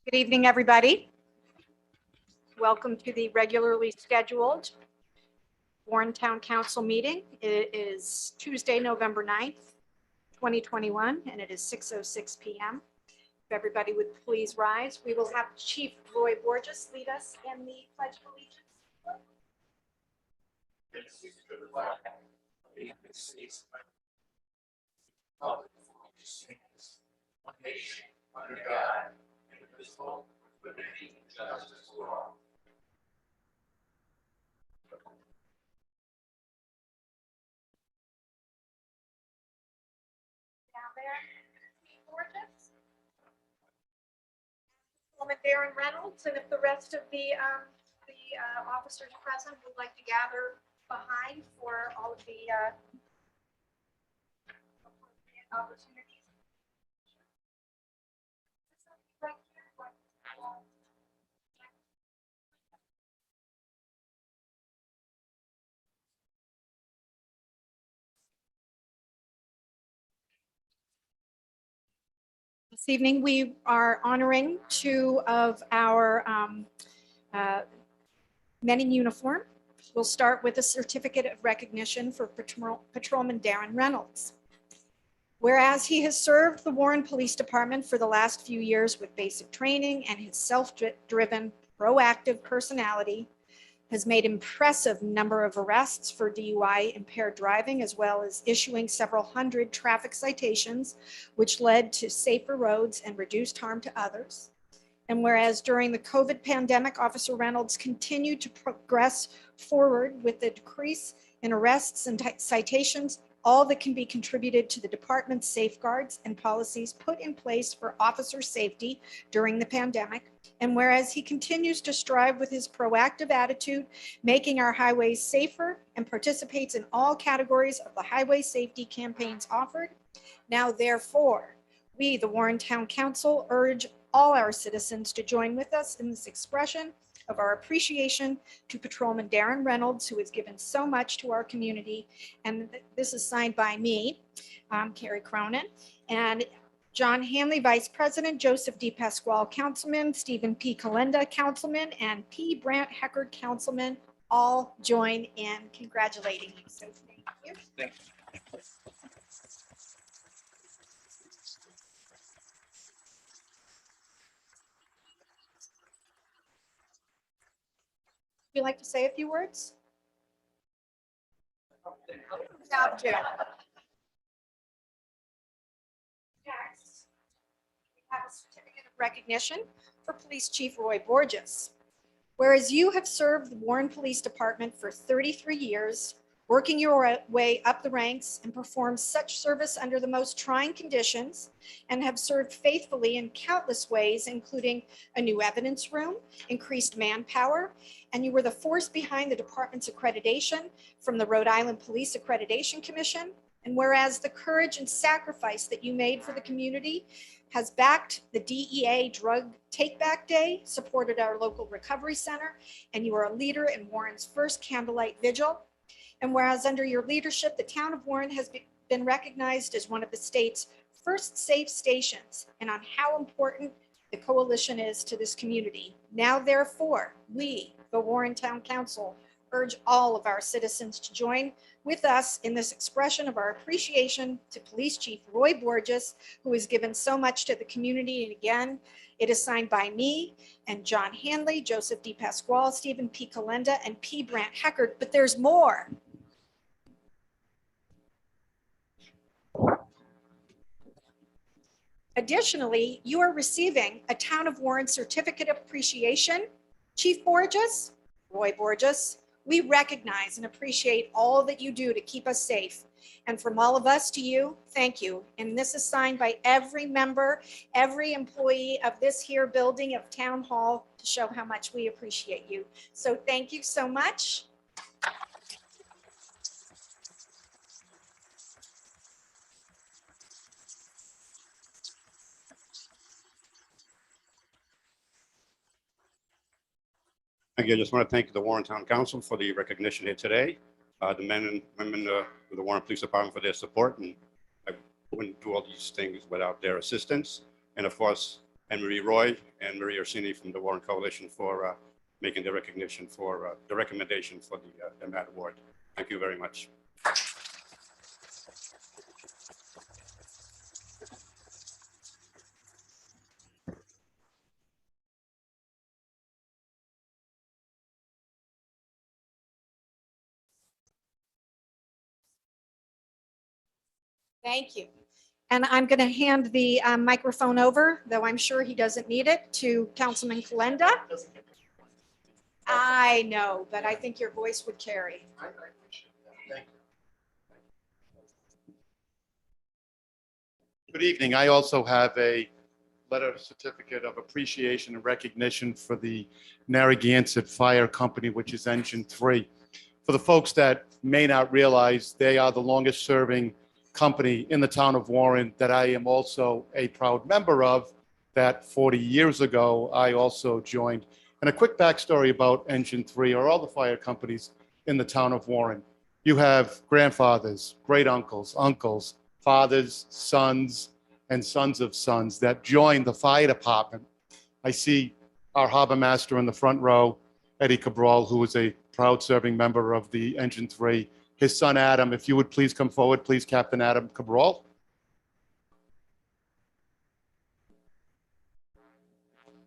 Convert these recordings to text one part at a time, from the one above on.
Good evening, everybody. Welcome to the regularly scheduled Warren Town Council meeting. It is Tuesday, November 9th, 2021, and it is 6:06 p.m. If everybody would please rise, we will have Chief Roy Borges lead us in the Pledge of Allegiance. One nation under God, indivisible, with liberty and justice for all. Down there, Chief Borges. Patrolman Darren Reynolds, and if the rest of the officers present would like to gather behind for all of the appropriate opportunities. This evening, we are honoring two of our men in uniform. We'll start with a certificate of recognition for Patrolman Darren Reynolds. Whereas he has served the Warren Police Department for the last few years with basic training, and his self-driven, proactive personality has made impressive number of arrests for DUI impaired driving, as well as issuing several hundred traffic citations, which led to safer roads and reduced harm to others. And whereas during the COVID pandemic, Officer Reynolds continued to progress forward with the decrease in arrests and citations, all that can be contributed to the department's safeguards and policies put in place for officer safety during the pandemic. And whereas he continues to strive with his proactive attitude, making our highways safer, and participates in all categories of the highway safety campaigns offered. Now, therefore, we, the Warren Town Council, urge all our citizens to join with us in this expression of our appreciation to Patrolman Darren Reynolds, who has given so much to our community. And this is signed by me, Carrie Cronin, and John Hanley, Vice President, Joseph D. Pasquale, Councilman, Stephen P. Kalenda, Councilman, and P. Brant Heckard, Councilman, all join in congratulating you. So thank you. Thank you. Would you like to say a few words? Stop, Jim. Next, we have a certificate of recognition for Police Chief Roy Borges. Whereas you have served the Warren Police Department for 33 years, working your way up the ranks and performed such service under the most trying conditions, and have served faithfully in countless ways, including a new evidence room, increased manpower, and you were the force behind the department's accreditation from the Rhode Island Police Accreditation Commission. And whereas the courage and sacrifice that you made for the community has backed the DEA Drug Take Back Day, supported our local recovery center, and you are a leader in Warren's first candlelight vigil. And whereas under your leadership, the town of Warren has been recognized as one of the state's first safe stations, and on how important the coalition is to this community. Now, therefore, we, the Warren Town Council, urge all of our citizens to join with us in this expression of our appreciation to Police Chief Roy Borges, who has given so much to the community. And again, it is signed by me and John Hanley, Joseph D. Pasquale, Stephen P. Kalenda, and P. Brant Heckard, but there's more. Additionally, you are receiving a Town of Warren Certificate of Appreciation. Chief Borges, Roy Borges, we recognize and appreciate all that you do to keep us safe. And from all of us to you, thank you. And this is signed by every member, every employee of this here building of Town Hall to show how much we appreciate you. So thank you so much. Again, I just want to thank the Warren Town Council for the recognition here today, the men and women of the Warren Police Department for their support, and I wouldn't do all these things without their assistance. And of course, and Marie Roy and Marie Orsini from the Warren Coalition for making the recognition for the recommendation for the MAT award. Thank you very much. Thank you. And I'm going to hand the microphone over, though I'm sure he doesn't need it, to Councilman Kalenda. I know, but I think your voice would carry. Good evening. I also have a letter certificate of appreciation and recognition for the Narragansett Fire Company, which is Engine 3. For the folks that may not realize, they are the longest serving company in the town of Warren that I am also a proud member of, that 40 years ago I also joined. And a quick backstory about Engine 3 or all the fire companies in the town of Warren. You have grandfathers, great uncles, fathers, sons, and sons of sons that joined the fire department. I see our harbor master in the front row, Eddie Cabral, who is a proud serving member of the Engine 3. His son, Adam, if you would please come forward, please, Captain Adam Cabral.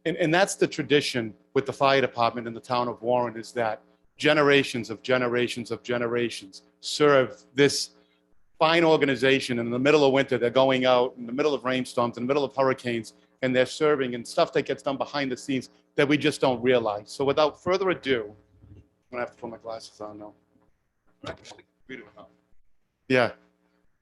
And that's the tradition with the fire department in the town of Warren, is that generations of generations of generations serve this fine organization. And in the middle of winter, they're going out in the middle of rainstorms, in the middle of hurricanes, and they're serving and stuff that gets done behind the scenes that we just don't realize. So without further ado, I'm gonna have to put my glasses on now. Yeah.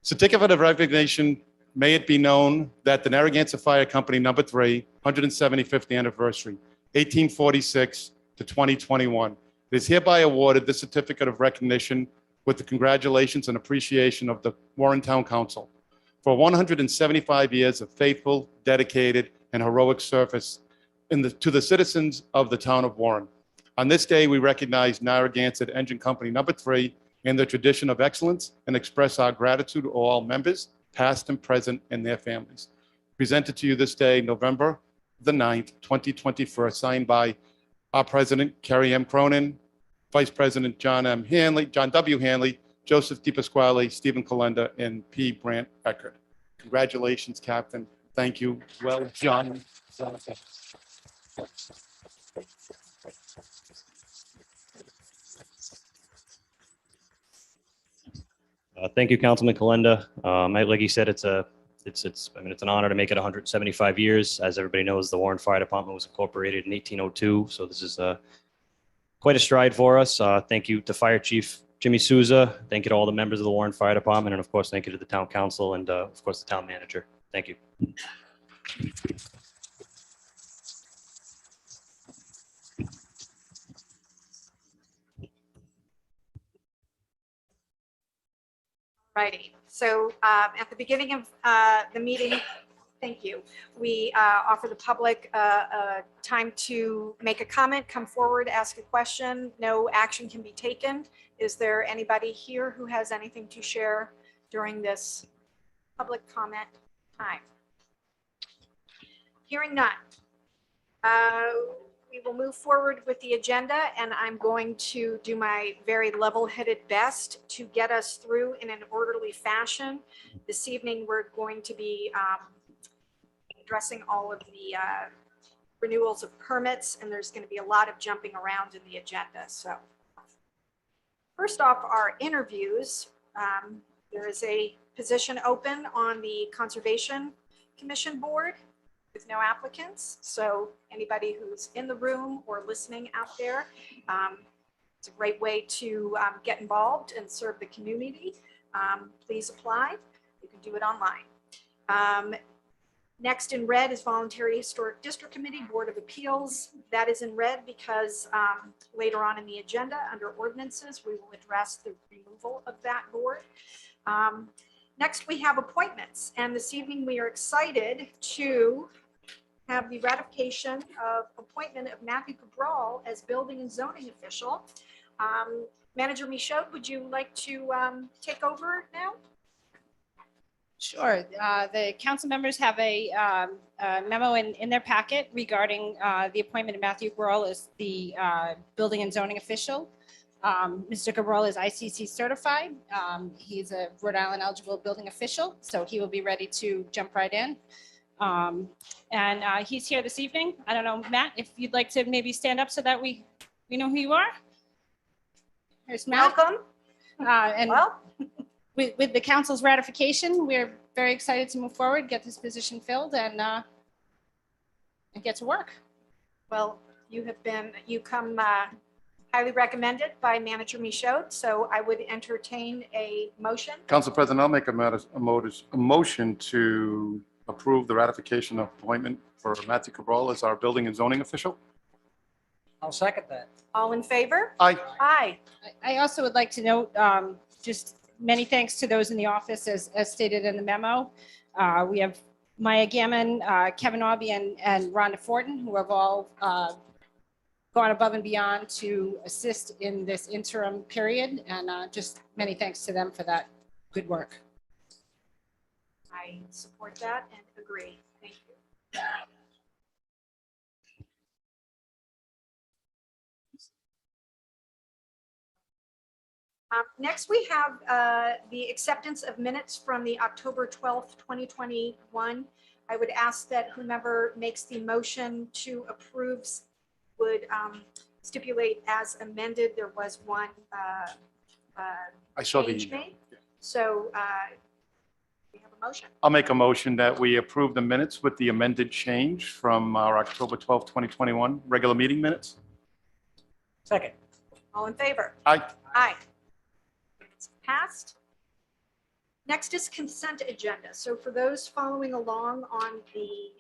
Certificate of recognition. May it be known that the Narragansett Fire Company number 3, 175th anniversary, 1846 to 2021, is hereby awarded the certificate of recognition with the congratulations and appreciation of the Warren Town Council for 175 years of faithful, dedicated, and heroic service to the citizens of the town of Warren. On this day, we recognize Narragansett Engine Company number 3 and their tradition of excellence and express our gratitude to all members, past and present, and their families. Presented to you this day, November the 9th, 2024, signed by our President, Carrie M. Cronin, Vice President John W. Hanley, Joseph DePasquale, Stephen Kalenda, and P. Brant Eckert. Congratulations, Captain. Thank you. Well, John. Thank you, Councilman Kalenda. Like you said, it's an honor to make it 175 years. As everybody knows, the Warren Fire Department was incorporated in 1802, so this is quite a stride for us. Thank you to Fire Chief Jimmy Souza. Thank you to all the members of the Warren Fire Department, and of course, thank you to the Town Council and of course the Town Manager. Thank you. Righty. So at the beginning of the meeting, thank you. We offer the public time to make a comment, come forward, ask a question. No action can be taken. Is there anybody here who has anything to share during this public comment time? Hearing none. We will move forward with the agenda, and I'm going to do my very level-headed best to get us through in an orderly fashion. This evening, we're going to be addressing all of the renewals of permits, and there's going to be a lot of jumping around in the agenda. So first off, our interviews. There is a position open on the Conservation Commission board with no applicants. So anybody who's in the room or listening out there, it's a great way to get involved and serve the community. Please apply. You can do it online. Next in red is Voluntary Historic District Committee Board of Appeals. That is in red because later on in the agenda under ordinances, we will address the removal of that board. Next, we have appointments. And this evening, we are excited to have the ratification of appointment of Matthew Cabral as building and zoning official. Manager Michaud, would you like to take over now? Sure. The council members have a memo in their packet regarding the appointment of Matthew Grohl as the building and zoning official. Mr. Grohl is ICC certified. He's a Rhode Island eligible building official, so he will be ready to jump right in. And he's here this evening. I don't know, Matt, if you'd like to maybe stand up so that we know who you are. There's Matt. Welcome. And Well, with the council's ratification, we're very excited to move forward, get this position filled and get to work. well, you come highly recommended by Manager Michaud, so I would entertain a motion. Council President, I'll make a motion to approve the ratification of appointment for Matthew Cabral as our building and zoning official. I'll second that. All in favor? Aye. Aye. I also would like to note, just many thanks to those in the office as stated in the memo. We have Maya Gammon, Kevin Aubie and Rhonda Fortin, who have all gone above and beyond to assist in this interim period. And just many thanks to them for that good work. I support that and agree. Thank you. Next, we have the acceptance of minutes from the October 12th, 2021. I would ask that whomever makes the motion to approve would stipulate as amended. There was one I saw change the, made. So we have a motion. I'll make a motion that we approve the minutes with the amended change from our October 12th, 2021 regular meeting minutes. Second. All in favor? Aye. Aye. It's passed. Next is consent agenda. So for those following along on the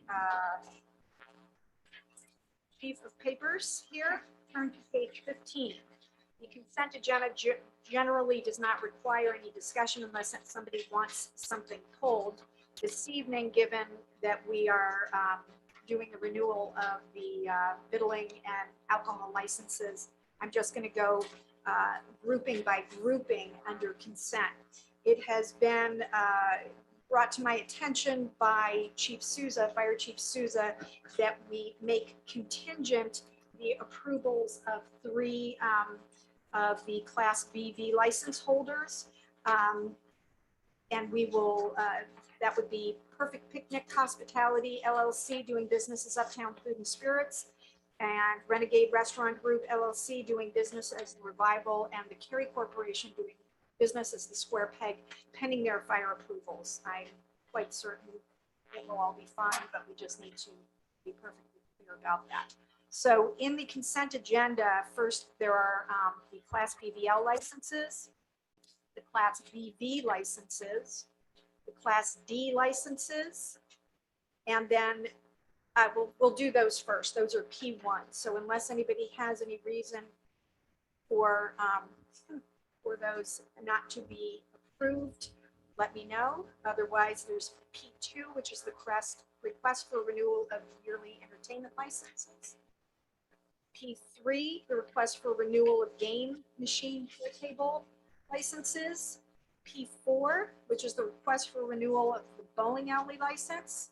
sheaf of papers here, turn to page 15. The consent agenda generally does not require any discussion unless somebody wants something pulled. This evening, given that we are doing the renewal of the vittling and alcohol licenses, I'm just going to go grouping by grouping under consent. It has been brought to my attention by Chief Souza, Fire Chief Souza, that we make contingent the approvals of 3 of the Class BV license holders. And we will, that would be Perfect Picnic Hospitality LLC doing business as Uptown Food and Spirits, and Renegade Restaurant Group LLC doing business as the Revival, and the Cary Corporation doing business as the Square Peg, pending their fire approvals. I'm quite certain it will all be fine, but we just need to be perfectly clear about that. So in the consent agenda, first there are the Class BVL licenses, the Class BV licenses, the Class D licenses, and then we'll do those first. Those are P1. So unless anybody has any reason for those not to be approved, let me know. Otherwise, there's P2, which is the request for renewal of yearly entertainment licenses. P3, the request for renewal of game machine pool table licenses. P4, which is the request for renewal of the bowling alley license.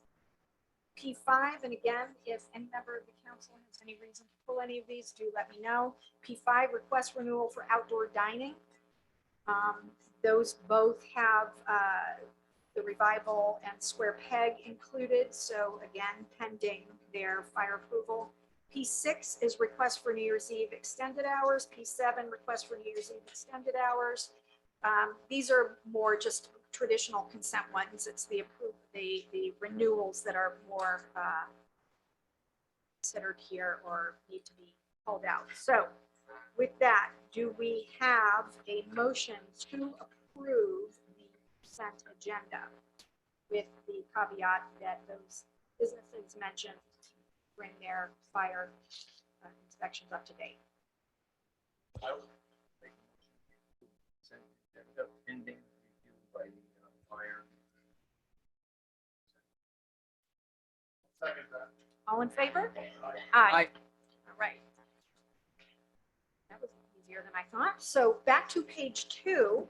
P5, and again, if any member of the council has any reason to pull any of these, do let me know. P5, request renewal for outdoor dining. Those both have the Revival and Square Peg included. So again, pending their fire approval. P6 is request for New Year's Eve extended hours. P7, request for New Year's Eve extended hours. These are more just traditional consent ones. It's the renewals that are more considered here or need to be pulled out. So with that, do we have a motion to approve the consent agenda with the caveat that those businesses mentioned bring their fire inspections up to date? Pending review by the fire. All in favor? Aye. All right. That was easier than I thought. So back to page 2.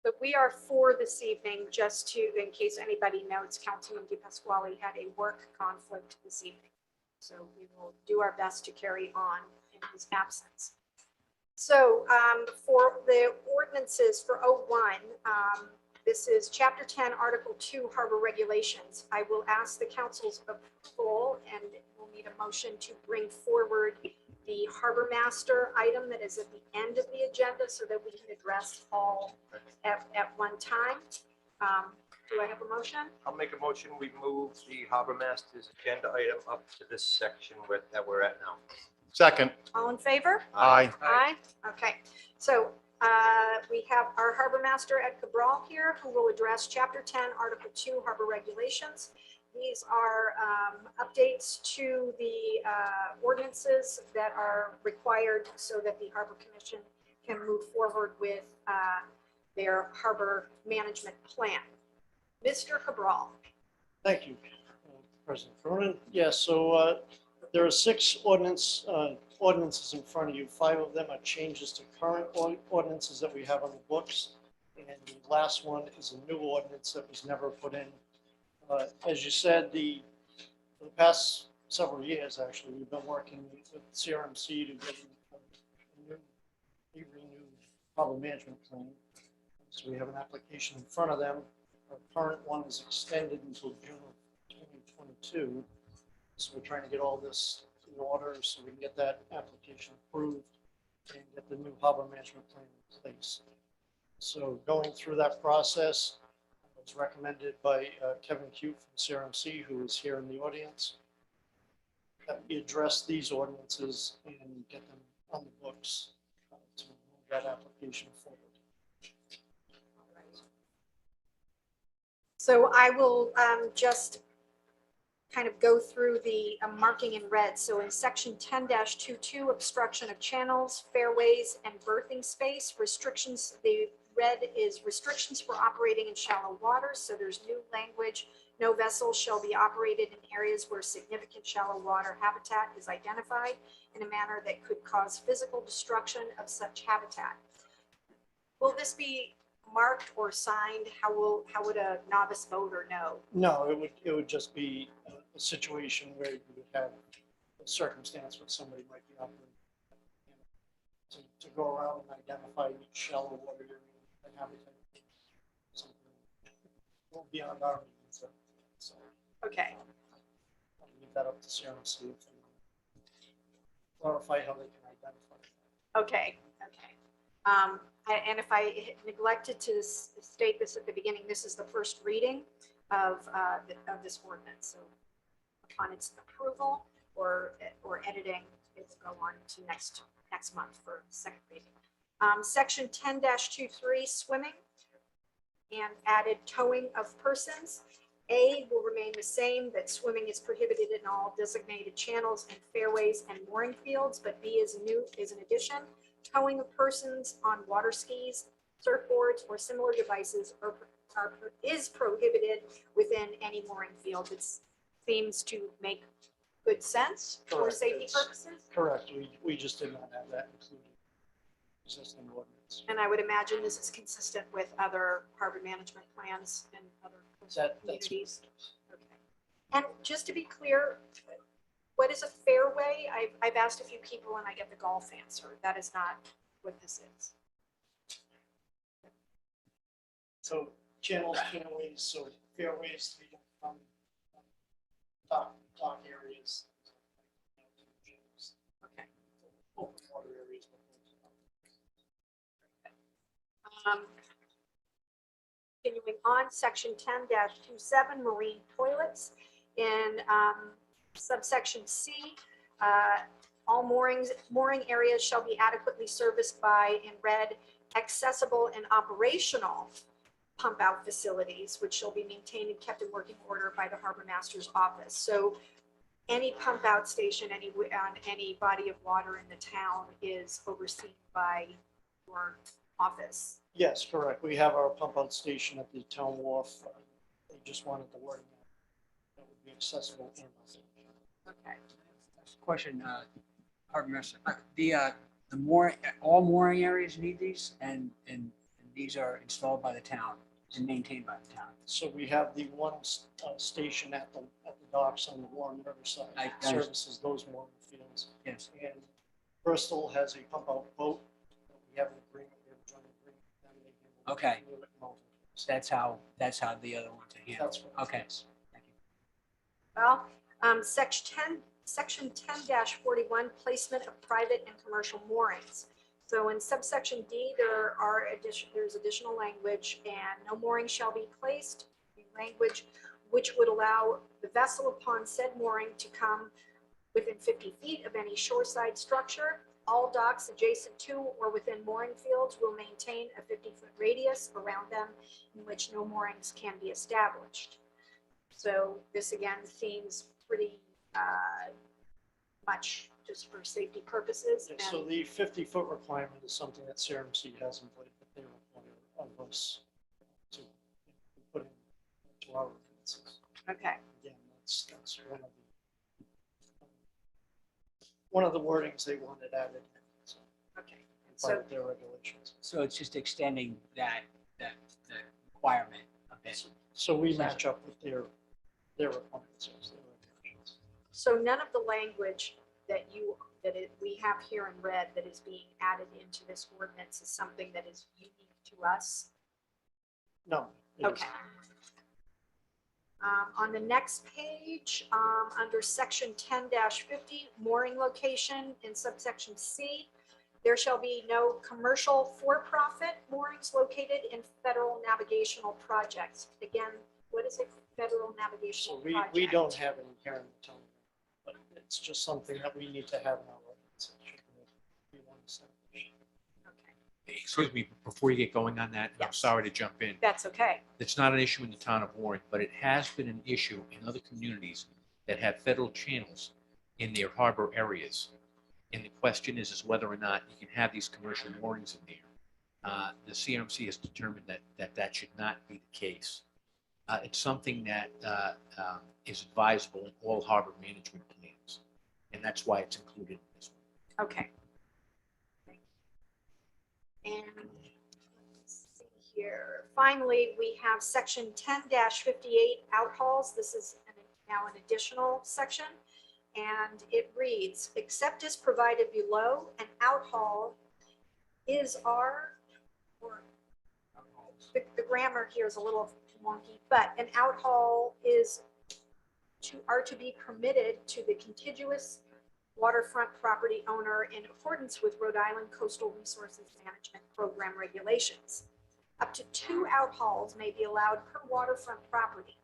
But we are for this evening, just to, in case anybody notes, Councilman DePasquale had a work conflict this evening. So we will do our best to carry on in his absence. So for the ordinances for 01, this is Chapter 10, Article 2, Harbor Regulations. I will ask the council's approval, and we'll need a motion to bring forward the harbor master item that is at the end of the agenda so that we can address all at one time. Do I have a motion? I'll make a motion, we move the harbor master's agenda item up to this section that we're at now. Second. All in favor? Aye. Aye. Okay, so we have our harbor master Ed Cabral here who will address Chapter 10, Article 2, Harbor Regulations. These are updates to the ordinances that are required so that the Harbor Commission can move forward with their harbor management plan. Mr. Cabral. Thank you, President Cronin. Yes, so there are 6 ordinances in front of you. 5 of them are changes to current ordinances that we have on the books. And the last one is a new ordinance that was never put in. As you said, for the past several years, actually, we've been working with CRMC to get a renewed harbor management plan. So we have an application in front of them. Our current one is extended until June of 2022. So we're trying to get all this in order so we can get that application approved and get the new harbor management plan in place. So going through that process, it was recommended by Kevin Cute from CRMC, who is here in the audience, that we address these ordinances and get them on the books to move that application forward. So I will just kind of go through the marking in red. So in section 10-22, obstruction of channels, fairways, and berthing space, restrictions, the red is restrictions for operating in shallow waters. So there's new language. No vessel shall be operated in areas where significant shallow water habitat is identified in a manner that could cause physical destruction of such habitat. Will this be marked or signed? How would a novice boater know? No, it would just be a situation where you would have a circumstance where somebody might be operating to go around and identify each shallow water area and habitat. Something beyond our means. So Okay. I'll leave that up to CRMC if they clarify how they can identify. Okay. And if I neglected to state this at the beginning, this is the first reading of this ordinance. So upon its approval or editing, it will go on to next month for second reading. Section 10-23, swimming, and added towing of persons. A will remain the same, that swimming is prohibited in all designated channels and fairways and mooring fields, but B is an addition. Towing of persons on water skis, surfboards, or similar devices is prohibited within any mooring field. It seems to make good sense for Correct. safety It's- purposes. Correct. We just did not have that included in existing ordinance. And I would imagine this is consistent with other harbor management plans and other That's communities. Okay. And just to be clear, what is a fairway? I've asked a few people and I get the golf answer. That is not what this is. So channels, fairways, so fairways, dock areas. Okay. Open water areas. Continuing on, section 10-27, marine toilets. In subsection C, all mooring areas shall be adequately serviced by, in red, accessible and operational pump out facilities, which shall be maintained and kept in working order by the harbor master's office. So any pump out station on any body of water in the town is overseen by your office. Yes, correct. We have our pump out station at the town wharf. They just wanted the wording that would be accessible and Okay. Question, Harbor Master, all mooring areas need these and these are installed by the town and maintained by the town. So we have the one station at the docks on the Warren Riverside. I- Services those mooring fields. Yes. And Bristol has a pump out boat. We have an agreement, we have a joint agreement. with them. They handle Okay. it remotely. So that's how the other ones are handled. That's what it Okay. is. Thank you. Well, section 10-41, placement of private and commercial moorings. So in subsection D, there's additional language, and no mooring shall be placed, language which would allow the vessel upon said mooring to come within 50 feet of any shoreside structure. All docks adjacent to or within mooring fields will maintain a 50-foot radius around them in which no moorings can be established. So this again seems pretty much just for safety purposes. Yeah, so the 50-foot requirement is something that CRMC has in place, that they require of us to put into our ordinances. Okay, Again, that's one of the wordings they wanted added in, so, okay. part So of their regulations. So it's just extending that the requirement a bit. So we match up with their requirements. Their regulations. So none of the language we have here in red that is being added into this ordinance is something that is unique to us. No. it Okay. isn't. On the next page, under section 10-50, mooring location in subsection C, there shall be no commercial for-profit moorings located in federal navigational projects. Again, what is a federal navigational So project? we don't have any here in the town, but it's just something that we need to have in our ordinance. It should be one established. Okay, Excuse me, before you get going on that, I'm Yes. sorry to jump in. that's okay. It's not an issue in the town of Warren, but it has been an issue in other communities that have federal channels in their harbor areas. And the question is whether or not you can have these commercial moorings in there. The CMC has determined that should not be the case. It's something that is advisable in all harbor management plans. And that's why it's included in this one. Okay. And let's see here. Finally, we have section 10-58 outhauls. This is now an additional section. And it reads, except as provided below, an outhaul is or the grammar here is a little wonky, but an outhaul are to be permitted to the contiguous waterfront property owner in accordance with Rhode Island Coastal Resources Management Program regulations. Up to 2 outhauls may be allowed per waterfront property.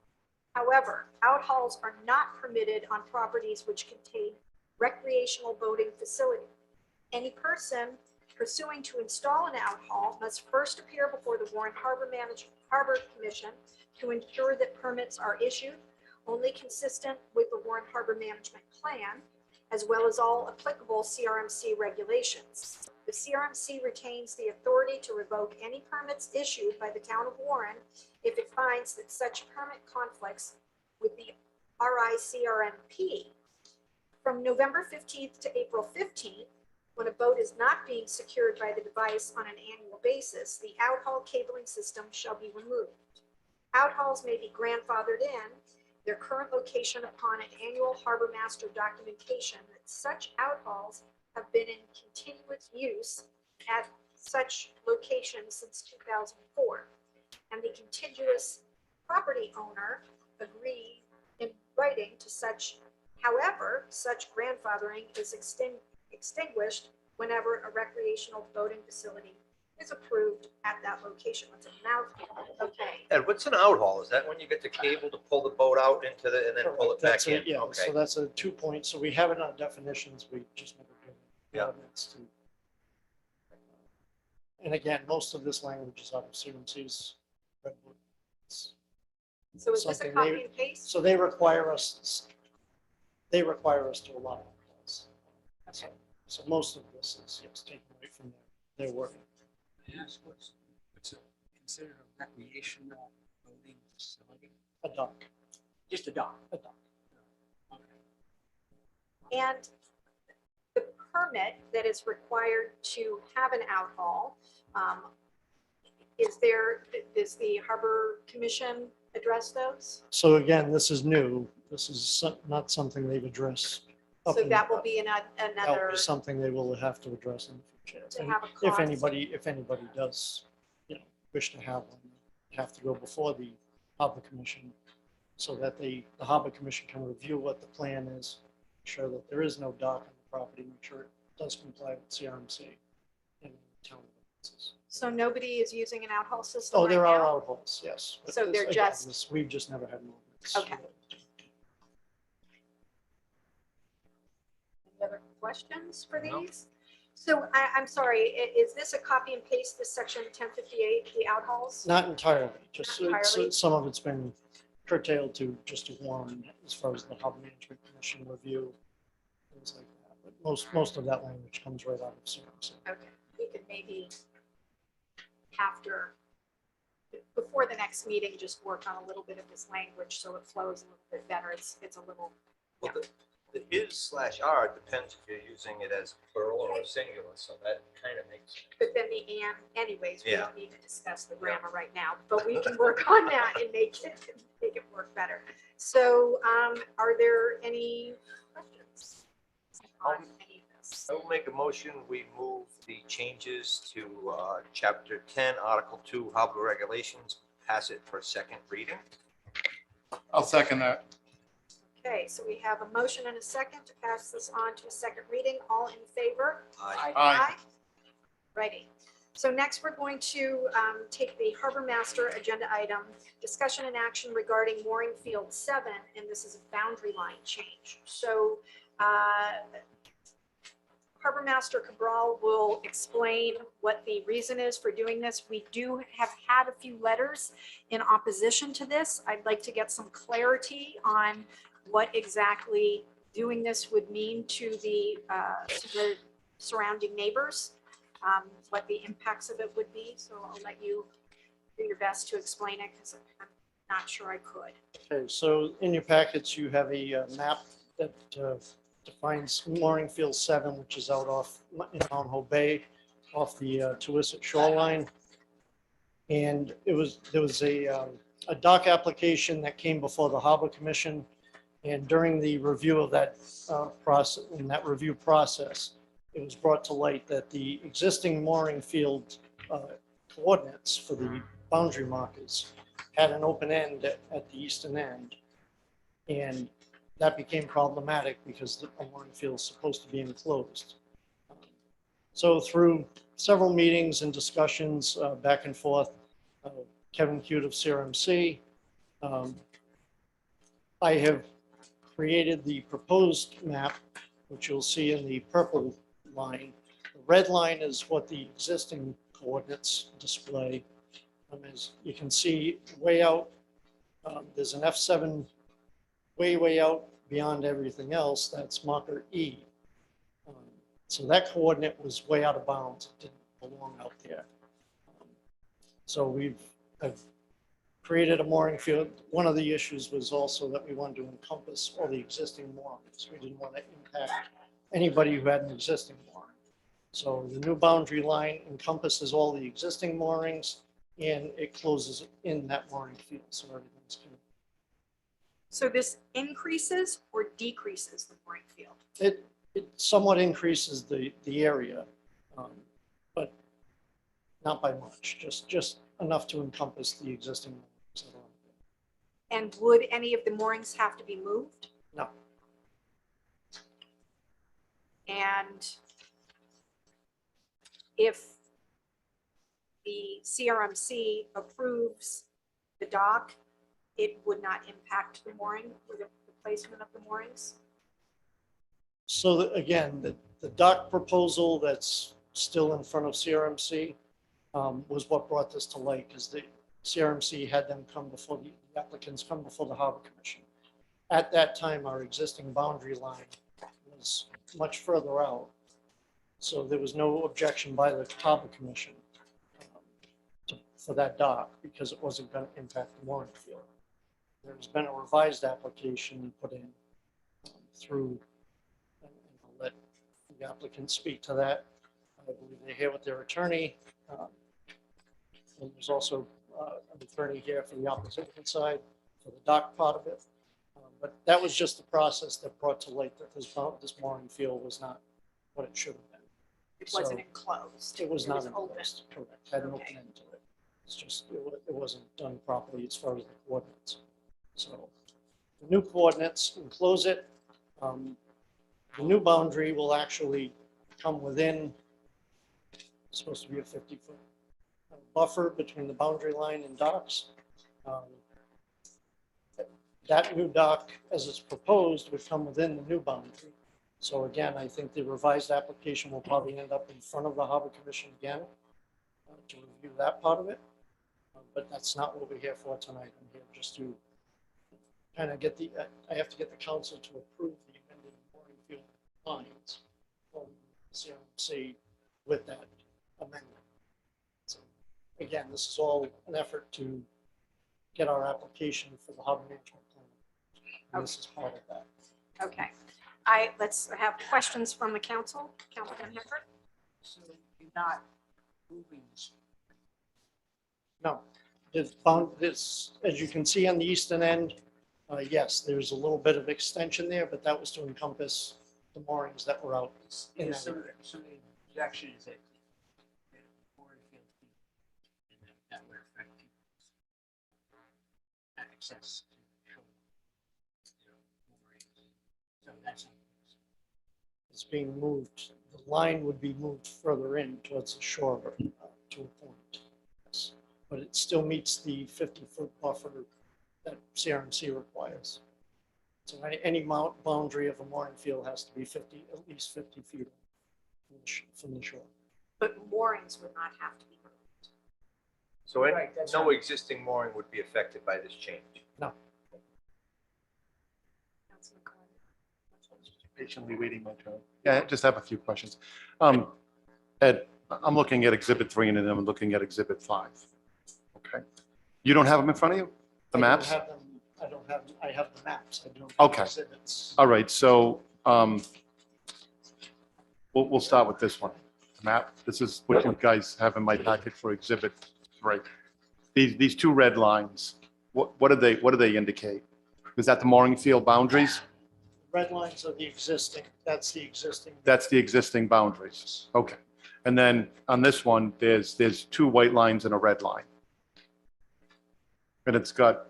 However, outhauls are not permitted on properties which contain recreational boating facility. Any person pursuing to install an outhaul must first appear before the Warren Harbor Commission to ensure that permits are issued only consistent with the Warren Harbor Management Plan, as well as all applicable CRMC regulations. The CRMC retains the authority to revoke any permits issued by the town of Warren if it finds that such permit conflicts with the RICRMP. From November 15th to April 15th, when a boat is not being secured by the device on an annual basis, the outhaul cabling system shall be removed. Outhauls may be grandfathered in their current location upon an annual harbor master documentation that such outhauls have been in continuous use at such location since 2004. And the contiguous property owner agreed in writing to such. However, such grandfathering is extinguished whenever a recreational boating facility is approved at that location. It's a mouthful. Okay. Ed, what's an outhaul? Is that when you get the cable to pull the boat out into the, and then pull it back That's in? it, yeah, Okay. so that's a 2 point, so we have it on definitions, we just never do. Yeah. And again, most of this language is out of CMC's red book. It's- So is this a Something copy they- and paste? So they require us to allow this. Okay. So most of this is just taken away from their work. Yes, what's considered a recreational boating facility? A dock. Just a dock. A dock. And the permit that is required to have an outhaul, does the Harbor Commission address those? So again, this is new. This is not something they've addressed. up So in- that will be That another, will be something they will have to address in the future. to And have a If cost. anybody does, wish to have one, have to go before the Harbor Commission so that the Harbor Commission can review what the plan is, ensure that there is no dock on the property, make sure it does comply with CRMC and town ordinances. So nobody is using an outhaul system Oh, right there are now? outholes, yes. But So this- they're again, just- We've just never had moments. Okay. Any other questions for No. these? So I'm sorry, is this a copy and paste, this section 1058, the outhauls? Not entirely, just Not entirely? some of it's been curtailed to just a warrant as far as the Harbor Management Commission review, things like that. But most of that language comes right out of CRMC. Okay, we could maybe before the next meeting, just work on a little bit of this language so it flows a little bit better. It's a little, Well, the is/are depends if you're using it as plural or singular, so that kind of makes. but then the and anyways, we Yeah. don't need to discuss the grammar right now, but we can work on that and make it work better. So are there any questions on any of this? I will make a motion, we move the changes to Chapter 10, Article 2, Harbor Regulations, pass it for second reading. I'll second that. Okay, so we have a motion and a second to pass this on to a second reading. All in favor? Aye. Righty. So next, we're going to take the Harbor Master agenda item, discussion and action regarding mooring field 7, and this is a boundary line change. So Harbor Master Cabral will explain what the reason is for doing this. We do have had a few letters in opposition to this. I'd like to get some clarity on what exactly doing this would mean to the surrounding neighbors, what the impacts of it would be. So I'll let you do your best to explain it because I'm not sure I could. Okay, so in your packets, you have a map that defines mooring field 7, which is out off in Mount Hope Bay, off the Tuisset shoreline. And there was a dock application that came before the Harbor Commission. And during the review of that process, in that review process, it was brought to light that the existing mooring field coordinates for the boundary markers had an open end at the eastern end. And that became problematic because the mooring field is supposed to be enclosed. So through several meetings and discussions back and forth, Kevin Cute of CRMC, I have created the proposed map, which you'll see in the purple line. The red line is what the existing coordinates display. As you can see, way out, there's an F7 way out beyond everything else. That's marker E. So that coordinate was way out of bounds. It didn't belong out there. So I've created a mooring field. One of the issues was also that we wanted to encompass all the existing moorings. We didn't want to impact anybody who had an existing mooring. So the new boundary line encompasses all the existing moorings and it closes in that mooring field. So everything's good. So this increases or decreases the mooring field? It somewhat increases the area, but not by much, just enough to encompass the existing moorings that are on there. And would any of the moorings have to be moved? No. And if the CRMC approves the dock, it would not impact the mooring or the placement of the moorings? So again, the dock proposal that's still in front of CRMC was what brought this to light, because the CRMC had them come before the applicants come before the Harbor Commission. At that time, our existing boundary line was much further out. So there was no objection by the Harbor Commission for that dock because it wasn't going to impact the mooring field. There's been a revised application put in through, and I'll let the applicant speak to that. I believe they're here with their attorney. And there's also an attorney here for the opposition side, for the dock part of it. But that was just the process that brought to light that this mooring field was not what it should have been. It wasn't So enclosed. it was not open. enclosed, correct, had an open end to it. It's just, it wasn't done properly as far as the coordinates. So the new coordinates enclose it. The new boundary will actually come within, it's supposed to be a 50-foot buffer between the boundary line and docks. That new dock, as it's proposed, would come within the new boundary. So again, I think the revised application will probably end up in front of the Harbor Commission again to review that part of it. But that's not what we're here for tonight. I'm here just to kind of get I have to get the council to approve the amended mooring field lines from CRMC with that amendment. So again, this is all an effort to get our application for the harbor management plan. And this is part of that. Okay. Let's have questions from the council. Councilman Hefford? So you're not moving this. No, this, as you can see on the eastern end, yes, there's a little bit of extension there, but that was to encompass the moorings that were out in that So area. the objection is that the mooring field and that would affect people's access to shore. So that's. It's being moved, the line would be moved further in towards the shore to a point. Yes. But it still meets the 50-foot buffer that CRMC requires. So any boundary of a mooring field has to be at least 50 feet from the shore. But moorings would not have to be moved. So Right, that's no right. existing mooring would be affected by this change. Councilman Collins? Patiently waiting my turn. Yeah, I just have a few questions. Ed, I'm looking at Exhibit 3 and then I'm looking at Exhibit 5. Okay. You don't have them in front of you? The maps? I have the maps. I don't. Okay. Exhibits. All right, so we'll start with this one. Map, this is what you guys have in my packet for Exhibit 3. These two red lines, what do they indicate? Is that the mooring field boundaries? Red lines are the existing, that's the existing. That's the existing boundaries. Okay. And then on this one, there's two white lines and a red line. And it's got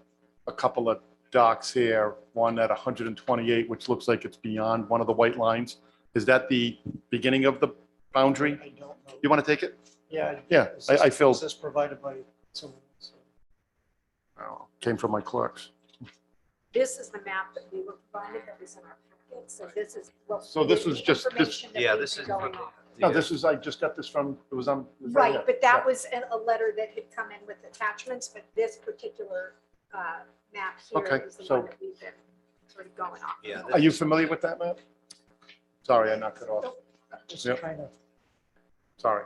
a couple of docks here, one at 128, which looks like it's beyond one of the white lines. Is that the beginning of the boundary? I don't know. You want to take it? Yeah. Yeah, I feel, Is this provided by someone else? came from my clerks. This is the map that we were provided that was in our packet. So this is what. So this the was just- information that Yeah, we've this been is. going on. No, this is, I just got this from, it was on. it was Right, here. but that Yeah. was a letter that had come in with attachments, but this particular map here Okay, is the so- one that we've been sort of going off. Yeah. Are you familiar with that map? Sorry, I knocked it off. Just Yep. trying to, Sorry.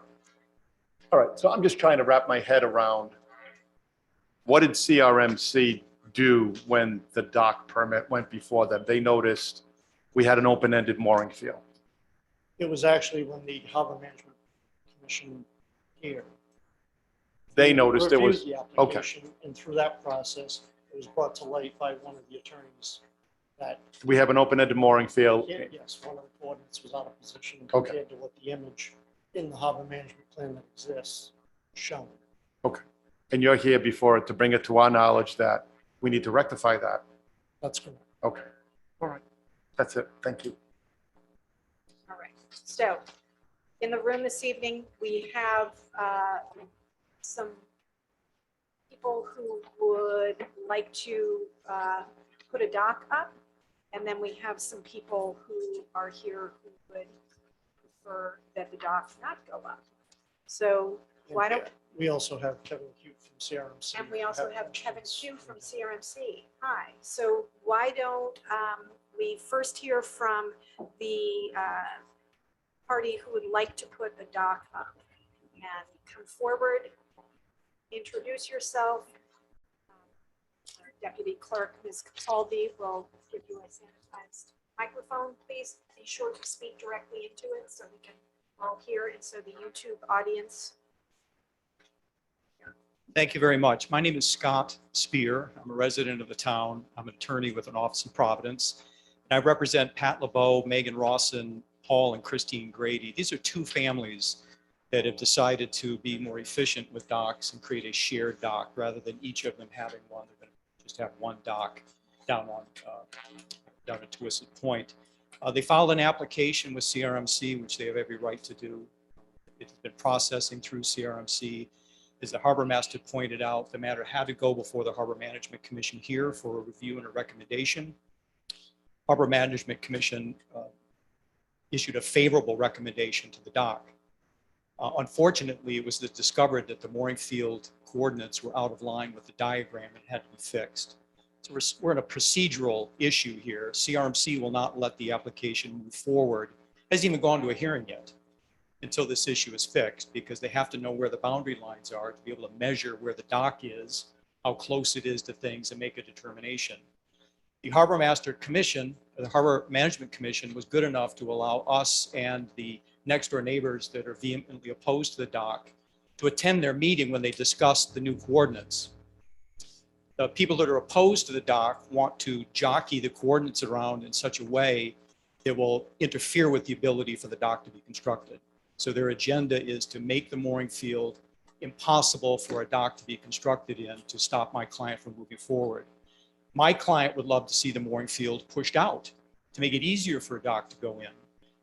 All right, so I'm just trying to wrap my head around what did CRMC do when the dock permit went before them? They noticed we had an open-ended mooring field. it was actually when the Harbor Management Commission here. They noticed there was, reviewed the application, and through that process, it was brought to light by one of the attorneys that, we have an open-ended mooring field. yes, one of the coordinates was out of position Okay. compared to what the image in the harbor management plan that exists shown. And you're here before it to bring it to our knowledge that we need to rectify that. That's correct. Okay, all right, that's it, thank you. All right, so in the room this evening, we have some people who would like to put a dock up. And then we have some people who are here who would prefer that the dock not go up. So why don't, We also have Kevin Cute from CRMC. and we also have Kevin Hsu from CRMC. Hi, so why don't we first hear from the party who would like to put a dock up and come forward, introduce yourself. Our Deputy Clerk, Ms. Capaldi, will give you a sanitized microphone. Please be sure to speak directly into it so we can all hear, and so the YouTube audience Thank you very much. My name is Scott Spear. I'm a resident of the town. I'm an attorney with an office in Providence. And I represent Pat LeBeau, Megan Rawson, Paul and Christine Grady. These are two families that have decided to be more efficient with docks and create a shared dock rather than each of them having one. They're going to just have one dock down at Twisted Point. They filed an application with CRMC, which they have every right to do. It's been processing through CRMC. As the harbor master pointed out, the matter had to go before the Harbor Management Commission here for a review and a recommendation. Harbor Management Commission issued a favorable recommendation to the dock. Unfortunately, it was discovered that the mooring field coordinates were out of line with the diagram and had to be fixed. So we're in a procedural issue here. CRMC will not let the application move forward. It hasn't even gone to a hearing yet until this issue is fixed, because they have to know where the boundary lines are to be able to measure where the dock is, how close it is to things, and make a determination. The Harbor Master Commission, the Harbor Management Commission, was good enough to allow us and the next door neighbors that are vehemently opposed to the dock to attend their meeting when they discussed the new coordinates. The people that are opposed to the dock want to jockey the coordinates around in such a way that will interfere with the ability for the dock to be constructed. So their agenda is to make the mooring field impossible for a dock to be constructed in to stop my client from moving forward. My client would love to see the mooring field pushed out to make it easier for a dock to go in.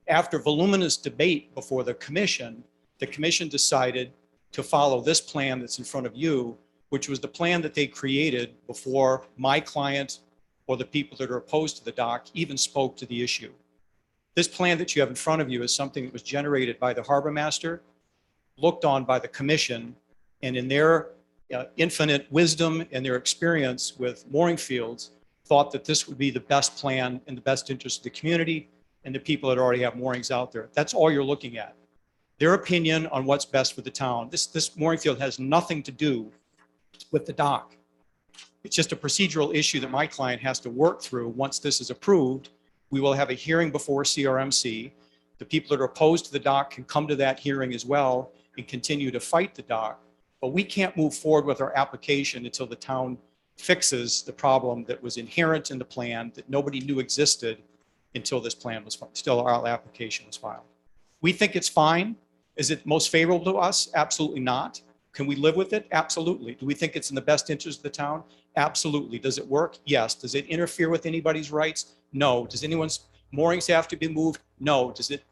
After voluminous debate before the commission decided to follow this plan that's in front of you, which was the plan that they created before my client or the people that are opposed to the dock even spoke to the issue. This plan that you have in front of you is something that was generated by the harbor master, looked on by the commission, and in their infinite wisdom and their experience with mooring fields, thought that this would be the best plan in the best interest of the community and the people that already have moorings out there. That's all you're looking at. Their opinion on what's best for the town. This mooring field has nothing to do with the dock. It's just a procedural issue that my client has to work through. Once this is approved, we will have a hearing before CRMC. The people that are opposed to the dock can come to that hearing as well and continue to fight the dock. But we can't move forward with our application until the town fixes the problem that was inherent in the plan that nobody knew existed until this plan was still our application was filed. We think it's fine. Is it most favorable to us? Absolutely not. Can we live with it? Absolutely. Do we think it's in the best interest of the town? Absolutely. Does it work? Yes. Does it interfere with anybody's rights? No. Does anyone's moorings have to be moved? No. Is it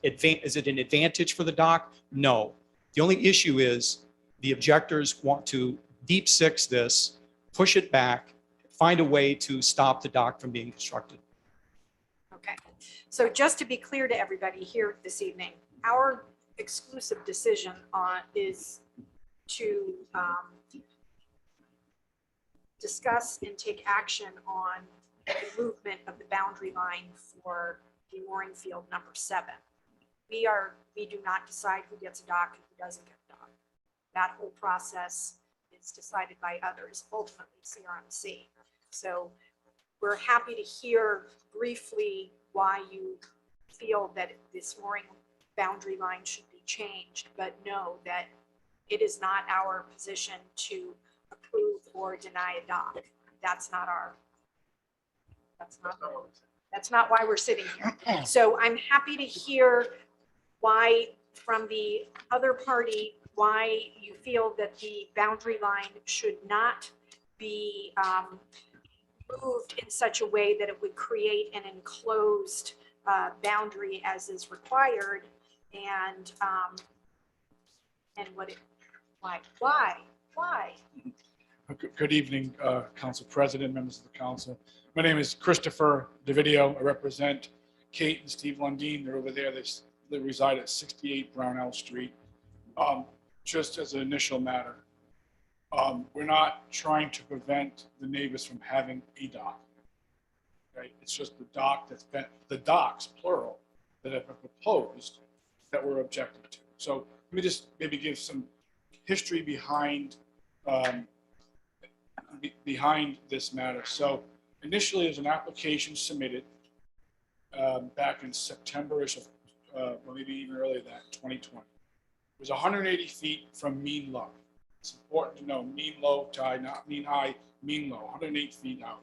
an advantage for the dock? No. The only issue is the objectors want to deep six this, push it back, find a way to stop the dock from being constructed. Okay, so just to be clear to everybody here this evening, our exclusive decision is to discuss and take action on the movement of the boundary line for the mooring field number 7. We do not decide who gets a dock and who doesn't get a dock. That whole process is decided by others, ultimately CRMC. So we're happy to hear briefly why you feel that this mooring boundary line should be changed, but know that it is not our position to approve or deny a dock. That's not why we're sitting here. So I'm happy to hear why from the other party, why you feel that the boundary line should not be moved in such a way that it would create an enclosed boundary as is required, and why? Good evening, Council President, members of the council. My name is Christopher DeVideo. I represent Kate and Steve Lundeen. They're over there. They reside at 68 Brownell Street. Just as an initial matter, we're not trying to prevent the neighbors from having a dock. Right? It's just the docks, plural, that have been proposed that we're objecting to. So let me just maybe give some history behind this matter. So initially, there's an application submitted back in September-ish of, well, maybe even earlier than that, 2020. It was 180 feet from mean low. It's important to know mean low tide, not mean high, mean low, 108 feet out.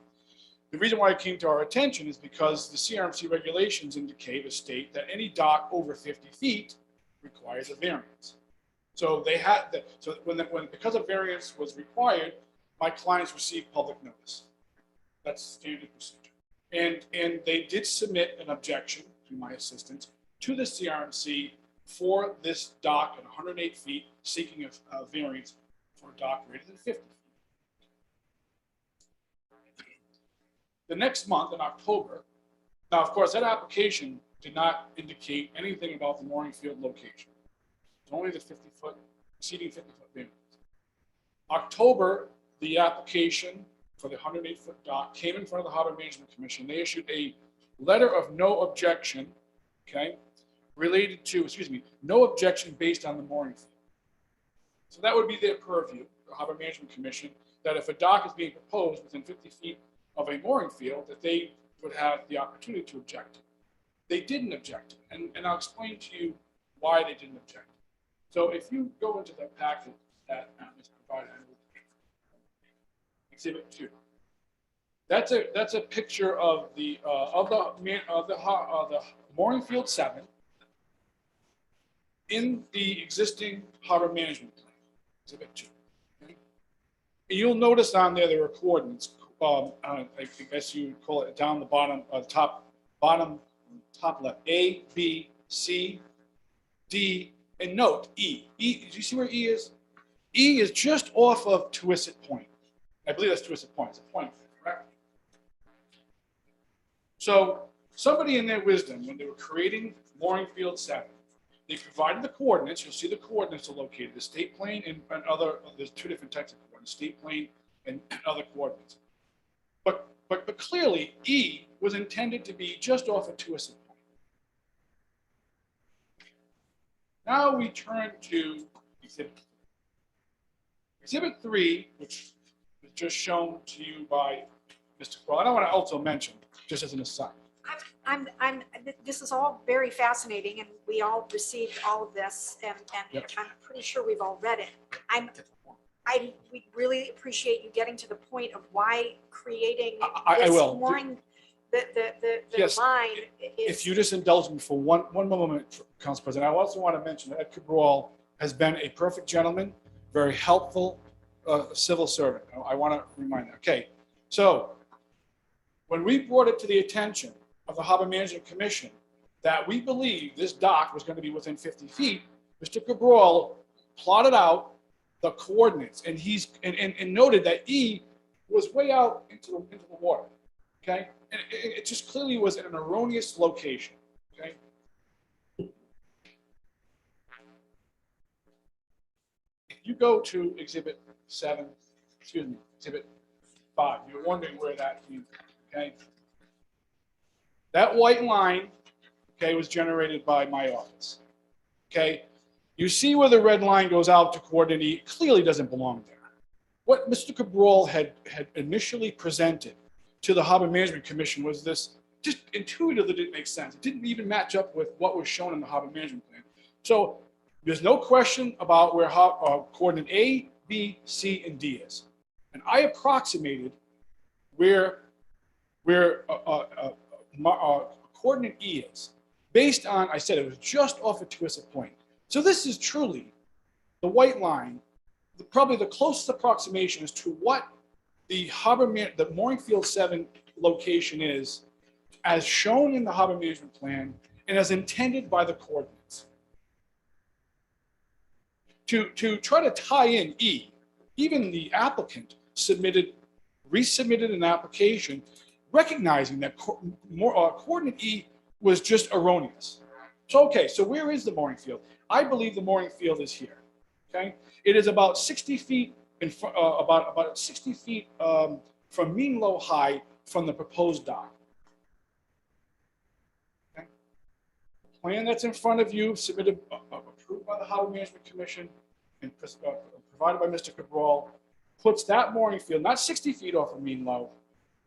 The reason why it came to our attention is because the CRMC regulations indicate or state that any dock over 50 feet requires a variance. So they had that. So because a variance was required, my clients received public notice. That's standard procedure. And they did submit an objection to my assistance to the CRMC for this dock at 108 feet, seeking a variance for a dock greater than 50 feet. The next month in October, now of course that application did not indicate anything about the mooring field location. It's only the 50-foot, exceeding 50-foot variance. October, the application for the 108-foot dock came in front of the Harbor Management Commission. They issued a letter of no objection, okay, related to, no objection based on the mooring field. So that would be their purview, the Harbor Management Commission, that if a dock is being proposed within 50 feet of a mooring field, that they would have the opportunity to object. They didn't object, and I'll explain to you why they didn't object. So if you go into the packet that is provided, Exhibit 2. That's a picture of the mooring field 7 in the existing harbor management plan. Exhibit 2. Okay? You'll notice on there are coordinates. I guess you would call it down the bottom, top left. A, B, C, D, and note E. E. Do you see where E is? E is just off of Tuisset Point. I believe that's Tuisset Point. It's a point, correct? So somebody in their wisdom, when they were creating mooring field 7, they provided the coordinates. You'll see the coordinates are located. The state plane and other. There's two different types of coordinates: state plane and other coordinates. But clearly, E was intended to be just off of Tuisset Point. Now we turn to Exhibit 3, which was just shown to you by Mr. Crowe. And I want to also mention, just as an aside. This is all very fascinating, and we all received all of this, and Yep. I'm pretty sure we've all read it. We really appreciate you getting to the point of why creating I this will. mooring, the Yes. line is. If you just indulge me for one moment, Council President, I also want to mention that Ed Cabral has been a perfect gentleman, very helpful civil servant. I want to remind that. Okay, so when we brought it to the attention of the Harbor Management Commission that we believe this dock was going to be within 50 feet, Mr. Cabral plotted out the coordinates, and and noted that E was way out into the water. Okay, and it just clearly was in an erroneous location. Okay. If you go to Exhibit 7, Exhibit 5, you're wondering where that came from. Okay. That white line, okay, was generated by my office. Okay. You see where the red line goes out to coordinate E, it clearly doesn't belong there. What Mr. Cabral had initially presented to the Harbor Management Commission was this, just intuitively didn't make sense. It didn't even match up with what was shown in the Harbor Management Plan. So there's no question about where coordinate A, B, C, and D is. And I approximated where coordinate E is, based on, I said it was just off of Tuisset Point. So this is truly the white line, probably the closest approximation as to what the mooring field 7 location is, as shown in the Harbor Management Plan and as intended by the coordinates. To try to tie in E, even the applicant resubmitted an application recognizing that coordinate E was just erroneous. So, okay, so where is the mooring field? I believe the mooring field is here. Okay, it is about 60 feet about 60 feet from mean low high from the proposed dock. Okay. The plan that's in front of you, submitted, approved by the Harbor Management Commission, and provided by Mr. Cabral, puts that mooring field not 60 feet off of mean low,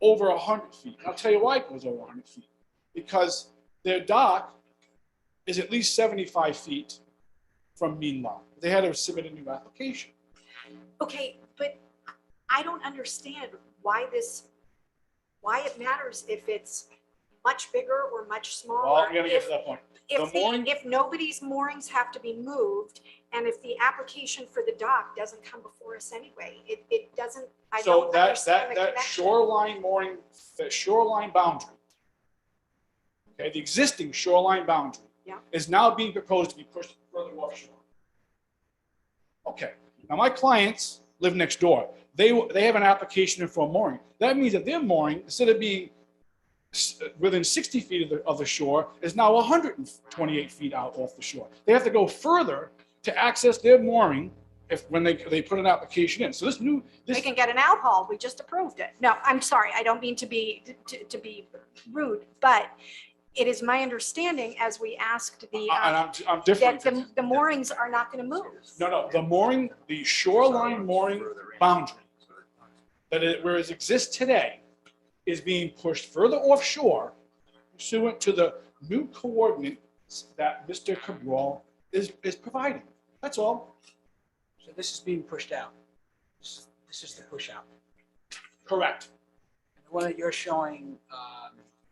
over 100 feet. And I'll tell you why it goes over 100 feet. Because their dock is at least 75 feet from mean low. They had to submit a new application. Okay, but I don't understand why it matters if it's much bigger or much smaller. Well, we're gonna get to that point. If nobody's moorings have to be moved, and if the application for the dock doesn't come before us anyway, it doesn't, I So don't that understand the connection. shoreline mooring, the shoreline boundary, okay, the existing shoreline boundary Yeah. is now being proposed to be pushed further offshore. Okay, now my clients live next door. They have an application in for a mooring. That means that their mooring, instead of being within 60 feet of the shore, is now 128 feet out off the shore. They have to go further to access their mooring when they put an application in. So They can get an outhaul. We just approved it. No, I'm sorry. I don't mean to be rude, but it is my understanding, as we asked and the, I'm different. that the moorings are not going to move. No, the shoreline mooring boundary where it exists today is being pushed further offshore pursuant to the new coordinates that Mr. Cabral is providing. That's all. So this is being pushed out. This is the push out. Correct. The one that you're showing,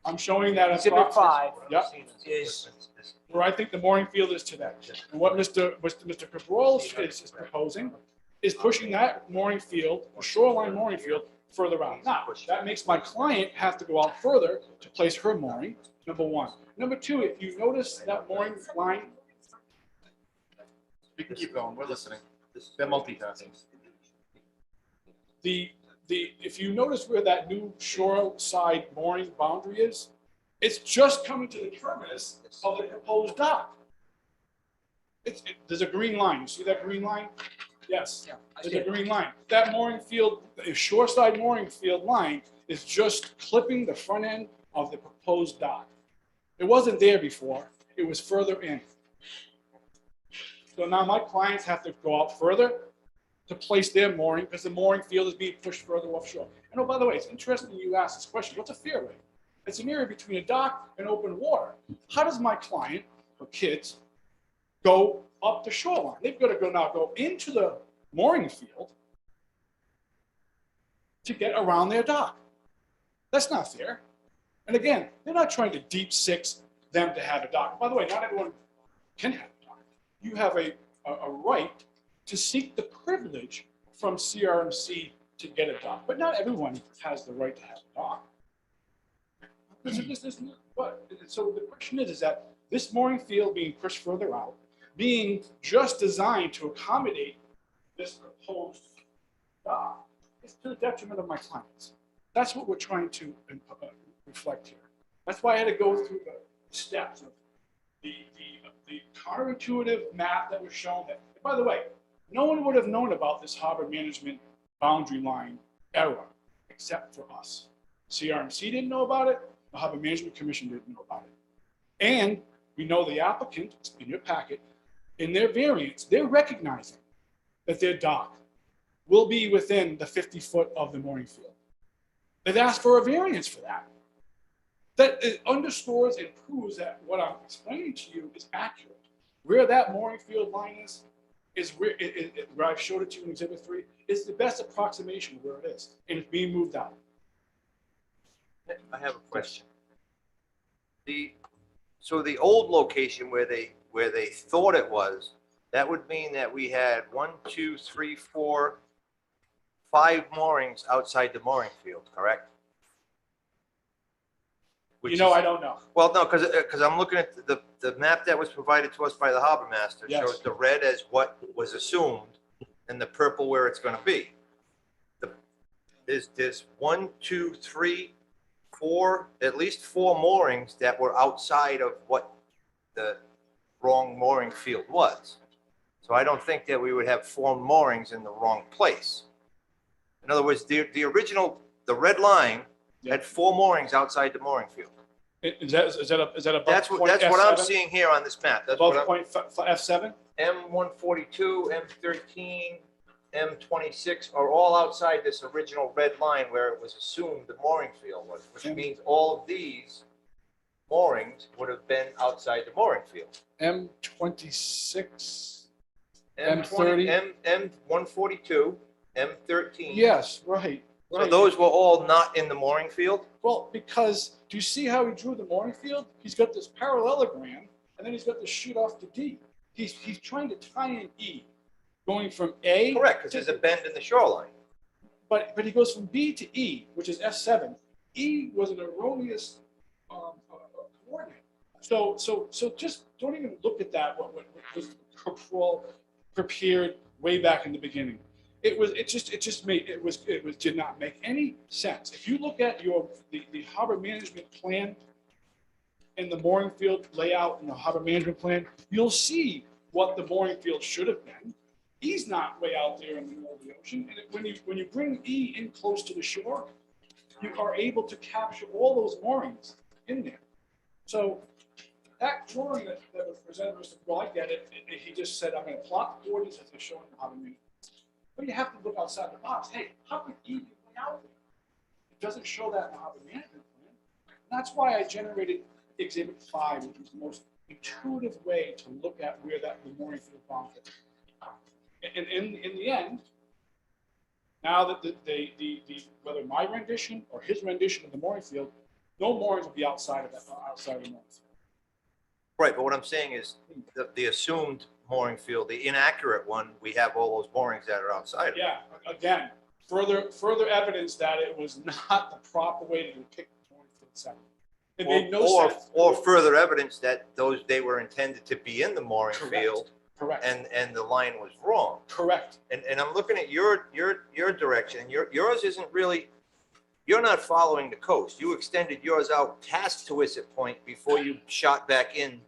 I'm showing that. Exhibit 5 Yep. is, Where I think the mooring field is today. And what Mr. Cabral is proposing is pushing that mooring field, or shoreline mooring field, further out. Now, that makes my client have to go out further to place her mooring, number one. Number two, if you notice that mooring line, You can keep going, we're listening. They're multitasking. if you notice where that new shoreside mooring boundary is, it's just coming to the terminus of the proposed dock. There's a green line. You see that green line? Yes. yeah, I There's see a it. green line. That mooring field, the shoreside mooring field line is just clipping the front end of the proposed dock. It wasn't there before. It was further in. So now my clients have to go out further to place their mooring because the mooring field is being pushed further offshore. And oh, by the way, it's interesting you asked this question. What's a fairway? It's an area between a dock and open water. How does my client or kids go up the shoreline? They've got to go into the mooring field to get around their dock. That's not fair. And again, they're not trying to deep six them to have a dock. By the way, not everyone can have a dock. You have a right to seek the privilege from CRMC to get a dock, but not everyone has the right to have a dock. So the question is that this mooring field being pushed further out, being just designed to accommodate this proposed dock, is to the detriment of my clients. That's what we're trying to reflect here. That's why I had to go through the steps of the counterintuitive map that was shown. That, by the way, no one would have known about this harbor management boundary line error except for us. CRMC didn't know about it. The Harbor Management Commission didn't know about it. And we know the applicant, it's in your packet, in their variance, they're recognizing that their dock will be within the 50 foot of the mooring field. They've asked for a variance for that. That it underscores and proves that what I'm explaining to you is accurate. Where that mooring field line is where I've showed it to you in Exhibit 3, is the best approximation of where it is, and it's being moved out. I have a question. So the old location where they thought it was, that would mean that we had 1, 2, 3, 4, 5 moorings outside the mooring field, correct? Which is- I don't know. Well, no, because I'm looking at the map that was provided to us by the harbor master. Yes. Shows the red as what was assumed and the purple where it's going to be. There's 1, 2, 3, 4, at least 4 moorings that were outside of what the wrong mooring field was. So I don't think that we would have 4 moorings in the wrong place. In other words, the original, the red line had 4 moorings outside the mooring field. Is that above That's point what I'm F7? seeing here on this map. That's Above what point F7? M142, M13, M26 are all outside this original red line where it was assumed the mooring field was, which means all of these moorings would have been outside the mooring field. M26. M20, M30. M142, M13. Yes, right. So right. those were all not in the mooring field? Well, because do you see how he drew the mooring field? He's got this parallelogram, and then he's got the shoot off to D. He's trying to tie in E, going from A. Correct, because there's a bend in the shoreline. But he goes from B to E, which is F7. E was an erroneous coordinate. So just don't even look at that. What was Coucil prepared way back in the beginning. It did not make any sense. If you look at the harbor management plan and the mooring field layout in the harbor management plan, you'll see what the mooring field should have been. E's not way out there in the middle of the ocean. And when you bring E in close to the shore, you are able to capture all those moorings in there. So that drawing that was presented, Mr. Well, I get it. He just said, I'm going to plot the coordinates as they're shown in the harbor management. But you have to look outside the box. Hey, how could E be way out there? It doesn't show that in the harbor management plan. And that's why I generated Exhibit 5, which is the most intuitive way to look at where the mooring field bound is. And in the end, now that whether my rendition or his rendition of the mooring field, no moorings will be outside of the mooring field. Right, but what I'm saying is the assumed mooring field, the inaccurate one, we have all those moorings that are outside of it. Yeah, again, further evidence that it was not the proper way to depict the mooring field setting. It made no sense. Or further evidence that they were intended to be in the mooring Correct. field. Correct. And the line was wrong. Correct. And I'm looking at your direction. Yours isn't really, you're not following the coast. You extended yours out past Tuisset Point before you shot back in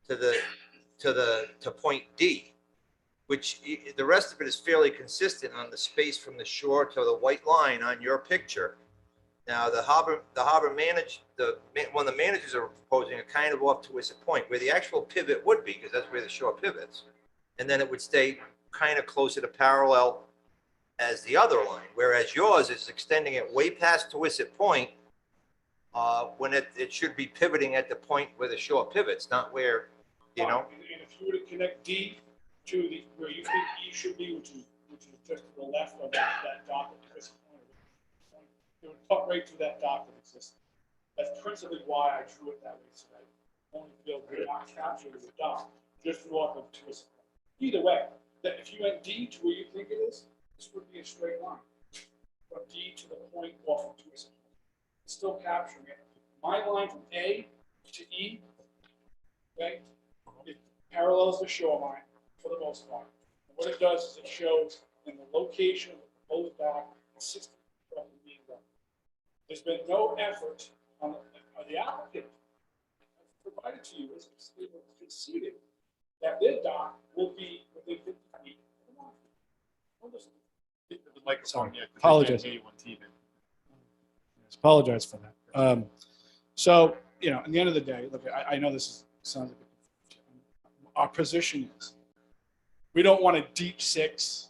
to point D, which the rest of it is fairly consistent on the space from the shore to the white line on your picture. Now, one of the managers are proposing a kind of off Tuisset Point where the actual pivot would be, because that's where the shore pivots. And then it would stay kind of closer to parallel as the other line, whereas yours is extending it way past Tuisset Point when it should be pivoting at the point where the shore pivots, not where, you know. And if you were to connect D to where you think E should be, which is just to the left of that dock at Tuisset Point, it would cut right through that dock that exists. That's principally why I drew it that way, so that only field would not capture the dock just north of Tuisset Point. Either way, that if you went D to where you think it is, this would be a straight line from D to the point off of Tuisset Point. It's still capturing it. My line from A to E, okay, it parallels the shoreline for the most part. And what it does is it shows in the location of the proposed dock, 60 from the mean level. There's been no effort on the applicant provided to you is conceded that their dock will be within 50 feet of the line. The microphone, yeah. Apologize. Apologize for that. So, at the end of the day, look, I know sounds like our position is we don't want to deep six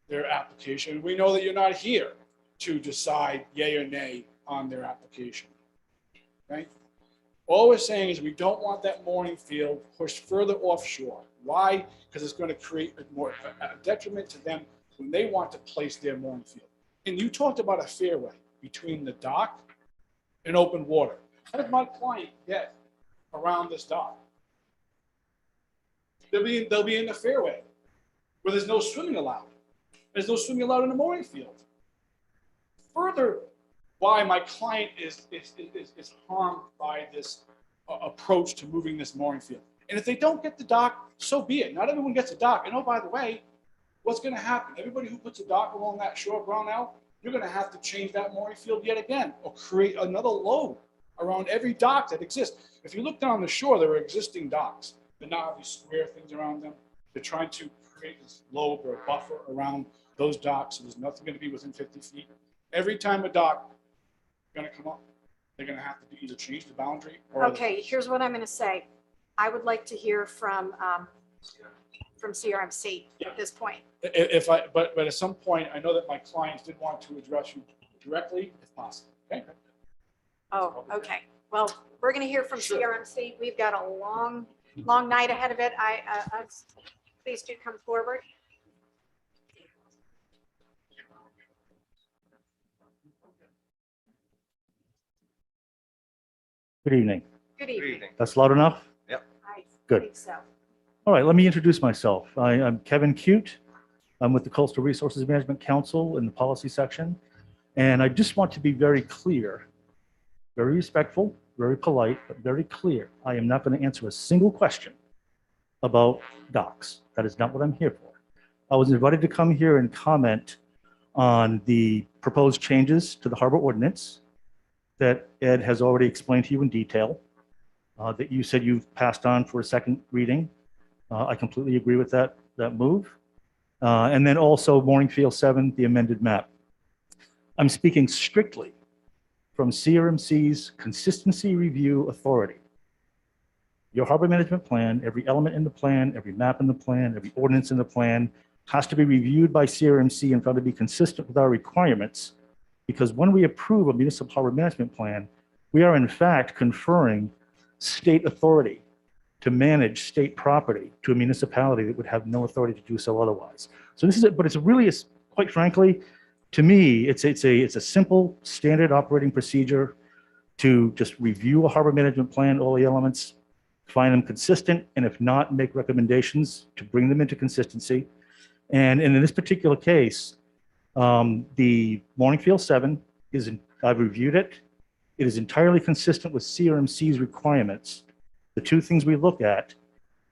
their application. We know that you're not here to decide yay or nay on their application. Right? All we're saying is we don't want that mooring field pushed further offshore. Why? Because it's going to create a detriment to them when they want to place their mooring field. And you talked about a fairway between the dock and open water. How did my client get around this dock? They'll be in the fairway where there's no swimming allowed. There's no swimming allowed in the mooring field. Further, why my client is harmed by this approach to moving this mooring field. And if they don't get the dock, so be it. Not everyone gets a dock. And oh, by the way, what's going to happen? Everybody who puts a dock along that shore now, you're going to have to change that mooring field yet again or create another load around every dock that exists. If you look down the shore, there are existing docks. They're not these square things around them. They're trying to create this lobe or a buffer around those docks, so there's nothing going to be within 50 feet. Every time a dock is going to come up, they're going to have to either change the boundary or. Okay, here's what I'm going to say. I would like to hear from CRMC at this point. But at some point, I know that my clients did want to address you directly, if possible. Okay. Oh, okay. Well, we're going to hear from Sure. CRMC. We've got a long night ahead of it. please do come forward. Good evening. Good Good evening. evening. That's loud enough? I Good. think so. All right, let me introduce myself. I'm Kevin Cute. I'm with the Coastal Resources Management Council in the policy section. And I just want to be very clear, very respectful, very polite, but very clear. I am not going to answer a single question about docks. That is not what I'm here for. I was invited to come here and comment on the proposed changes to the harbor ordinance that Ed has already explained to you in detail, that you said you've passed on for a second reading. I completely agree with that move. And then also Mooring Field 7, the amended map. I'm speaking strictly from CRMC's Consistency Review Authority. Your harbor management plan, every element in the plan, every map in the plan, every ordinance in the plan has to be reviewed by CRMC and found to be consistent with our requirements. Because when we approve a municipal harbor management plan, we are in fact conferring state authority to manage state property to a municipality that would have no authority to do so otherwise. So this is it, but it's really, quite frankly, to me, it's a simple standard operating procedure to just review a harbor management plan, all the elements, find them consistent, and if not, make recommendations to bring them into consistency. And in this particular case, the Mooring Field 7 I've reviewed it. It is entirely consistent with CRMC's requirements. The two things we look at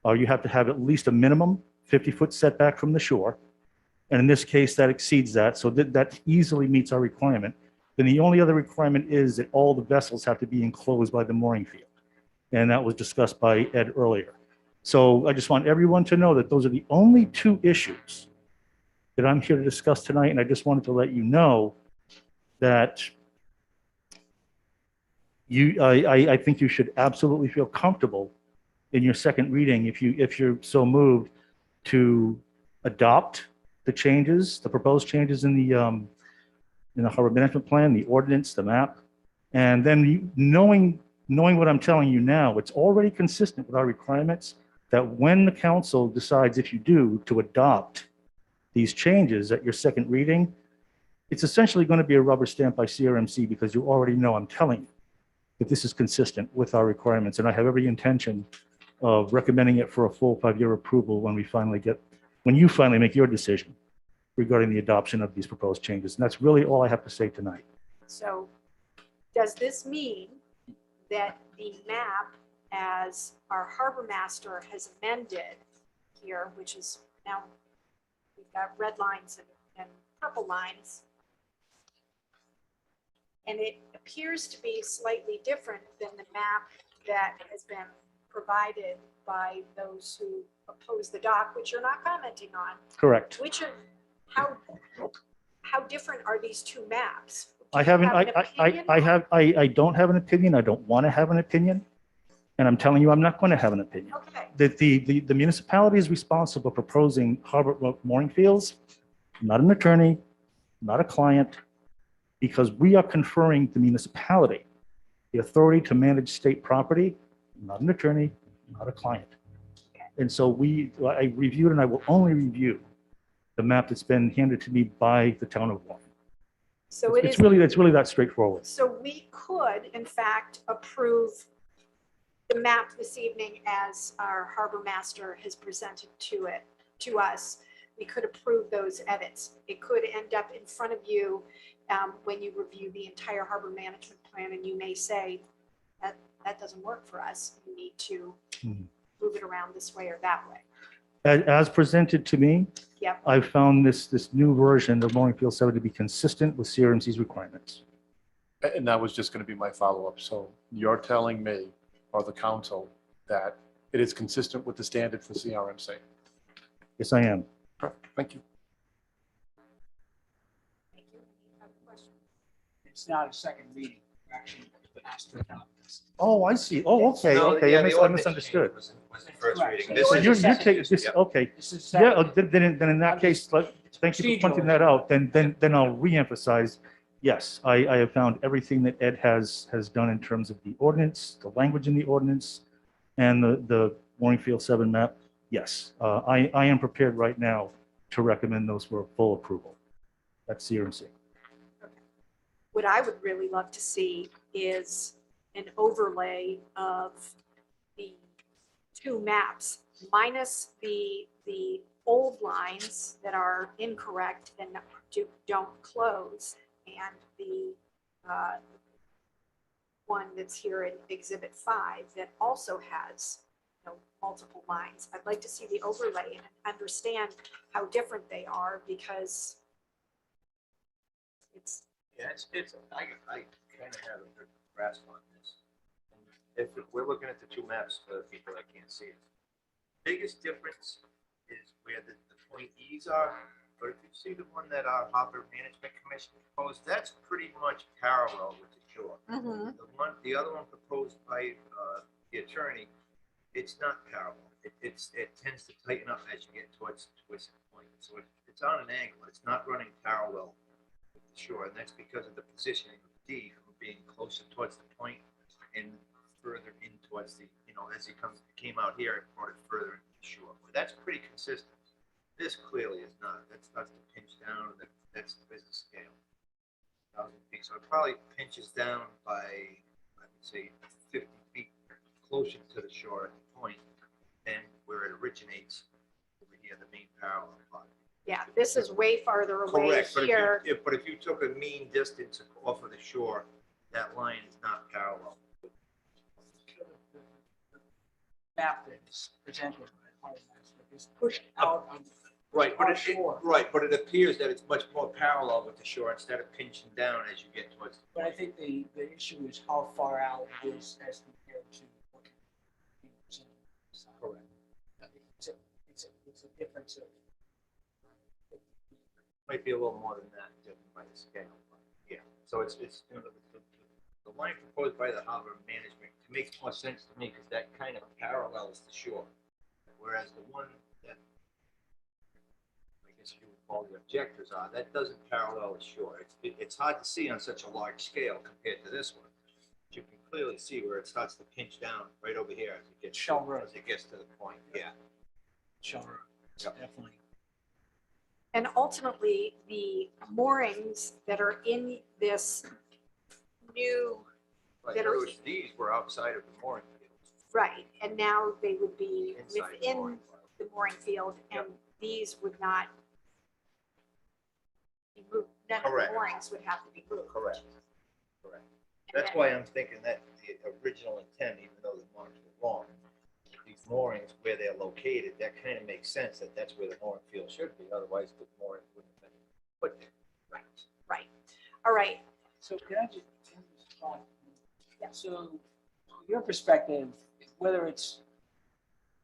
are you have to have at least a minimum 50-foot setback from the shore. And in this case, that exceeds that. So that easily meets our requirement. Then the only other requirement is that all the vessels have to be enclosed by the mooring field. And that was discussed by Ed earlier. So I just want everyone to know that those are the only two issues that I'm here to discuss tonight. And I just wanted to let you know that I think you should absolutely feel comfortable in your second reading if you're so moved to adopt the changes, the proposed changes in the harbor management plan, the ordinance, the map, and then knowing what I'm telling you now, it's already consistent with our requirements that when the council decides, if you do, to adopt these changes at your second reading, it's essentially going to be a rubber stamp by CRMC because you already know I'm telling you that this is consistent with our requirements. And I have every intention of recommending it for a full 5-year approval when you finally make your decision regarding the adoption of these proposed changes. And that's really all I have to say tonight. So does this mean that the map, as our harbor master has amended here, which is now, we've got red lines and purple lines, and it appears to be slightly different than the map that has been provided by those who oppose the dock, which you're not commenting on. Correct. Which are, how different are these two maps? I Do you haven't, have an opinion? I don't have an opinion. I don't want to have an opinion. And I'm telling you, I'm not going to have an opinion. Okay, That the municipality is responsible for proposing harbor mooring fields. I'm not an attorney, not a client, because we are conferring the municipality the authority to manage state property. I'm not an attorney, not a client. And so I reviewed, and I will only review the map that's been handed to me by the town of Warren. so it It's is, really that straightforward. so we could, in fact, approve the map this evening as our harbor master has presented to us. We could approve those edits. It could end up in front of you when you review the entire harbor management plan, and you may say that doesn't work for us. You need to move it around this way or that way. As presented to me, Yep. I've found this new version of Mooring Field 7 to be consistent with CRMC's requirements. And that was just going to be my follow-up. So you're telling me, or the council, that it is consistent with the standard for CRMC? Yes, I am. Perfect. Thank you. It's not a second reading, actually, asked to adopt this. Oh, I see. Oh, okay, No, okay. yeah, I the ordinance misunderstood. was the first reading. So This So is, you take this, Yeah. okay. This is Yeah, second. then in that case, thank you for pointing that out. Then I'll reemphasize. Yes, I have found everything that Ed has done in terms of the ordinance, the language in the ordinance, and the Mooring Field 7 map yes, I am prepared right now to recommend those for full approval. That's CRMC. What I would really love to see is an overlay of the two maps minus the old lines that are incorrect and don't close, and the one that's here in Exhibit 5 that also has, you know, multiple lines. I'd like to see the overlay and understand how different they are, because it's, Yeah, I kind of have a good grasp on this. If we're looking at the two maps for the people that can't see it, biggest difference is where the point E's are. But if you see the one that our Harbor Management Commission proposed, that's pretty much parallel with the shore. The other one proposed by the attorney, it's not parallel. It tends to tighten up as you get towards the point. So it's on an angle. It's not running parallel with the shore, and that's because of the positioning of D from being closer towards the point and further in towards the, you know, as he came out here, it brought it further into the shore. But that's pretty consistent. This clearly is not. That starts to pinch down. That's the business scale. 1,000 feet. So it probably pinches down by, I would say, 50 feet closer to the shore at the point than where it originates over here, the main parallel plot. yeah, this is way farther away Correct. here. But if you took a mean distance off of the shore, that line is not parallel. Map that is presented by the harbor master is pushed out on Right, but shore. but it appears that it's much more parallel with the shore instead of pinching down as you get towards. But I think the issue is how far out it is as compared to what can be presented. Correct. It's a difference of. Might be a little more than that, judging by the scale. But yeah, so it's you know, the line proposed by the harbor management makes more sense to me because that kind of parallels the shore, whereas the one that I guess you would call the objectors are, that doesn't parallel the shore. It's hard to see on such a large scale compared to this one. But you can clearly see where it starts to pinch down right over here as it gets to the point. Yeah. Sure, Yep. definitely. And ultimately, the moorings that are in this new, Right. that In are, other words, these were outside of the mooring field. right, and now they would be Inside the within mooring field. the mooring field, and these would not be moved. None of the Correct. moorings would have to be moved. Correct. That's why I'm thinking that the original intent, even though the moorings were wrong, these moorings where they're located, that kind of makes sense that that's where the mooring field should be. Otherwise, the mooring wouldn't have been put there. Right, right. All right, So can I just respond? Yeah. So from your perspective, whether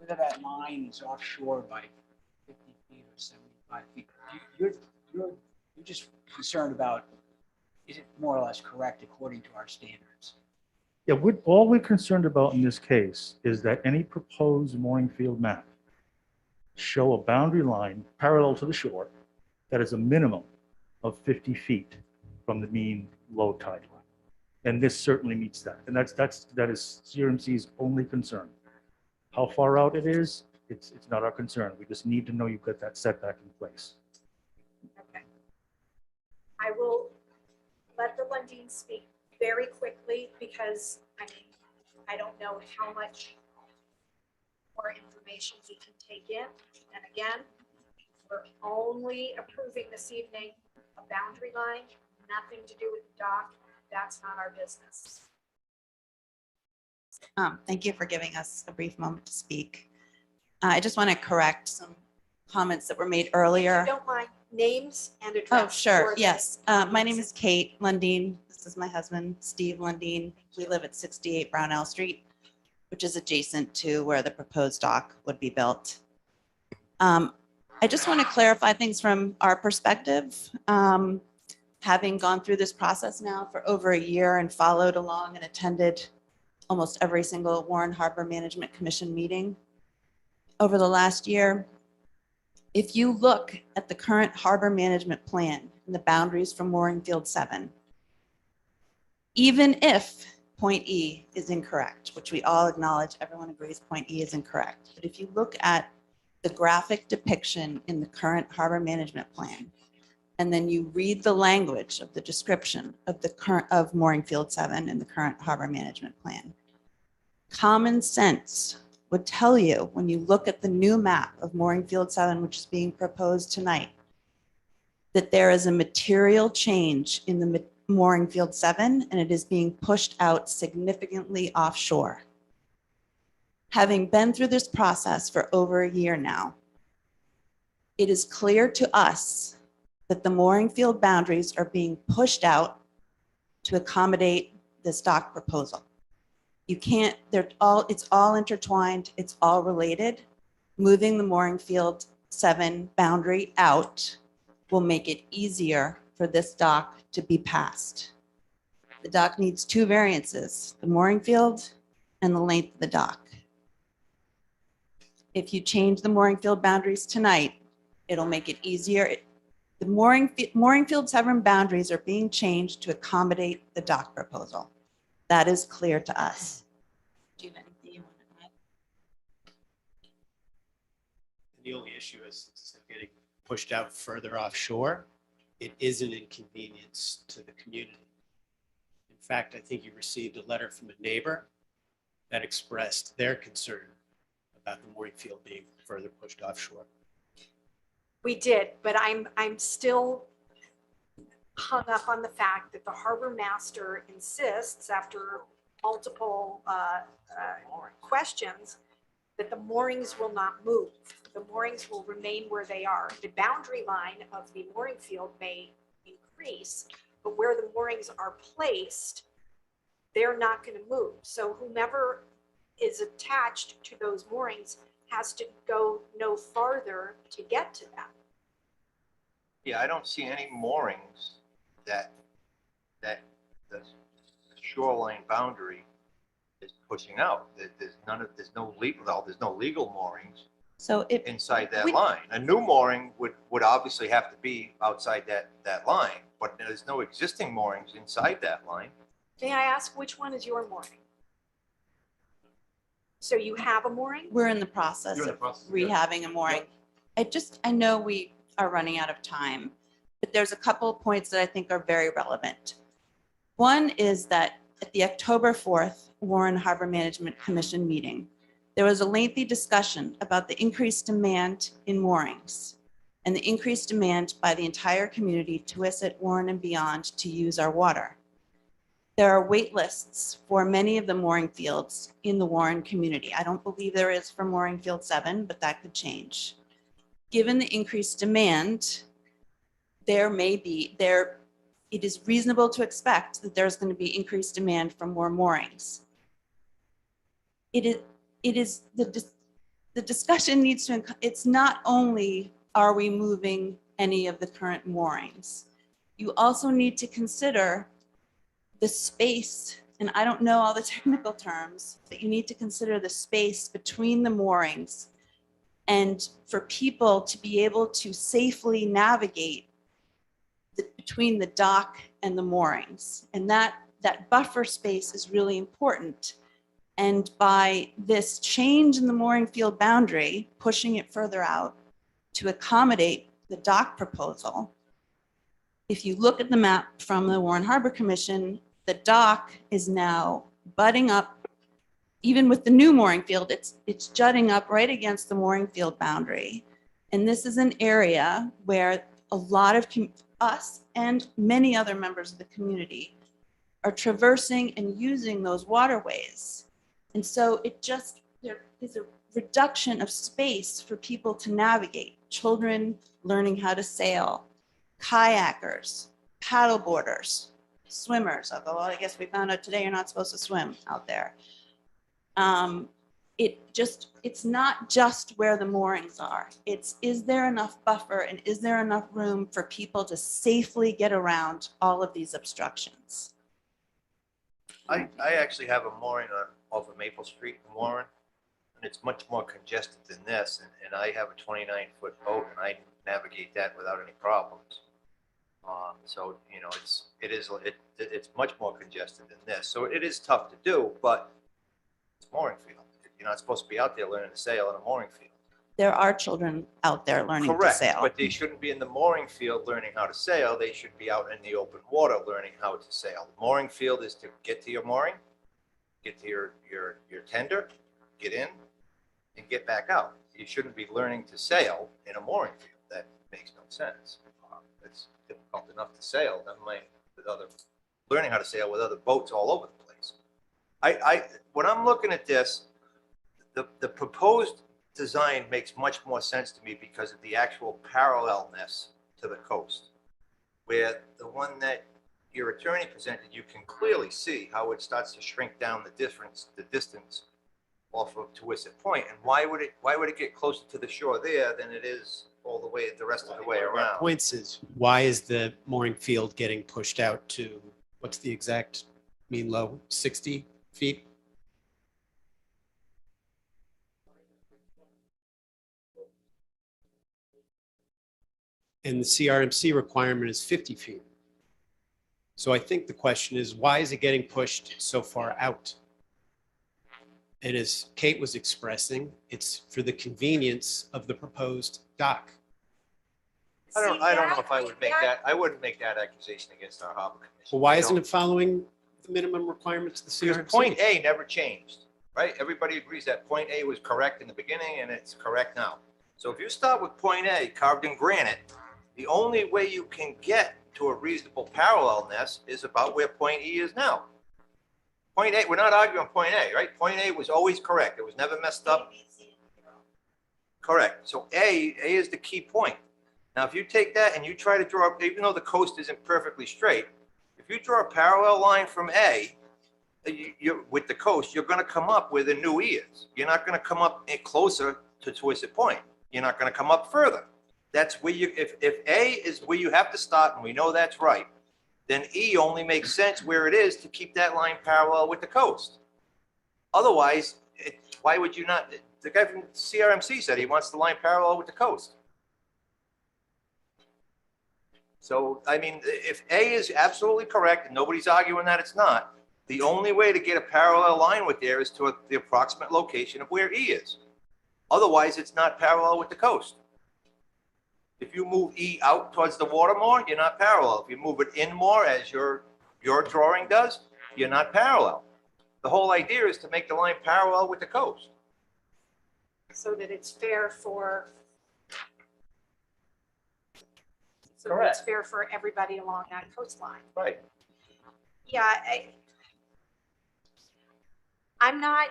that line is offshore by 50 feet or 75 feet, you're just concerned about, is it more or less correct according to our standards? Yeah, all we're concerned about in this case is that any proposed mooring field map show a boundary line parallel to the shore that is a minimum of 50 feet from the mean low tide line. And this certainly meets that. And that is CRMC's only concern. How far out it is, it's not our concern. We just need to know you've got that setback in place. okay. I will let the Lundin speak very quickly, because I mean, I don't know how much more information we can take in. And again, we're only approving this evening a boundary line, nothing to do with the dock. That's not our business. Thank you for giving us a brief moment to speak. I just want to correct some comments that were made earlier. If you don't mind, names and address. Oh, sure. for the Yes. My name audience. is Kate Lundin. This is my husband, Steve Lundin. We live at 68 Brownell Street, which is adjacent to where the proposed dock would be built. I just want to clarify things from our perspective. Having gone through this process now for over a year and followed along and attended almost every single Warren Harbor Management Commission meeting over the last year, if you look at the current harbor management plan and the boundaries from Mooring Field 7, even if point E is incorrect, which we all acknowledge, everyone agrees point E is incorrect. But if you look at the graphic depiction in the current harbor management plan, and then you read the language of the description of the current of mooring field 7 in the current harbor management plan, common sense would tell you, when you look at the new map of mooring field 7, which is being proposed tonight, that there is a material change in the mooring field 7, and it is being pushed out significantly offshore. Having been through this process for over a year now, it is clear to us that the mooring field boundaries are being pushed out to accommodate this dock proposal. You can't, it's all intertwined, it's all related. Moving the mooring field 7 boundary out will make it easier for this dock to be passed. The dock needs 2 variances, the mooring field and the length of the dock. If you change the mooring field boundaries tonight, it'll make it easier. The mooring field 7 boundaries are being changed to accommodate the dock proposal. That is clear to us. Do you have anything you want to add? The only issue is instead of getting pushed out further offshore, it is an inconvenience to the community. In fact, I think you received a letter from a neighbor that expressed their concern about the mooring field being further pushed offshore. We did, but I'm still hung up on the fact that the harbor master insists, after multiple questions, that the moorings will not move. The moorings will remain where they are. The boundary line of the mooring field may increase, but where the moorings are placed, they're not going to move. So whomever is attached to those moorings has to go no farther to get to them. Yeah, I don't see any moorings that the shoreline boundary is pushing out. There's no legal moorings So if inside that line. A new mooring would obviously have to be outside that line, but there's no existing moorings inside that line. May I ask, which one is your mooring? So you have a mooring? we're in the process of rehabbing a mooring. I know we are running out of time, but there's a couple of points that I think are very relevant. One is that at the October 4th Warren Harbor Management Commission meeting, there was a lengthy discussion about the increased demand in moorings and the increased demand by the entire community to visit Warren and beyond to use our water. There are wait lists for many of the mooring fields in the Warren community. I don't believe there is for mooring field 7, but that could change. Given the increased demand, it is reasonable to expect that there's going to be increased demand for more moorings. The discussion needs to, it's not only are we moving any of the current moorings, you also need to consider the space, and I don't know all the technical terms, but you need to consider the space between the moorings and for people to be able to safely navigate between the dock and the moorings. And that buffer space is really important. And by this change in the mooring field boundary, pushing it further out to accommodate the dock proposal, if you look at the map from the Warren Harbor Commission, the dock is now butting up, even with the new mooring field, it's jutting up right against the mooring field boundary. And this is an area where a lot of us and many other members of the community are traversing and using those waterways. And so there is a reduction of space for people to navigate, children learning how to sail, kayakers, paddleboarders, swimmers, although I guess we found out today you're not supposed to swim out there. It's not just where the moorings are. Is there enough buffer and is there enough room for people to safely get around all of these obstructions? I actually have a mooring off of Maple Street in Warren, and it's much more congested than this. And I have a 29-foot boat, and I navigate that without any problems. So it's much more congested than this. So it is tough to do, but it's mooring field. You're not supposed to be out there learning to sail in a mooring field. There are children out there learning to Correct, sail. but they shouldn't be in the mooring field learning how to sail. They should be out in the open water learning how to sail. The mooring field is to get to your mooring, get to your tender, get in, and get back out. You shouldn't be learning to sail in a mooring field. That makes no sense. It's difficult enough to sail, never mind with learning how to sail with other boats all over the place. When I'm looking at this, the proposed design makes much more sense to me because of the actual parallelness to the coast. Where the one that your attorney presented, you can clearly see how it starts to shrink down the distance off of Tuisset Point. And why would it get closer to the shore there than it is all the way, the rest of the way around? Points is, why is the mooring field getting pushed out to, what's the exact mean low, 60 feet? And the CRMC requirement is 50 feet. So I think the question is, why is it getting pushed so far out? And as Kate was expressing, it's for the convenience of the proposed dock. I don't know if I would make that, I wouldn't make that accusation against our harbor commission. Well, why isn't it following the minimum requirements of the CRMC? Because point A never changed, right? Everybody agrees that point A was correct in the beginning and it's correct now. So if you start with point A carved in granite, the only way you can get to a reasonable parallelness is about where point E is now. Point A, we're not arguing point A, right? Point A was always correct. It was never messed up. Correct. So A is the key point. Now, if you take that and you try to draw, even though the coast isn't perfectly straight, if you draw a parallel line from A with the coast, you're going to come up where the new E is. You're not going to come up closer to Tuisset Point. You're not going to come up further. That's where if A is where you have to start, and we know that's right, then E only makes sense where it is to keep that line parallel with the coast. Otherwise, why would you not? The guy from CRMC said he wants the line parallel with the coast. So, I mean, if A is absolutely correct, and nobody's arguing that it's not, the only way to get a parallel line with there is to the approximate location of where E is. Otherwise, it's not parallel with the coast. If you move E out towards the water more, you're not parallel. If you move it in more, as your drawing does, you're not parallel. The whole idea is to make the line parallel with the coast. So that it's fair for, Correct. it's fair for everybody along that coastline. Right. Yeah, I'm not,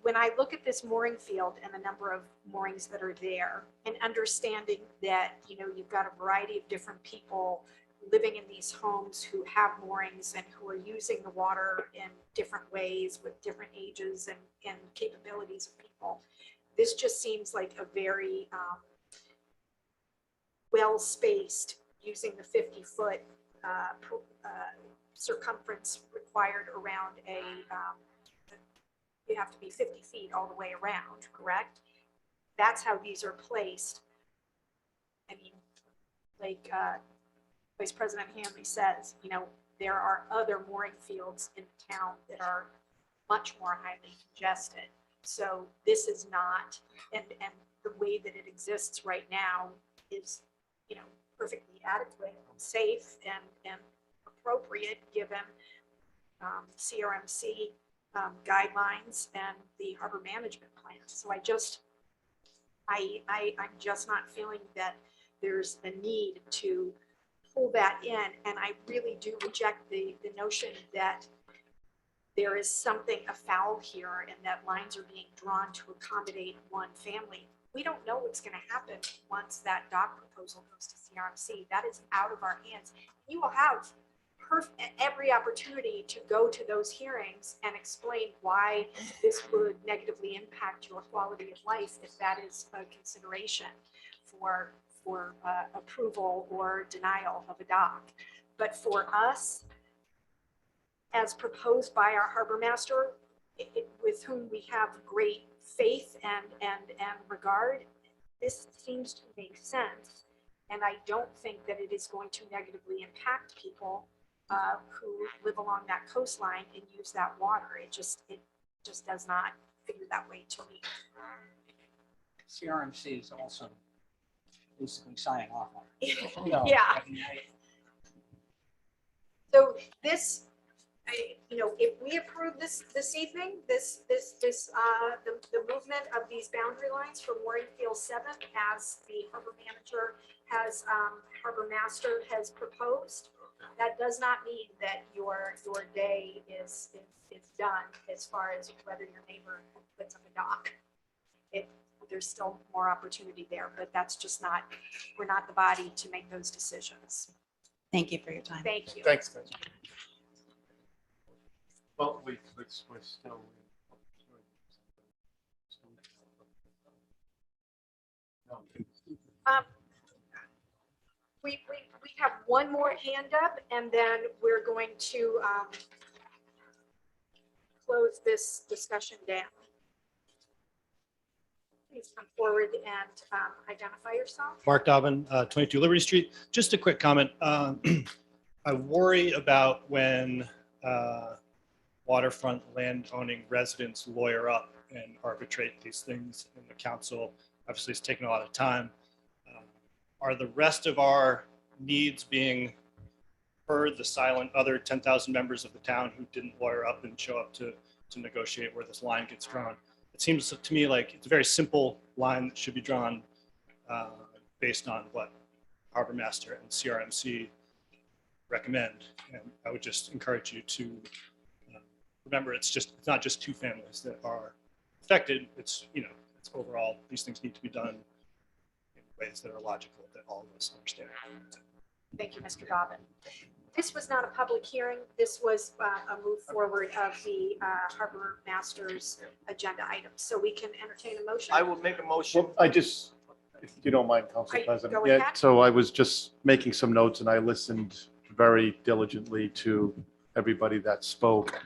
when I look at this mooring field and the number of moorings that are there, and understanding that, you know, you've got a variety of different people living in these homes who have moorings and who are using the water in different ways with different ages and capabilities of people. This just seems like a very well-spaced, using the 50-foot circumference required around you have to be 50 feet all the way around, correct? That's how these are placed. I mean, like Vice President Hanley says, you know, there are other mooring fields in the town that are much more highly congested. So this is not, and the way that it exists right now is, you know, perfectly adequate, safe, and appropriate given CRMC guidelines and the harbor management plan. So I'm just not feeling that there's a need to pull that in. And I really do reject the notion that there is something afoul here and that lines are being drawn to accommodate one family. We don't know what's going to happen once that dock proposal goes to CRMC. That is out of our hands. You will have every opportunity to go to those hearings and explain why this would negatively impact your quality of life if that is a consideration for approval or denial of a dock. But for us, as proposed by our harbor master, with whom we have great faith and regard, this seems to make sense. And I don't think that it is going to negatively impact people who live along that coastline and use that water. It just does not figure that way to me. CRMC is also basically signing off on it. So, Yeah. I mean, So this, if we approve this evening, the movement of these boundary lines from Mooring Field 7 as the harbor manager harbor master has proposed, that does not mean that your day is done as far as whether your neighbor puts up a dock. There's still more opportunity there, but that's just not, we're not the body to make those decisions. Thank you for your time. Thank you. Thanks, guys. Well, we're still. We have one more hand up, and then we're going to close this discussion down. Please come forward and identify yourself. Mark Dobbin, 22 Liberty Street. Just a quick comment. I worry about when waterfront land owning residents lawyer up and arbitrate these things in the council. Obviously, it's taken a lot of time. Are the rest of our needs being heard, the silent other 10,000 members of the town who didn't lawyer up and show up to negotiate where this line gets drawn? It seems to me like it's a very simple line that should be drawn based on what Harbor Master and CRMC recommend. And I would just encourage you to remember it's not just two families that are affected. It's overall, these things need to be done in ways that are logical that all of us understand. Thank you, Mr. Dobbin. This was not a public hearing. This was a move forward of the Harbor Master's agenda items. So we can entertain a motion. I will make a motion. Well, if you don't mind, Council President. Go Yeah, ahead. so I was just making some notes and I listened very diligently to everybody that spoke.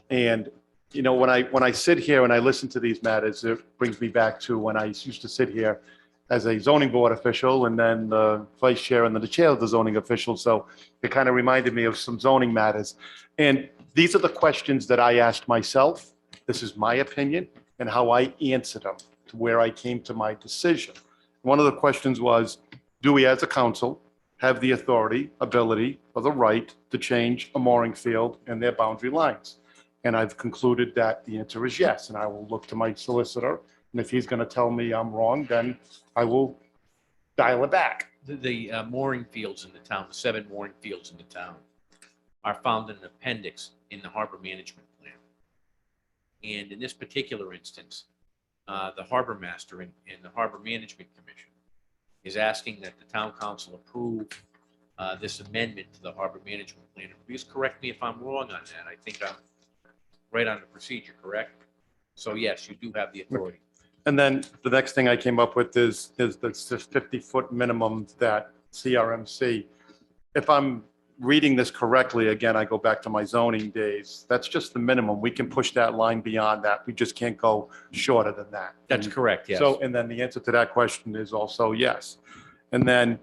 And, when I sit here and I listen to these matters, it brings me back to when I used to sit here as a zoning board official and then the vice chair and then the chair of the zoning official. So it kind of reminded me of some zoning matters. And these are the questions that I asked myself. This is my opinion and how I answered them to where I came to my decision. One of the questions was, do we as a council have the authority, ability, or the right to change a mooring field and their boundary lines? And I've concluded that the answer is yes. And I will look to my solicitor. And if he's going to tell me I'm wrong, then I will dial it back. The mooring fields in the town, the 7 mooring fields in the town are found in an appendix in the harbor management plan. And in this particular instance, the harbor master and the harbor management commission is asking that the town council approve this amendment to the harbor management plan. Please correct me if I'm wrong on that. I think I'm right on the procedure, correct? So yes, you do have the authority. And then the next thing I came up with is the 50-foot minimum that CRMC, if I'm reading this correctly, again, I go back to my zoning days, that's just the minimum. We can push that line beyond that. We just can't go shorter than that. That's correct, yes. So, and then the answer to that question is also yes. And then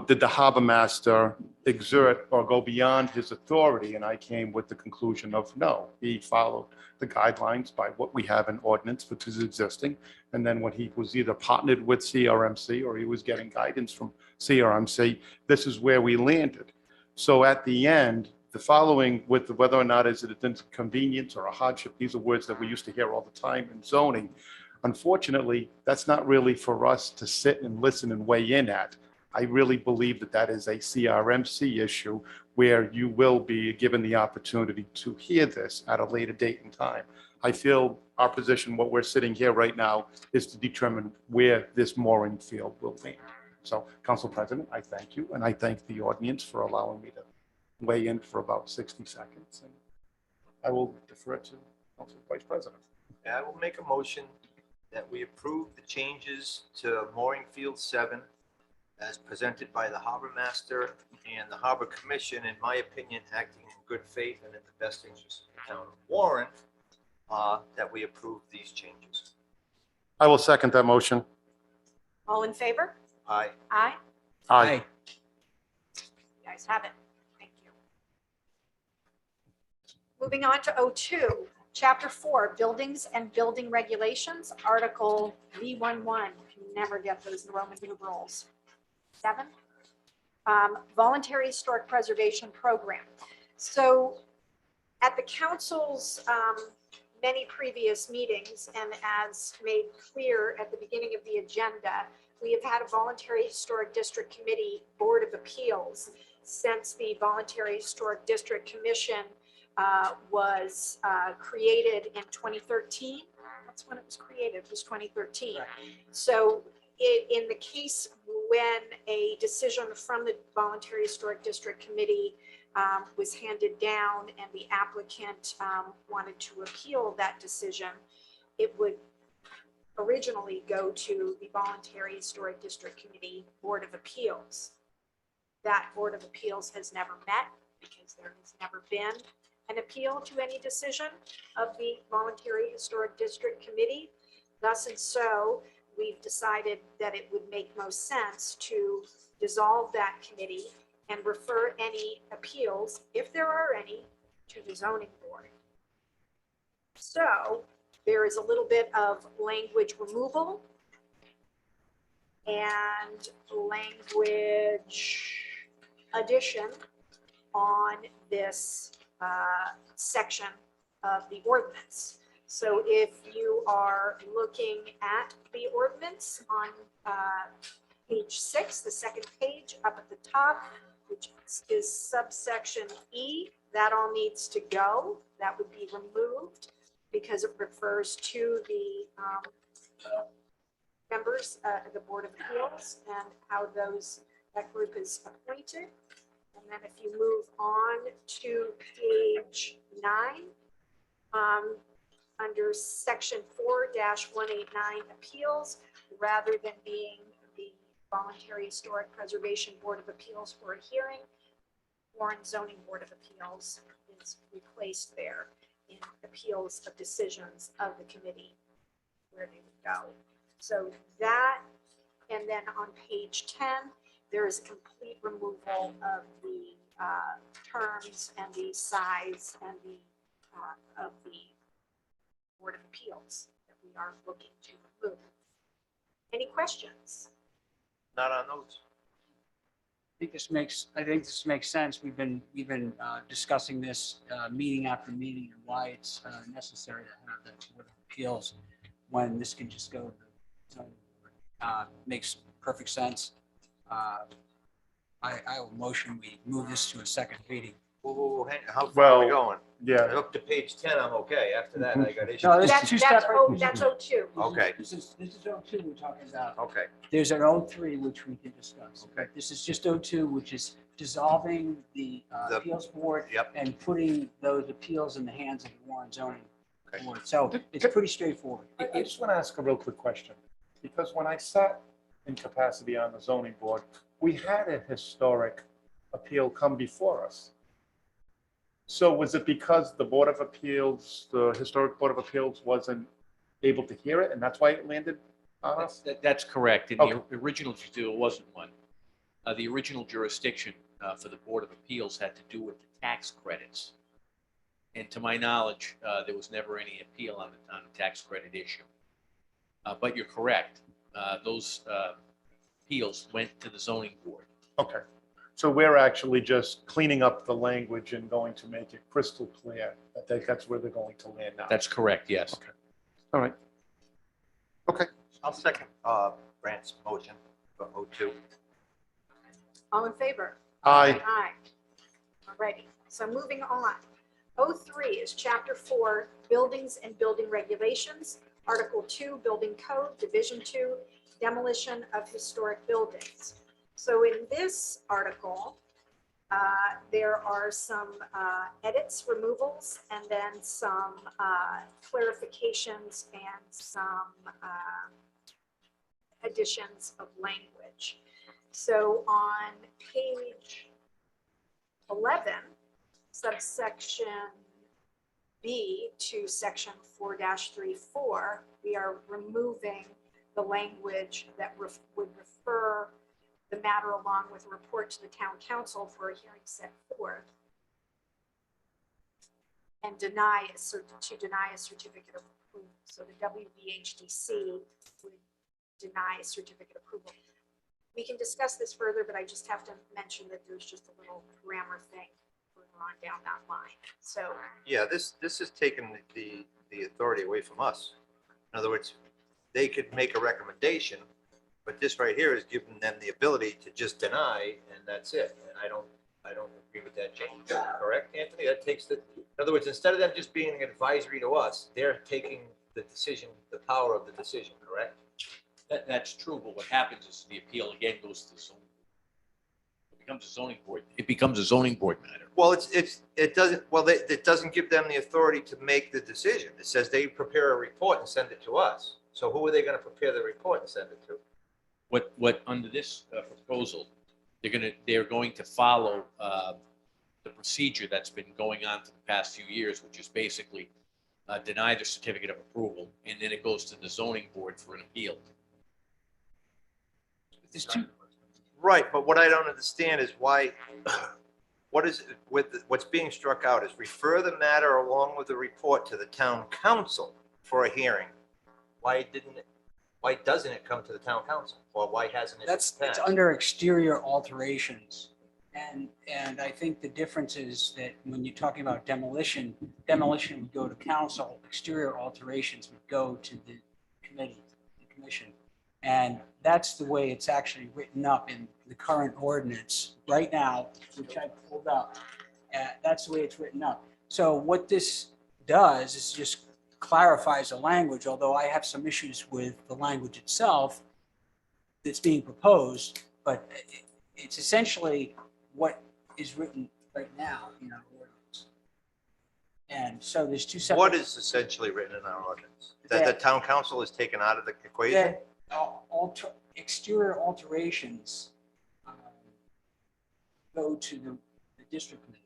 did the harbor master exert or go beyond his authority? And I came with the conclusion of no, he followed the guidelines by what we have in ordinance, which is existing. And then when he was either partnered with CRMC or he was getting guidance from CRMC, this is where we landed. So at the end, the following with whether or not is it an inconvenience or a hardship, these are words that we used to hear all the time in zoning. Unfortunately, that's not really for us to sit and listen and weigh in at. I really believe that that is a CRMC issue where you will be given the opportunity to hear this at a later date and time. I feel our position, what we're sitting here right now, is to determine where this mooring field will land. So, Council President, I thank you, and I thank the audience for allowing me to weigh in for about 60 seconds. And I will defer to Council Vice President. I will make a motion that we approve the changes to mooring field 7 as presented by the harbor master and the harbor commission, in my opinion, acting in good faith and in the best interest of the town of Warren, that we approve these changes. I will second that motion. All in favor? Aye. Aye. Aye. You guys have it. Thank you. Moving on to O2, Chapter 4, Buildings and Building Regulations, Article V11. Can never get those Roman numerals. 7, Voluntary Historic Preservation Program. So at the council's many previous meetings, and as made clear at the beginning of the agenda, we have had a Voluntary Historic District Committee Board of Appeals since the Voluntary Historic District Commission was created in 2013. That's when it was created, was 2013. So in the case when a decision from the Voluntary Historic District Committee was handed down and the applicant wanted to appeal that decision, it would originally go to the Voluntary Historic District Committee Board of Appeals. That Board of Appeals has never met because there has never been an appeal to any decision of the Voluntary Historic District Committee. Thus and so, we've decided that it would make most sense to dissolve that committee and refer any appeals, if there are any, to the zoning board. So there is a little bit of language removal and language addition on this section of the ordinance. So if you are looking at the ordinance on page 6, the second page up at the top, which is subsection E, that all needs to go. That would be removed because it refers to the members of the Board of Appeals and how that group is appointed. And then if you move on to page 9, under section 4-189 appeals, rather than being the Voluntary Historic Preservation Board of Appeals for a hearing, Warren Zoning Board of Appeals is replaced there in appeals of decisions of the committee where they would go. So that, and then on page 10, there is a complete removal of the terms and the size and the of the Board of Appeals that we are looking to remove. Any questions? Not on those. I think this makes sense. We've been discussing this meeting after meeting and why it's necessary to have that Board of Appeals when this can just go to the zoning board. Makes perfect sense. I will motion we move this to a second reading. Whoa, how far are we going? Yeah, Up to page 10, I'm okay. After that, I got issues. No, this is That's, two that's, separate. that's 02. Okay, This is 02 we're talking about. okay. There's an 03 which we can discuss. Okay. This is just 02, which is dissolving the The- appeals board Yep. and putting those appeals in the hands of the Warren Zoning Okay. Board. So it's pretty straightforward. I just want to ask a real quick question, because when I sat in capacity on the zoning board, we had a historic appeal come before us. So was it because the Board of Appeals, the Historic Board of Appeals wasn't able to hear it, and that's why it landed on us? That's correct. In Okay. the original, there wasn't one. The original jurisdiction for the Board of Appeals had to do with the tax credits. And to my knowledge, there was never any appeal on the tax credit issue. But you're correct. Those appeals went to the zoning board. Okay, so we're actually just cleaning up the language and going to make it crystal clear that that's where they're going to land now. That's correct, yes. Okay. All right. Okay. I'll second Brant's motion for 02. All in favor? Aye. Aye. Alrighty, so moving on. 03 is Chapter 4, Buildings and Building Regulations, Article 2, Building Code, Division 2, Demolition of Historic Buildings. So in this article, there are some edits, removals, and then some clarifications and some additions of language. So on page 11, subsection B to section 4-34, we are removing the language that would refer the matter along with a report to the town council for a hearing set forth. and deny a certificate of approval. So the WVHDC would deny a certificate of approval. We can discuss this further, but I just have to mention that there's just a little grammar thing going on down that line. So Yeah, this has taken the authority away from us. In other words, they could make a recommendation, but this right here is giving them the ability to just deny, and that's it. And I don't agree with that change. Correct, Anthony? That takes in other words, instead of them just being an advisory to us, they're taking the decision, the power of the decision, correct? That's true, but what happens is the appeal again goes to the zoning. It becomes a zoning board. It becomes a zoning board matter. Well, it doesn't give them the authority to make the decision. It says they prepare a report and send it to us. So who are they going to prepare the report and send it to? What under this proposal, they're going to follow the procedure that's been going on for the past few years, which is basically deny the certificate of approval, and then it goes to the zoning board for an appeal. There's two, Right, but what I don't understand is why, what is, what's being struck out is refer the matter along with the report to the town council for a hearing. Why doesn't it come to the town council? Or why hasn't it? it's passed? under exterior alterations. And I think the difference is that when you're talking about demolition would go to council, exterior alterations would go to the committee, the commission. And that's the way it's actually written up in the current ordinance right now, which I pulled up. That's the way it's written up. So what this does is just clarifies the language, although I have some issues with the language itself that's being proposed, but it's essentially what is written right now in our ordinance. And so there's two separate. What is essentially written in our ordinance? That the town council is taken out of the equation? Exterior alterations go to the district committee.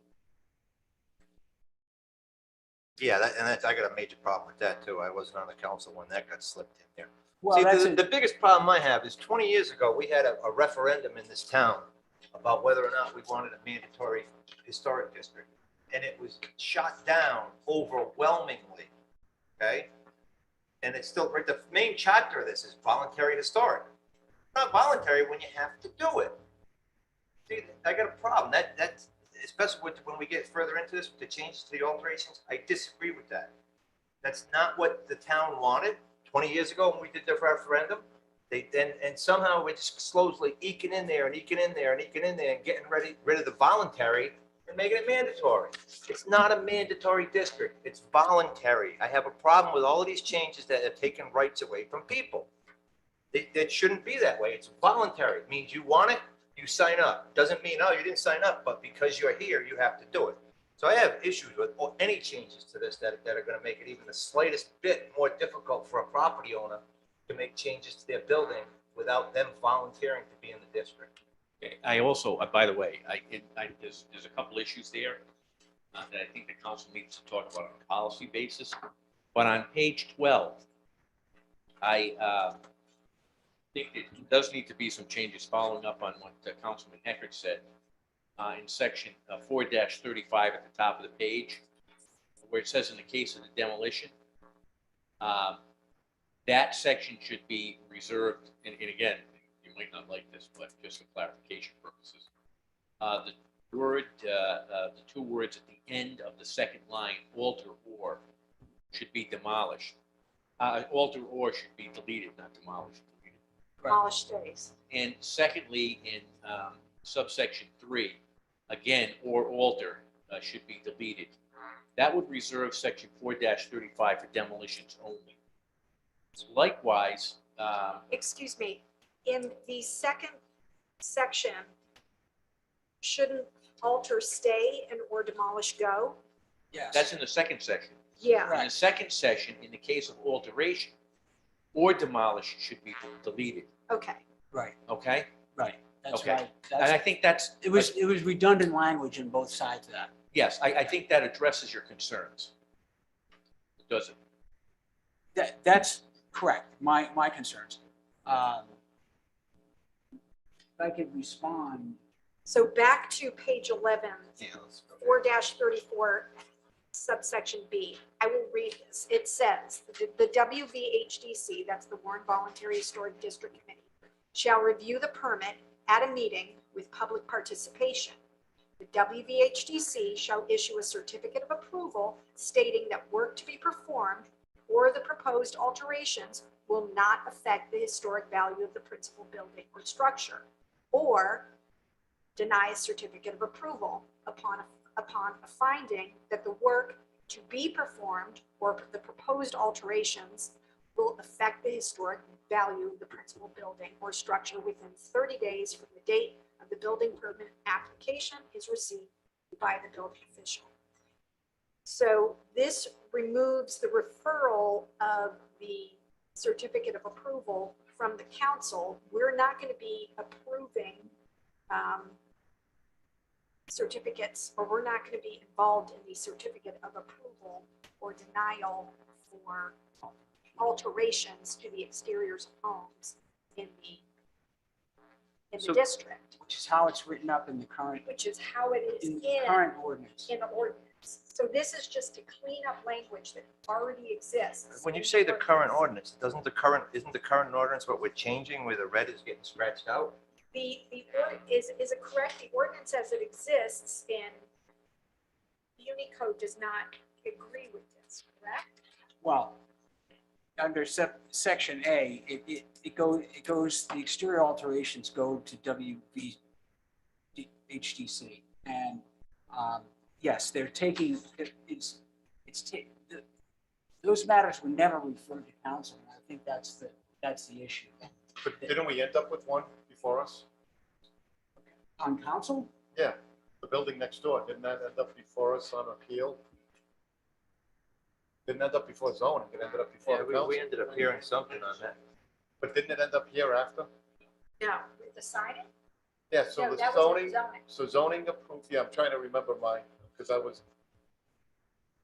Yeah, I got a major problem with that too. I wasn't on the council when that got slipped in there. Well, See, the biggest problem I have is 20 years ago, we had a referendum in this town about whether or not we wanted a mandatory historic district. And it was shot down overwhelmingly, okay? And it's still, right, the main chapter of this is voluntary historic. It's not voluntary when you have to do it. See, I got a problem. That's especially when we get further into this, with the changes to the alterations, I disagree with that. That's not what the town wanted 20 years ago when we did the referendum. And somehow we're just slowly eking in there and eking in there and eking in there and getting rid of the voluntary and making it mandatory. It's not a mandatory district. It's voluntary. I have a problem with all of these changes that have taken rights away from people. It shouldn't be that way. It's voluntary. It means you want it, you sign up. Doesn't mean, oh, you didn't sign up, but because you're here, you have to do it. So I have issues with any changes to this that are going to make it even the slightest bit more difficult for a property owner to make changes to their building without them volunteering to be in the district. Okay, I also, by the way, there's a couple issues there that I think the council needs to talk about on a policy basis. But on page 12, I think it does need to be some changes following up on what Councilman Heckert said in section 4-35 at the top of the page, where it says in the case of the demolition, that section should be reserved, and again, you might not like this, but just for clarification purposes. The two words at the end of the second line, alter or, should be demolished. Alter or should be deleted, not demolished. Demolished stays. And secondly, in subsection 3, again, or alter should be deleted. That would reserve section 4-35 for demolitions only. Likewise, Excuse me, in the second section, shouldn't alter stay and or demolish go? Yes. that's in the second section. Yeah. In the second section, in the case of alteration or demolish should be deleted, Okay. Right, okay? right. That's Okay. right. And I think that's, It was redundant language in both sides of that. yes, I think that addresses your concerns. It doesn't. That's correct, my concerns. If I could respond. So back to page 11, 4-34 subsection B. I will read this. It says, the WVHDC, that's the Warren Voluntary Historic District Committee, shall review the permit at a meeting with public participation. The WVHDC shall issue a certificate of approval stating that work to be performed or the proposed alterations will not affect the historic value of the principal building or structure, or deny a certificate of approval upon a finding that the work to be performed or the proposed alterations will affect the historic value of the principal building or structure within 30 days from the date of the building permit application is received by the building official. So this removes the referral of the certificate of approval from the council. We're not going to be approving certificates, or we're not going to be involved in the certificate of approval or denial for alterations to the exteriors of homes in the So- district, Which is how it's written up in the current, which is how it is in the current ordinance. in the ordinance. So this is just to clean up language that already exists. When you in say the current ordinance. ordinance, isn't the current ordinance what we're changing where the red is getting scratched out? The is it correct? The ordinance as it exists in Unicode does not agree with this, correct? Well, under section A, it goes, the exterior alterations go to WVHDC. And yes, they're taking, those matters were never referred to council. And I think that's the issue. But didn't we end up with one before us? On council? Yeah, the building next door, didn't that end up before us on appeal? Didn't end up before zoning, it ended up before Yeah, the we council. ended up hearing something on that. But didn't it end up here after? No, with the signing? Yeah, so No, the that was zoning, with zoning. so zoning approved, yeah, I'm trying to remember mine, because I was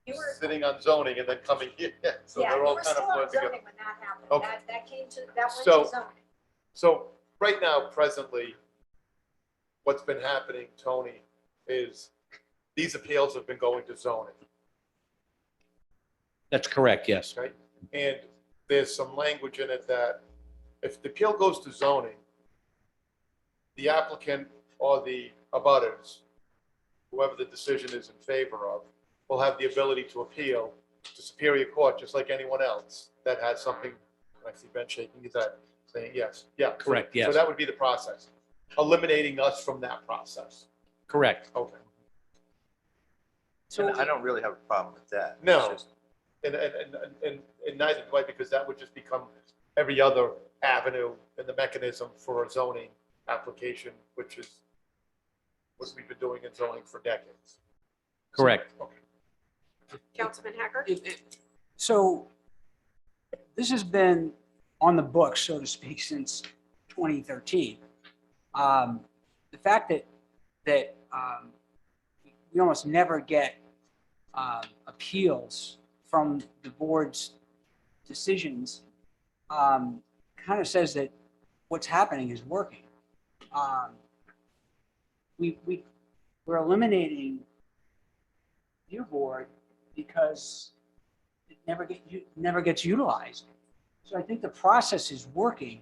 You were, sitting on zoning and then coming here, so yeah, they're you all were kind still of on blurred together. zoning when that happened. Okay. That came to, that went So- to zoning. So right now, presently, what's been happening, Tony, is these appeals have been going to zoning, That's correct, yes. okay? And there's some language in it that if the appeal goes to zoning, the applicant or the abutters, whoever the decision is in favor of, will have the ability to appeal to Superior Court, just like anyone else that has something. I see Ben shaking his head, saying yes. Yeah. Correct, yes. So that would be the process, eliminating us from that process. Correct. Okay. So And I don't really have a problem with that. No. It's just- And neither do I, because that would just become every other avenue and the mechanism for a zoning application, which is what we've been doing in zoning for decades. Correct. Okay. Councilman Hacker? So this has been on the books, so to speak, since 2013. The fact that we almost never get appeals from the board's decisions kind of says that what's happening is working. We're eliminating your board because it never gets utilized. So I think the process is working.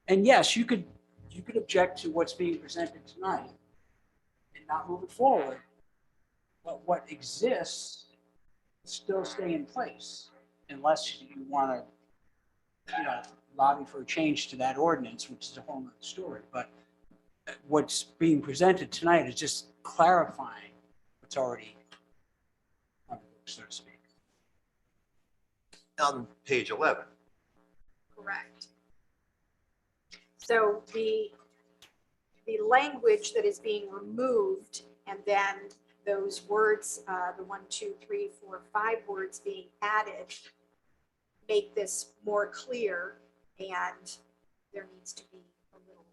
And yes, you could object to what's being presented tonight and not move it forward. But what exists still stay in place unless you want to, lobby for a change to that ordinance, which is a whole nother story. But what's being presented tonight is just clarifying what's already on the books, so to speak. On page 11. Correct. So the language that is being removed, and then those words, the 1, 2, 3, 4, 5 words being added, make this more clear, and there needs to be a little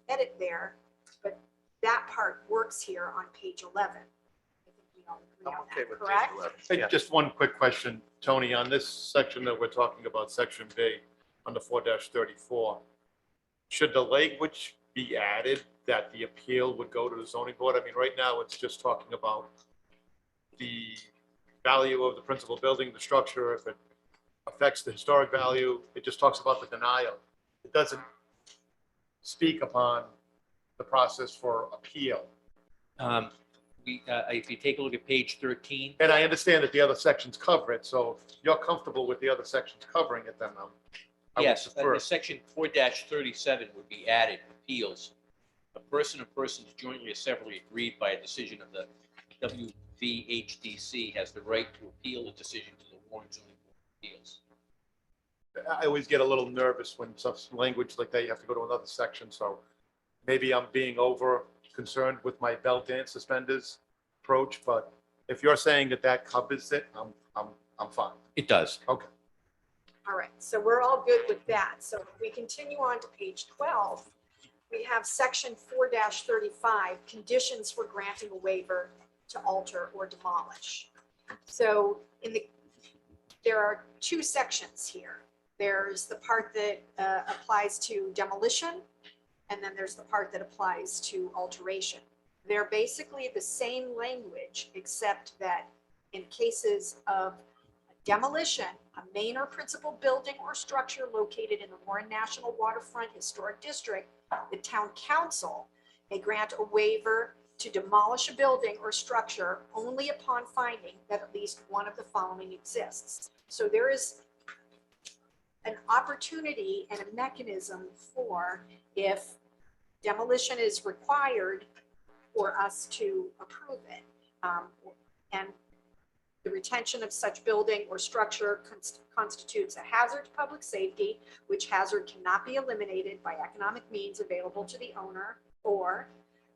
edit there, but that part works here on page 11. I think we all agree I'm on okay that, with page correct? 11. Hey, Yeah. just one quick question, Tony, on this section that we're talking about, section B, under 4-34. Should the language be added that the appeal would go to the zoning board? I mean, right now, it's just talking about the value of the principal building, the structure, if it affects the historic value. It just talks about the denial. It doesn't speak upon the process for appeal. If you take a look at page 13, And I understand that the other sections cover it, so if you're comfortable with the other sections covering it, then I would yes, prefer. the section 4-37 would be added, appeals. A person or persons jointly or severally agreed by a decision of the WVHDC has the right to appeal the decision to the Warren Zoning Board of Appeals. I always get a little nervous when such language like that, you have to go to another section, so maybe I'm being over concerned with my belt and suspenders approach, but if you're saying that that covers it, I'm fine. It does. Okay. All right, so we're all good with that. So if we continue on to page 12, we have section 4-35, conditions for granting a waiver to alter or demolish. So there are two sections here. There's the part that applies to demolition, and then there's the part that applies to alteration. They're basically the same language, except that in cases of demolition, a main or principal building or structure located in the Warren National Waterfront Historic District, the town council may grant a waiver to demolish a building or structure only upon finding that at least one of the following exists. So there is an opportunity and a mechanism for, if demolition is required, for us to approve it. And the retention of such building or structure constitutes a hazard to public safety, which hazard cannot be eliminated by economic means available to the owner, or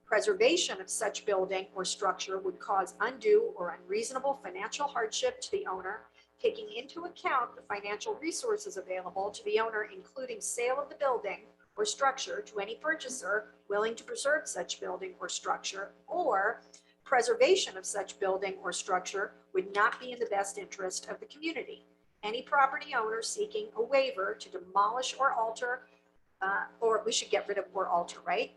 preservation of such building or structure would cause undue or unreasonable financial hardship to the owner, taking into account the financial resources available to the owner, including sale of the building or structure to any purchaser willing to preserve such building or structure, or preservation of such building or structure would not be in the best interest of the community. Any property owner seeking a waiver to demolish or alter, or we should get rid of or alter, right?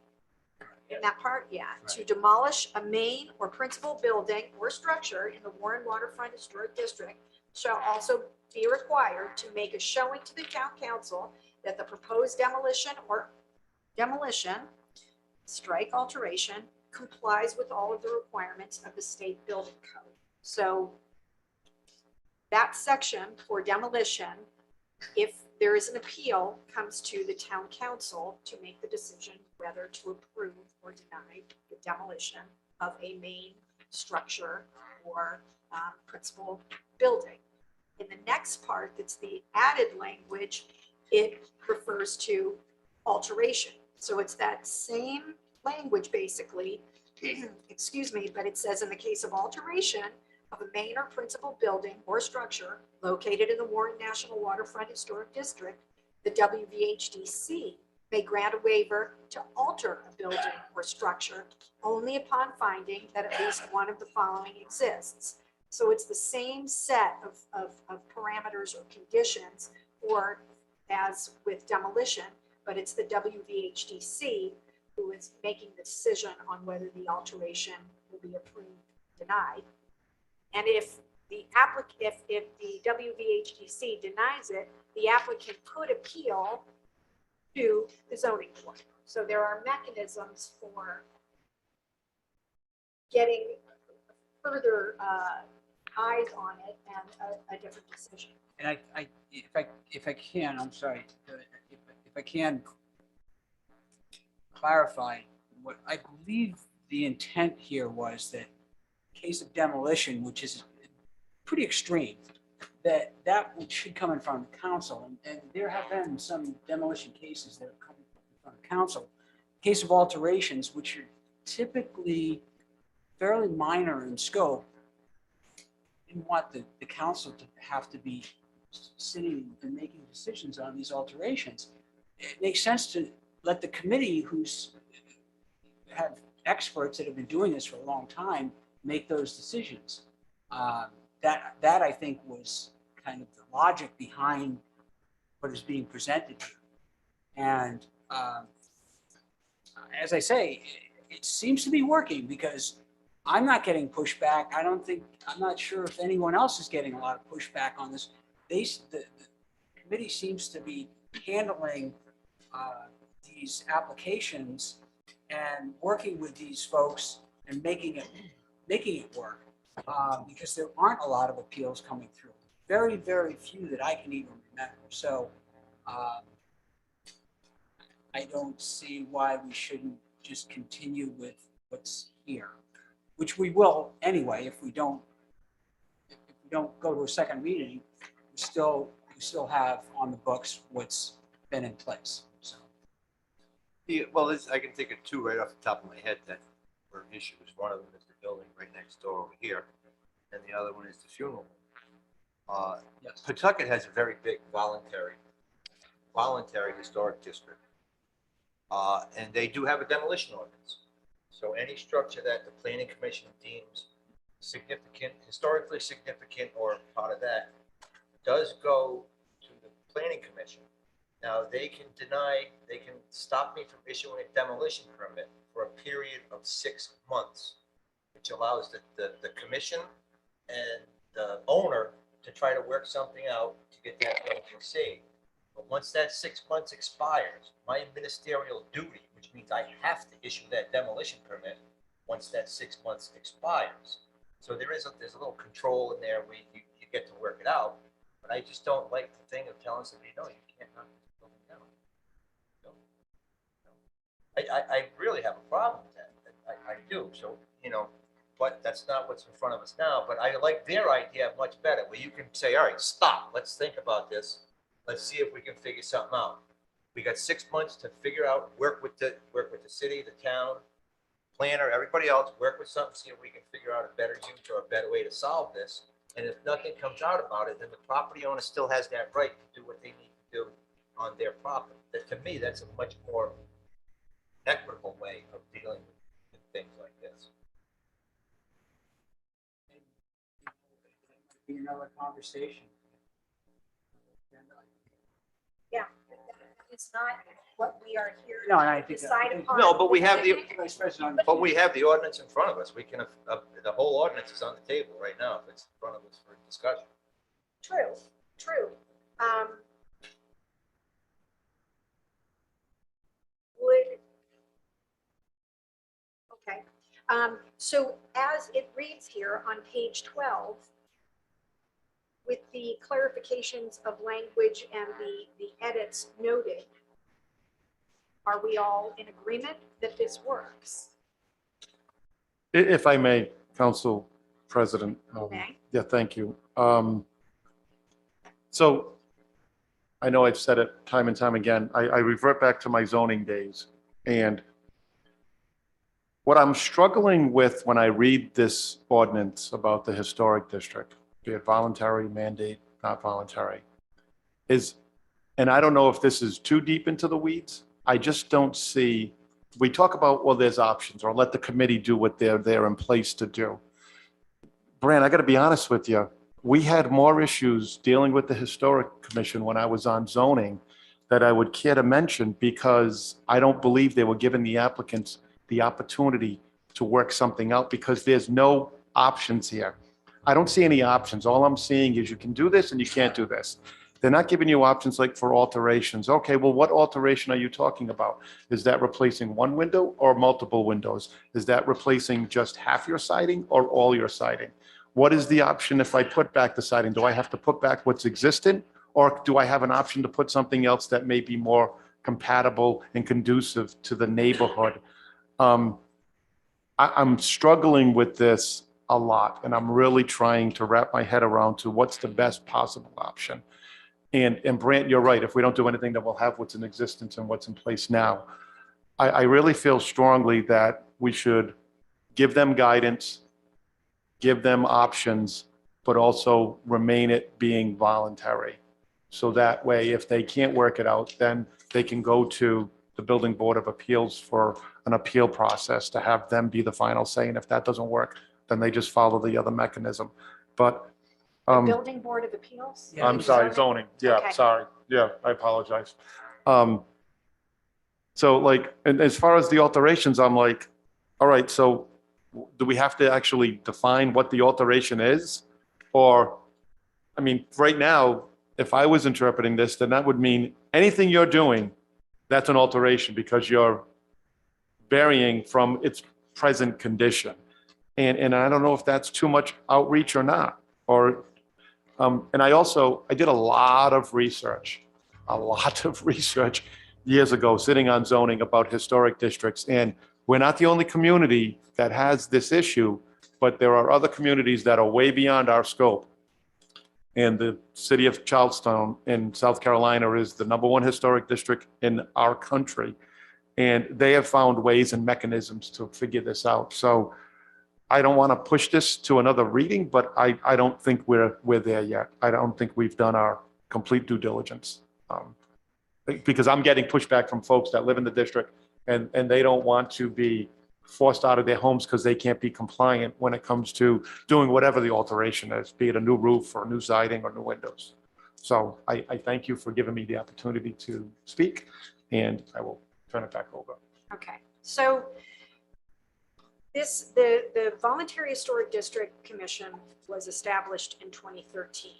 In that part, yeah, to demolish a main or principal building or structure in the Warren Waterfront Historic District shall also be required to make a showing to the town council that the proposed demolition, strike alteration, complies with all of the requirements of the state building code. So that section for demolition, if there is an appeal, comes to the town council to make the decision whether to approve or deny the demolition of a main structure or principal building. In the next part, that's the added language, it refers to alteration. So it's that same language basically, excuse me, but it says in the case of alteration of a main or principal building or structure located in the Warren National Waterfront Historic District, the WVHDC may grant a waiver to alter a building or structure only upon finding that at least one of the following exists. So it's the same set of parameters or conditions, or as with demolition, but it's the WVHDC who is making the decision on whether the alteration will be approved or denied. And if the WVHDC denies it, the applicant could appeal to the zoning board. So there are mechanisms for getting further eyes on it and a different decision. And if I can, I'm sorry, if I can clarify, what I believe the intent here was that in case of demolition, which is pretty extreme, that should come in front of the council. And there have been some demolition cases that have come in front of council. Case of alterations, which are typically fairly minor in scope, didn't want the council to have to be sitting and making decisions on these alterations. It makes sense to let the committee, who's have experts that have been doing this for a long time, make those decisions. That I think was kind of the logic behind what is being presented here. And as I say, it seems to be working, because I'm not getting pushback. I'm not sure if anyone else is getting a lot of pushback on this. The committee seems to be handling these applications and working with these folks and making it work because there aren't a lot of appeals coming through. Very, very few that I can even remember. So I don't see why we shouldn't just continue with what's here, which we will anyway if we don't go to a second reading. We still have on the books what's been in place. So Yeah, well, I can think of two right off the top of my head that were issues. One of them is the building right next door over here, and the other one is the funeral. yes. Pawtucket has a very big voluntary historic district. And they do have a demolition ordinance. So any structure that the planning commission deems significant, historically significant, or part of that, does go to the planning commission. Now, they can stop me from issuing a demolition permit for a period of 6 months, which allows the commission and the owner to try to work something out to get that building saved. But once that 6 months expires, my ministerial duty, which means I have to issue that demolition permit once that 6 months expires. So there's a little control in there where you get to work it out. But I just don't like the thing of telling somebody, no, you can't knock this building down. I really have a problem with that. I do. So, but that's not what's in front of us now. But I like their idea much better, where you can say, all right, stop, let's think about this. Let's see if we can figure something out. We got 6 months to figure out, work with the city, the town, planner, everybody else, work with something, see if we can figure out a better use or a better way to solve this. And if nothing comes out about it, then the property owner still has that right to do what they need to do on their property. That, to me, that's a much more equitable way of dealing with things like this. Be another conversation. Yeah, it's not what we are here No, and I to think decide upon. No, but we have the, Vice President, but we have the ordinance in front of us. We can, the whole ordinance is on the table right now, if it's in front of us for discussion. True. Would, okay. So as it reads here on page 12, with the clarifications of language and the edits noted, are we all in agreement that this works? If I may, Council President. Okay. Yeah, thank you. So I know I've said it time and time again. I revert back to my zoning days. And what I'm struggling with when I read this ordinance about the historic district, be it voluntary, mandate, not voluntary, is, and I don't know if this is too deep into the weeds, I just don't see, we talk about, well, there's options, or let the committee do what they're in place to do. Bran, I got to be honest with you. We had more issues dealing with the Historic Commission when I was on zoning that I would care to mention, because I don't believe they were giving the applicants the opportunity to work something out, because there's no options here. I don't see any options. All I'm seeing is you can do this and you can't do this. They're not giving you options like for alterations. Okay, well, what alteration are you talking about? Is that replacing one window or multiple windows? Is that replacing just half your siding or all your siding? What is the option if I put back the siding? Do I have to put back what's existent, or do I have an option to put something else that may be more compatible and conducive to the neighborhood? I'm struggling with this a lot, and I'm really trying to wrap my head around to what's the best possible option. And Brant, you're right. If we don't do anything, then we'll have what's in existence and what's in place now. I really feel strongly that we should give them guidance, give them options, but also remain it being voluntary. So that way, if they can't work it out, then they can go to the Building Board of Appeals for an appeal process to have them be the final say. And if that doesn't work, then they just follow the other mechanism. But The Building Board of Appeals? Yeah, I'm sorry, zoning. Yeah, Okay. sorry. Yeah, I apologize. So like, and as far as the alterations, I'm like, all right, so do we have to actually define what the alteration is? Or, I mean, right now, if I was interpreting this, then that would mean anything you're doing, that's an alteration because you're varying from its present condition. And I don't know if that's too much outreach or not, or, and I did a lot of research years ago, sitting on zoning about historic districts. And we're not the only community that has this issue, but there are other communities that are way beyond our scope. And the city of Charleston in South Carolina is the #1 historic district in our country. And they have found ways and mechanisms to figure this out. So I don't want to push this to another reading, but I don't think we're there yet. I don't think we've done our complete due diligence. Because I'm getting pushback from folks that live in the district and they don't want to be forced out of their homes because they can't be compliant when it comes to doing whatever the alteration is, be it a new roof or new siding or new windows. So I thank you for giving me the opportunity to speak, and I will turn it back over. Okay, so the Voluntary Historic District Commission was established in 2013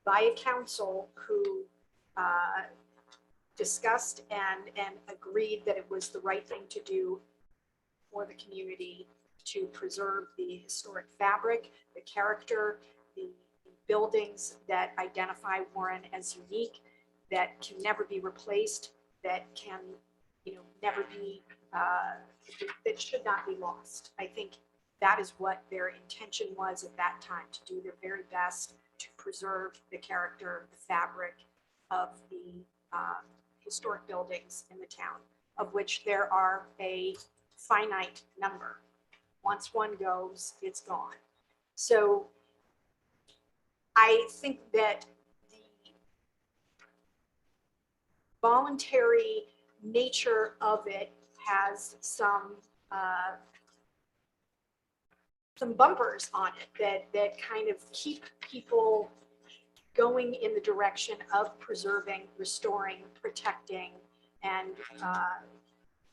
by a council who discussed and agreed that it was the right thing to do for the community to preserve the historic fabric, the character, the buildings that identify Warren as unique, that can never be replaced, that can, never be, that should not be lost. I think that is what their intention was at that time, to do their very best to preserve the character, the fabric of the historic buildings in the town, of which there are a finite number. Once one goes, it's gone. So I think that the voluntary nature of it has some bumpers on it that kind of keep people going in the direction of preserving, restoring, protecting, and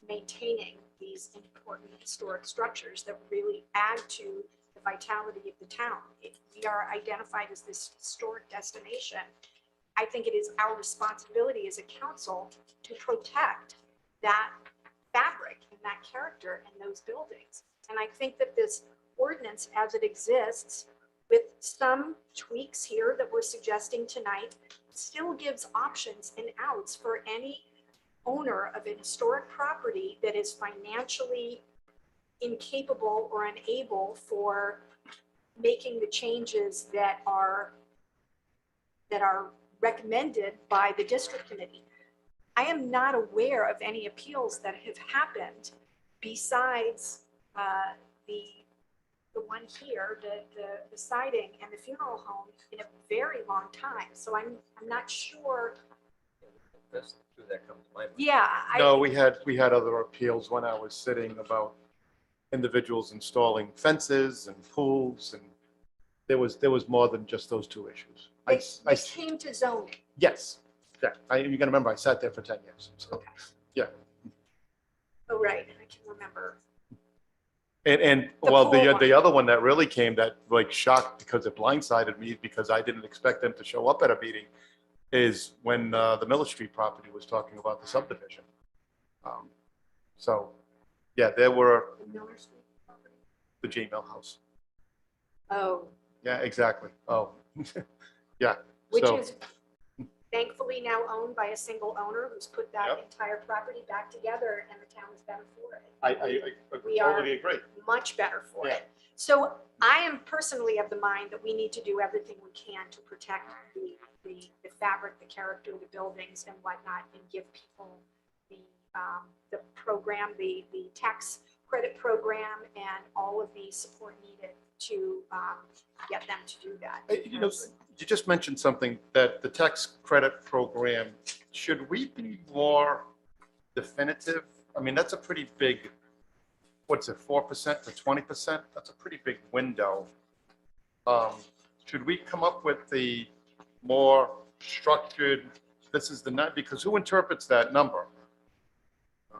maintaining these important historic structures that really add to the vitality of the town. If we are identified as this historic destination, I think it is our responsibility as a council to protect that fabric and that character in those buildings. And I think that this ordinance as it exists, with some tweaks here that we're suggesting tonight, still gives options and outs for any owner of an historic property that is financially incapable or unable for making the changes that are recommended by the district committee. I am not aware of any appeals that have happened besides the one here, the siding and the funeral home, in a very long time. So I'm not sure. That's who that comes to mind. Yeah. No, we had other appeals when I was sitting about individuals installing fences and pools, and there was more than just those two issues. They came to zoning. Yes, yeah. You gotta remember, I sat there for 10 years. So, yeah. Oh, right. I can remember. And The well, pole the one. other one that really came that like shocked because it blindsided me because I didn't expect them to show up at a meeting is when the Miller Street property was talking about the subdivision. So, yeah, there were The Miller Street property. the J Mill house. Oh, Yeah, exactly. Oh, yeah. which So, is thankfully now owned by a single owner who's put that Yep. entire property back together, and the town is better for it. I We are totally agree. much better for Yeah. it. So I am personally of the mind that we need to do everything we can to protect the fabric, the character of the buildings and whatnot, and give people the program, the tax credit program, and all of the support needed to get them to do that. You know, you just mentioned something that the tax credit program, should we be more definitive? I mean, that's a pretty big, what's it, 4% to 20%? That's a pretty big window. Should we come up with the more structured, this is the nut, because who interprets that number?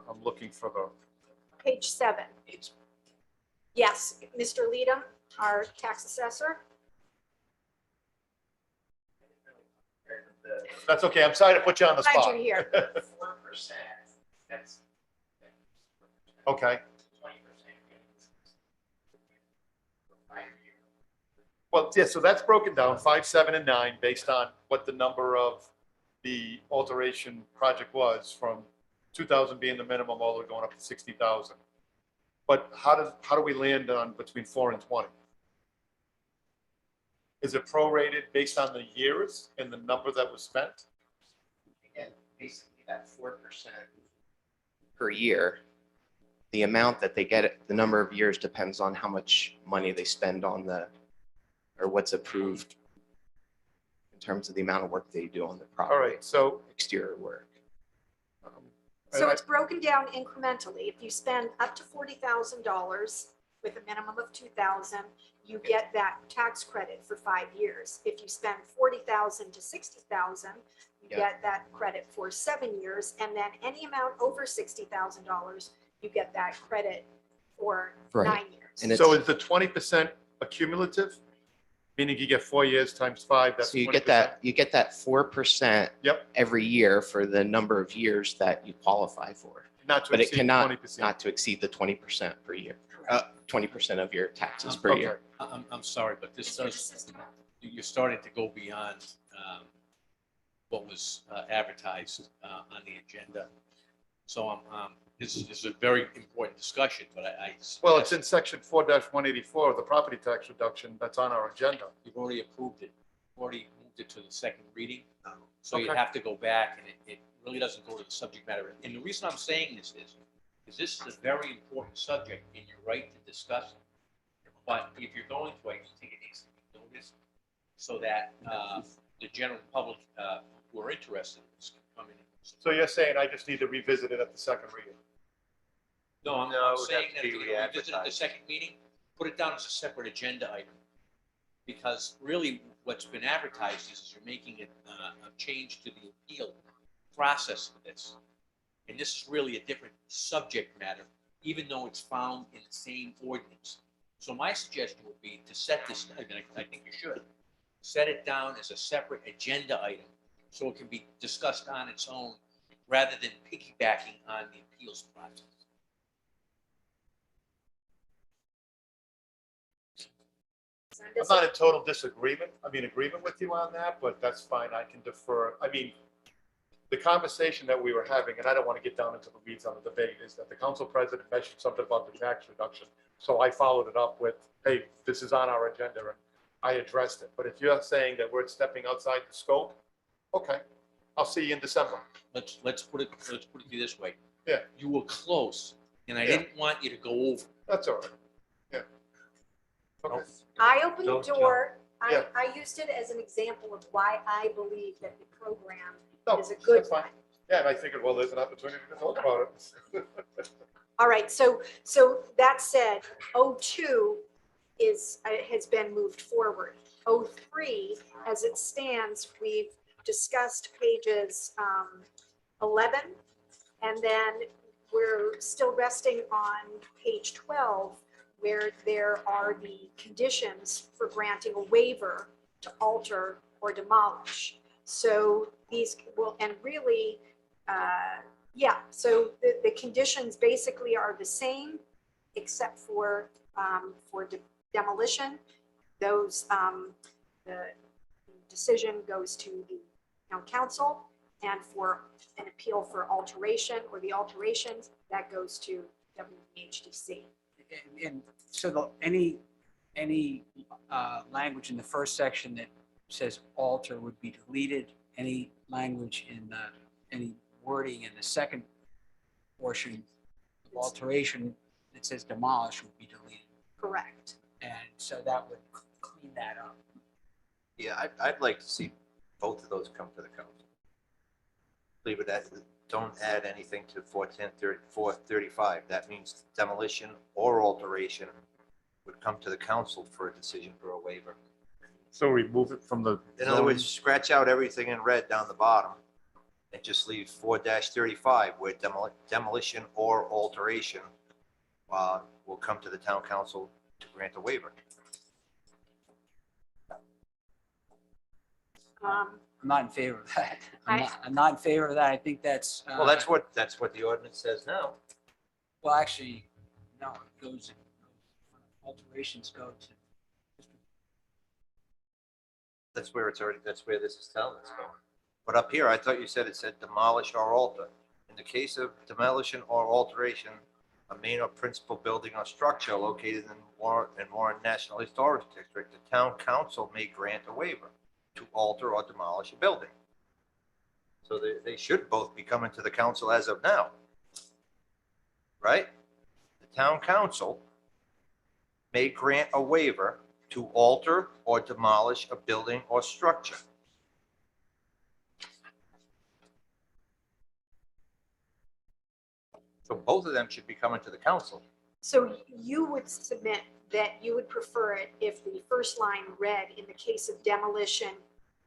I'm looking for the, Page 7. Yes, Mr. Leadham, our tax assessor. That's okay. I'm sorry to put you on the Glad spot. you're here. 4%, that's. Okay. 20%. Well, yeah, so that's broken down, 5, 7, and 9, based on what the number of the alteration project was, from 2,000 being the minimum, all the way going up to 60,000. But how do we land on between 4 and 20? Is it prorated based on the years and the number that was spent? Again, basically that 4% per year, the amount that they get, the number of years depends on how much money they spend on or what's approved in terms of the amount of work they do on the property. All right, so exterior work. So it's broken down incrementally. If you spend up to $40,000 with a minimum of 2,000, you get that tax credit for 5 years. If you spend 40,000 to 60,000, you get that credit for 7 years. And then any amount over $60,000, you get that credit for 9 years. And so is the 20% accumulative? Meaning you get 4 years times 5, that's So you 20%? get that 4% every year for the number of years that you qualify for. Not to But it exceed cannot 20%. not to exceed the 20% per year, 20% of your taxes per year. I'm sorry, but this does, you're starting to go beyond what was advertised on the agenda. So this is a very important discussion, but I. Well, it's in section 4-184 of the property tax reduction that's on our agenda. You've already approved it, already moved it to the second reading. So you Okay. have to go back, and it really doesn't go to the subject matter. And the reason I'm saying this is this is a very important subject, and you're right to discuss it. But if you're going to, I think it needs to be noticed so that the general public who are interested in this can come in. So you're saying I just need to revisit it at the second reading? No, I'm No, it would saying have that to if be you're going to visit the re-advertised. second meeting, put it down as a separate agenda item. Because really what's been advertised is you're making it a change to the appeal process for this. And this is really a different subject matter, even though it's found in the same ordinance. So my suggestion would be to set this, I mean, I think you should, set it down as a separate agenda item so it can be discussed on its own rather than piggybacking on the appeals process. I'm not in total disagreement, agreement with you on that, but that's fine, I can defer. I mean, the conversation that we were having, and I don't want to get down into the weeds on the debate, is that the council president mentioned something about the tax reduction. So I followed it up with, hey, this is on our agenda, and I addressed it. But if you're saying that we're stepping outside the scope, okay, I'll see you in December. Let's put it this way. Yeah. You were close, and I Yeah. didn't want you to go over. That's all right. Yeah. Okay. I opened the Don't door. Yeah. I used it as an example of why I believe that the program No, is a good that's fine. one. Yeah, and I figured, well, there's an opportunity to talk about it. All right, so that said, 02 has been moved forward. 03, as it stands, we've discussed pages 11, and then we're still resting on page 12, where there are the conditions for granting a waiver to alter or demolish. So these will, and really, so the conditions basically are the same, except for demolition. Those, the decision goes to the town council, and for an appeal for alteration or the alterations, that goes to WHDC. And so any language in the first section that says alter would be deleted. Any language in any wording in the second portion of alteration that says demolish would be deleted. Correct. And so that would clean that up. Yeah, I'd like to see both of those come to the council. Leave it at, don't add anything to 435. That means demolition or alteration would come to the council for a decision for a waiver. So remove it from the. In other words, scratch out everything in red down the bottom and just leave 4-35 where demolition or alteration will come to the town council to grant a waiver. Um, I'm not in favor of that. I- I'm not in favor of that. I think that's. Well, that's what the ordinance says now. Well, actually, no, it goes, alterations go to. That's where that's where this is telling us going. But up here, I thought you said it said demolish or alter. In the case of demolition or alteration, a main or principal building or structure located in Warren National Historic District, the town council may grant a waiver to alter or demolish a building. So they should both be coming to the council as of now. Right? The town council may grant a waiver to alter or demolish a building or structure. So both of them should be coming to the council. So you would submit that you would prefer it if the first line read in the case of demolition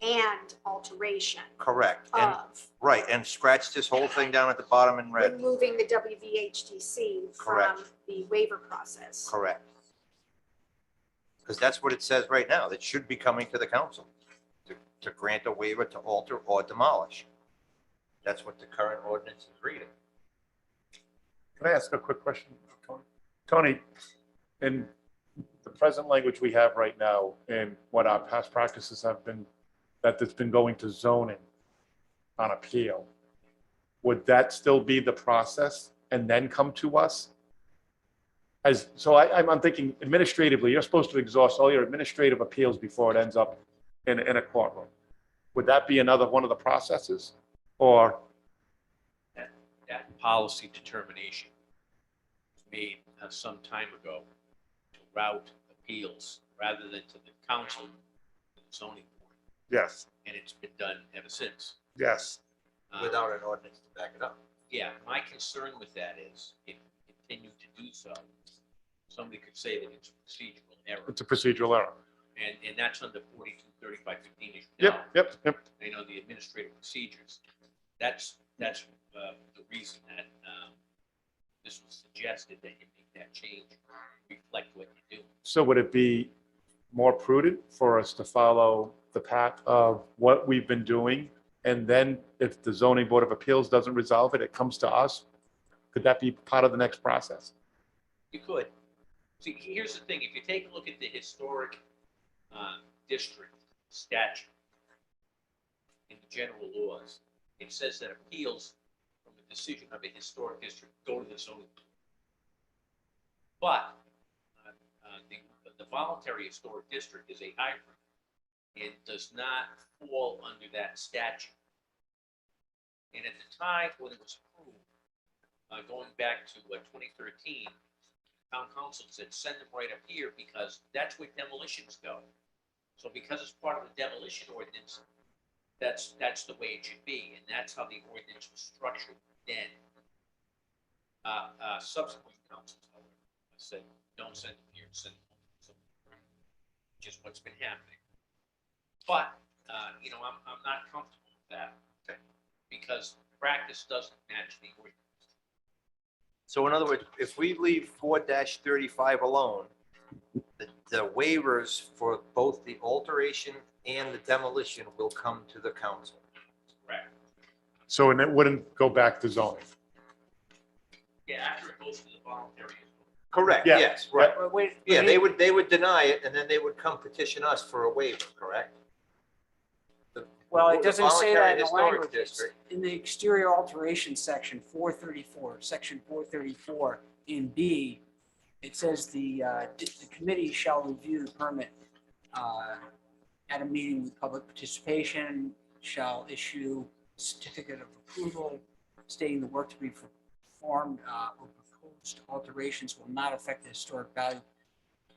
and alteration Correct. And, of right, and scratch this whole thing down at the bottom in red. removing the WVHDC from Correct. the waiver process. Correct. Because that's what it says right now. That should be coming to the council to grant a waiver to alter or demolish. That's what the current ordinance is reading. Can I ask a quick question, Tony? Tony, in the present language we have right now and what our past practices have been, that it's been going to zoning on appeal, would that still be the process and then come to us? I'm thinking administratively, you're supposed to exhaust all your administrative appeals before it ends up in a courtroom. Would that be another one of the processes? Or, That policy determination was made some time ago to route appeals rather than to the council, to the zoning board, yes, and it's been done ever since. yes. Without an ordinance to back it up. Yeah, my concern with that is if we continue to do so, somebody could say that it's a procedural error, It's a procedural error. and that's under 423515. Yep. You know, the administrative procedures. That's the reason that this was suggested, that you make that change, reflect what you do. So would it be more prudent for us to follow the path of what we've been doing? And then if the zoning board of appeals doesn't resolve it, it comes to us? Could that be part of the next process? You could. See, here's the thing, if you take a look at the historic district statute in the general laws, it says that appeals from a decision of a historic district go to the zoning board. But the voluntary historic district is a hybrid and does not fall under that statute. And at the time when it was approved, going back to 2013, town council said, send them right up here because that's where demolitions go. So because it's part of the demolition ordinance, that's the way it should be, and that's how the ordinance was structured then. Subsequent councils, however, said, don't send them here, send them home. Which is what's been happening. But, I'm not comfortable with that because practice doesn't match the ordinance. So in other words, if we leave 4-35 alone, the waivers for both the alteration and the demolition will come to the council. Correct. So and it wouldn't go back to zoning? Yeah, after it goes to the voluntary. Correct, Yeah. yes, right. Wait, Yeah, they would deny it and then they would come petition us for a waiver, correct? Well, The it doesn't say that in the Voluntary language. Historic District. In the exterior alteration section, 434, section 434 in B, it says the committee shall review the permit at a meeting with public participation, shall issue certificate of approval stating the work to be performed or proposed alterations will not affect the historic value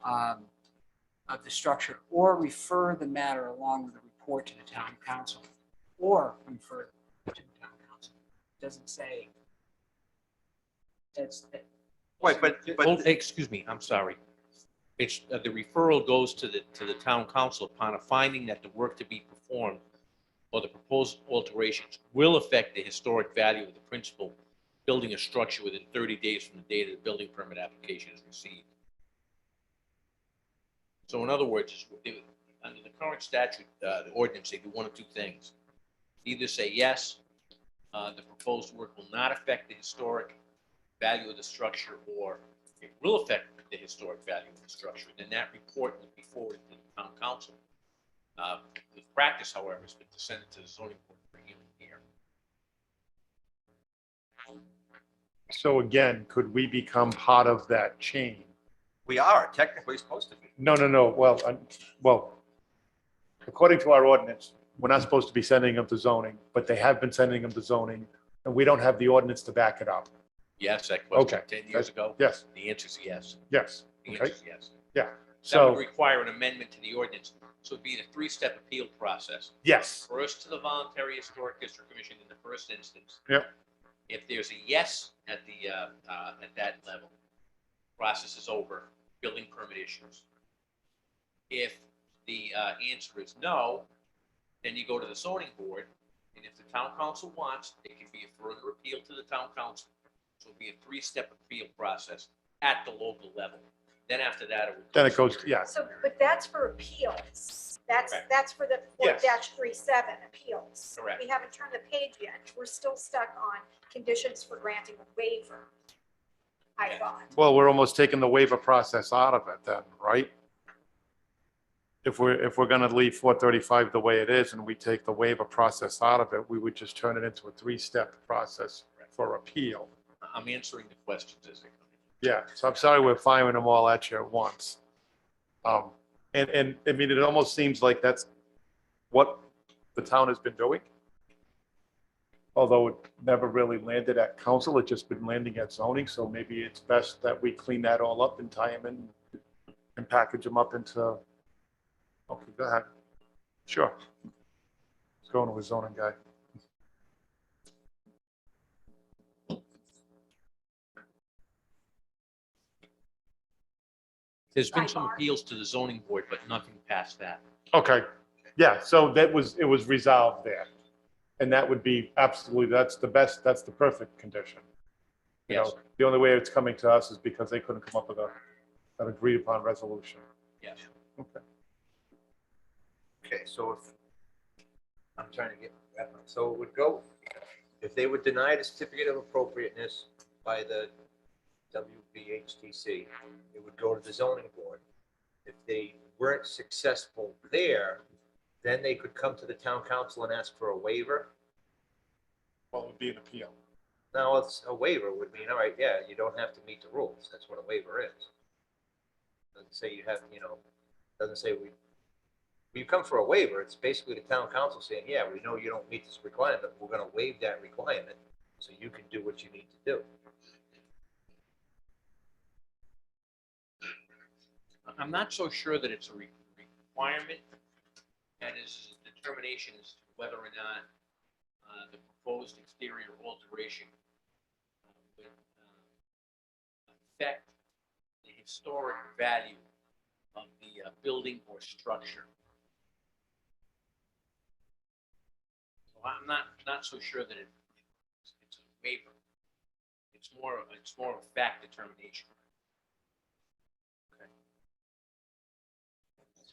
of the structure, or refer the matter along with a report to the town council, or refer to the town council. It doesn't say. Right, but Excuse me, I'm sorry. It's, the referral goes to the town council upon a finding that the work to be performed or the proposed alterations will affect the historic value of the principal building a structure within 30 days from the date of the building permit application is received. So in other words, under the current statute, the ordinance, they do one of two things. Either say, yes, the proposed work will not affect the historic value of the structure, or it will affect the historic value of the structure. Then that report would be forwarded to the town council. The practice, however, has been to send it to the zoning board for hearing here. So again, could we become part of that chain? We are technically supposed to be. No. Well, according to our ordinance, we're not supposed to be sending them to zoning, but they have been sending them to zoning, and we don't have the ordinance to back it up. Yes, that question Okay. 10 years ago? Yes. The answer is yes. Yes. The Okay. answer is yes. Yeah. That So, would require an amendment to the ordinance. So it'd be a three-step appeal process. yes. First to the Voluntary Historic District Commission in the first instance. Yep. If there's a yes at the, at that level, process is over, building permit issues. If the answer is no, then you go to the zoning board, and if the town council wants, it can be a further appeal to the town council. So it'll be a three-step appeal process at the local level. Then after that, Then it goes, yeah. So, but that's for appeals. That's Correct. for the Yes. 4-37 appeals. Correct. We haven't turned the page yet. We're still stuck on conditions for granting a waiver, I thought. Well, we're almost taking the waiver process out of it then, right? If we're going to leave 435 the way it is and we take the waiver process out of it, we would just turn it into a three-step process for appeal. I'm answering the questions as they come. Yeah, so I'm sorry we're firing them all at you at once. And I mean, it almost seems like that's what the town has been doing. Although it never really landed at council, it's just been landing at zoning, so maybe it's best that we clean that all up and tie them in and package them up into, okay, go ahead. Sure. Let's go into a zoning guy. There's been some appeals to the zoning board, but nothing past that. Okay, yeah, so it was resolved there. And that would be absolutely, that's the best, that's the perfect condition. You Yes. know, the only way it's coming to us is because they couldn't come up with an agreed upon resolution. Yes. Okay. Okay, so if, I'm trying to get, so it would go, if they would deny the certificate of appropriateness by the WBHTC, it would go to the zoning board. If they weren't successful there, then they could come to the town council and ask for a waiver. Well, it would be an appeal. Now, it's a waiver would mean, all right, yeah, you don't have to meet the rules. That's what a waiver is. Doesn't say you have, doesn't say we come for a waiver. It's basically the town council saying, yeah, we know you don't meet this requirement. We're going to waive that requirement so you can do what you need to do. I'm not so sure that it's a requirement. That is a determination as to whether or not the proposed exterior alteration would affect the historic value of the building or structure. So I'm not so sure that it's a waiver. It's more of a fact determination.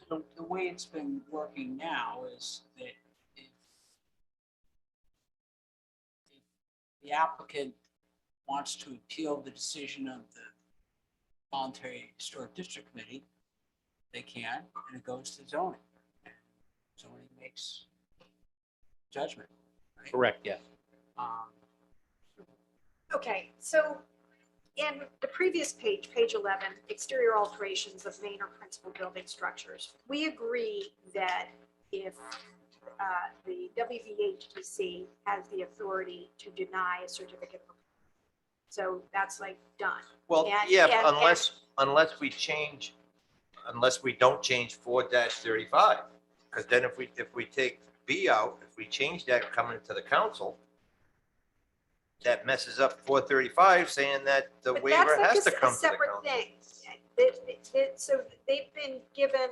So the way it's been working now is that if the applicant wants to appeal the decision of the Voluntary Historic District Committee, they can, and it goes to zoning. Zoning makes judgment. Right? Correct, yes. Okay, so in the previous page, page 11, exterior alterations of main or principal building structures, we agree that if the WVHDC has the authority to deny a certificate of approval. So that's like done. Well, And- yeah, and- unless we don't change 4-35, because then if we take B out, if we change that coming to the council, that messes up 435, saying that the But waiver that's like has to a come to the separate council. thing. So they've been given,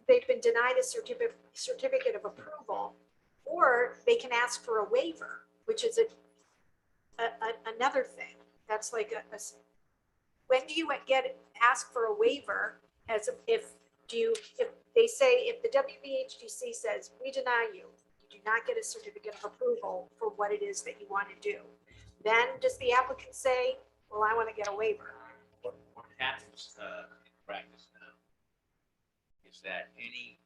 they've been denied a certificate of approval, or they can ask for a waiver, which is another thing. That's like when do you ask for a waiver as if they say, if the WBHDC says, we deny you, you do not get a certificate of approval for what it is that you want to do, then does the applicant say, well, I want to get a waiver? What happens in practice now is that any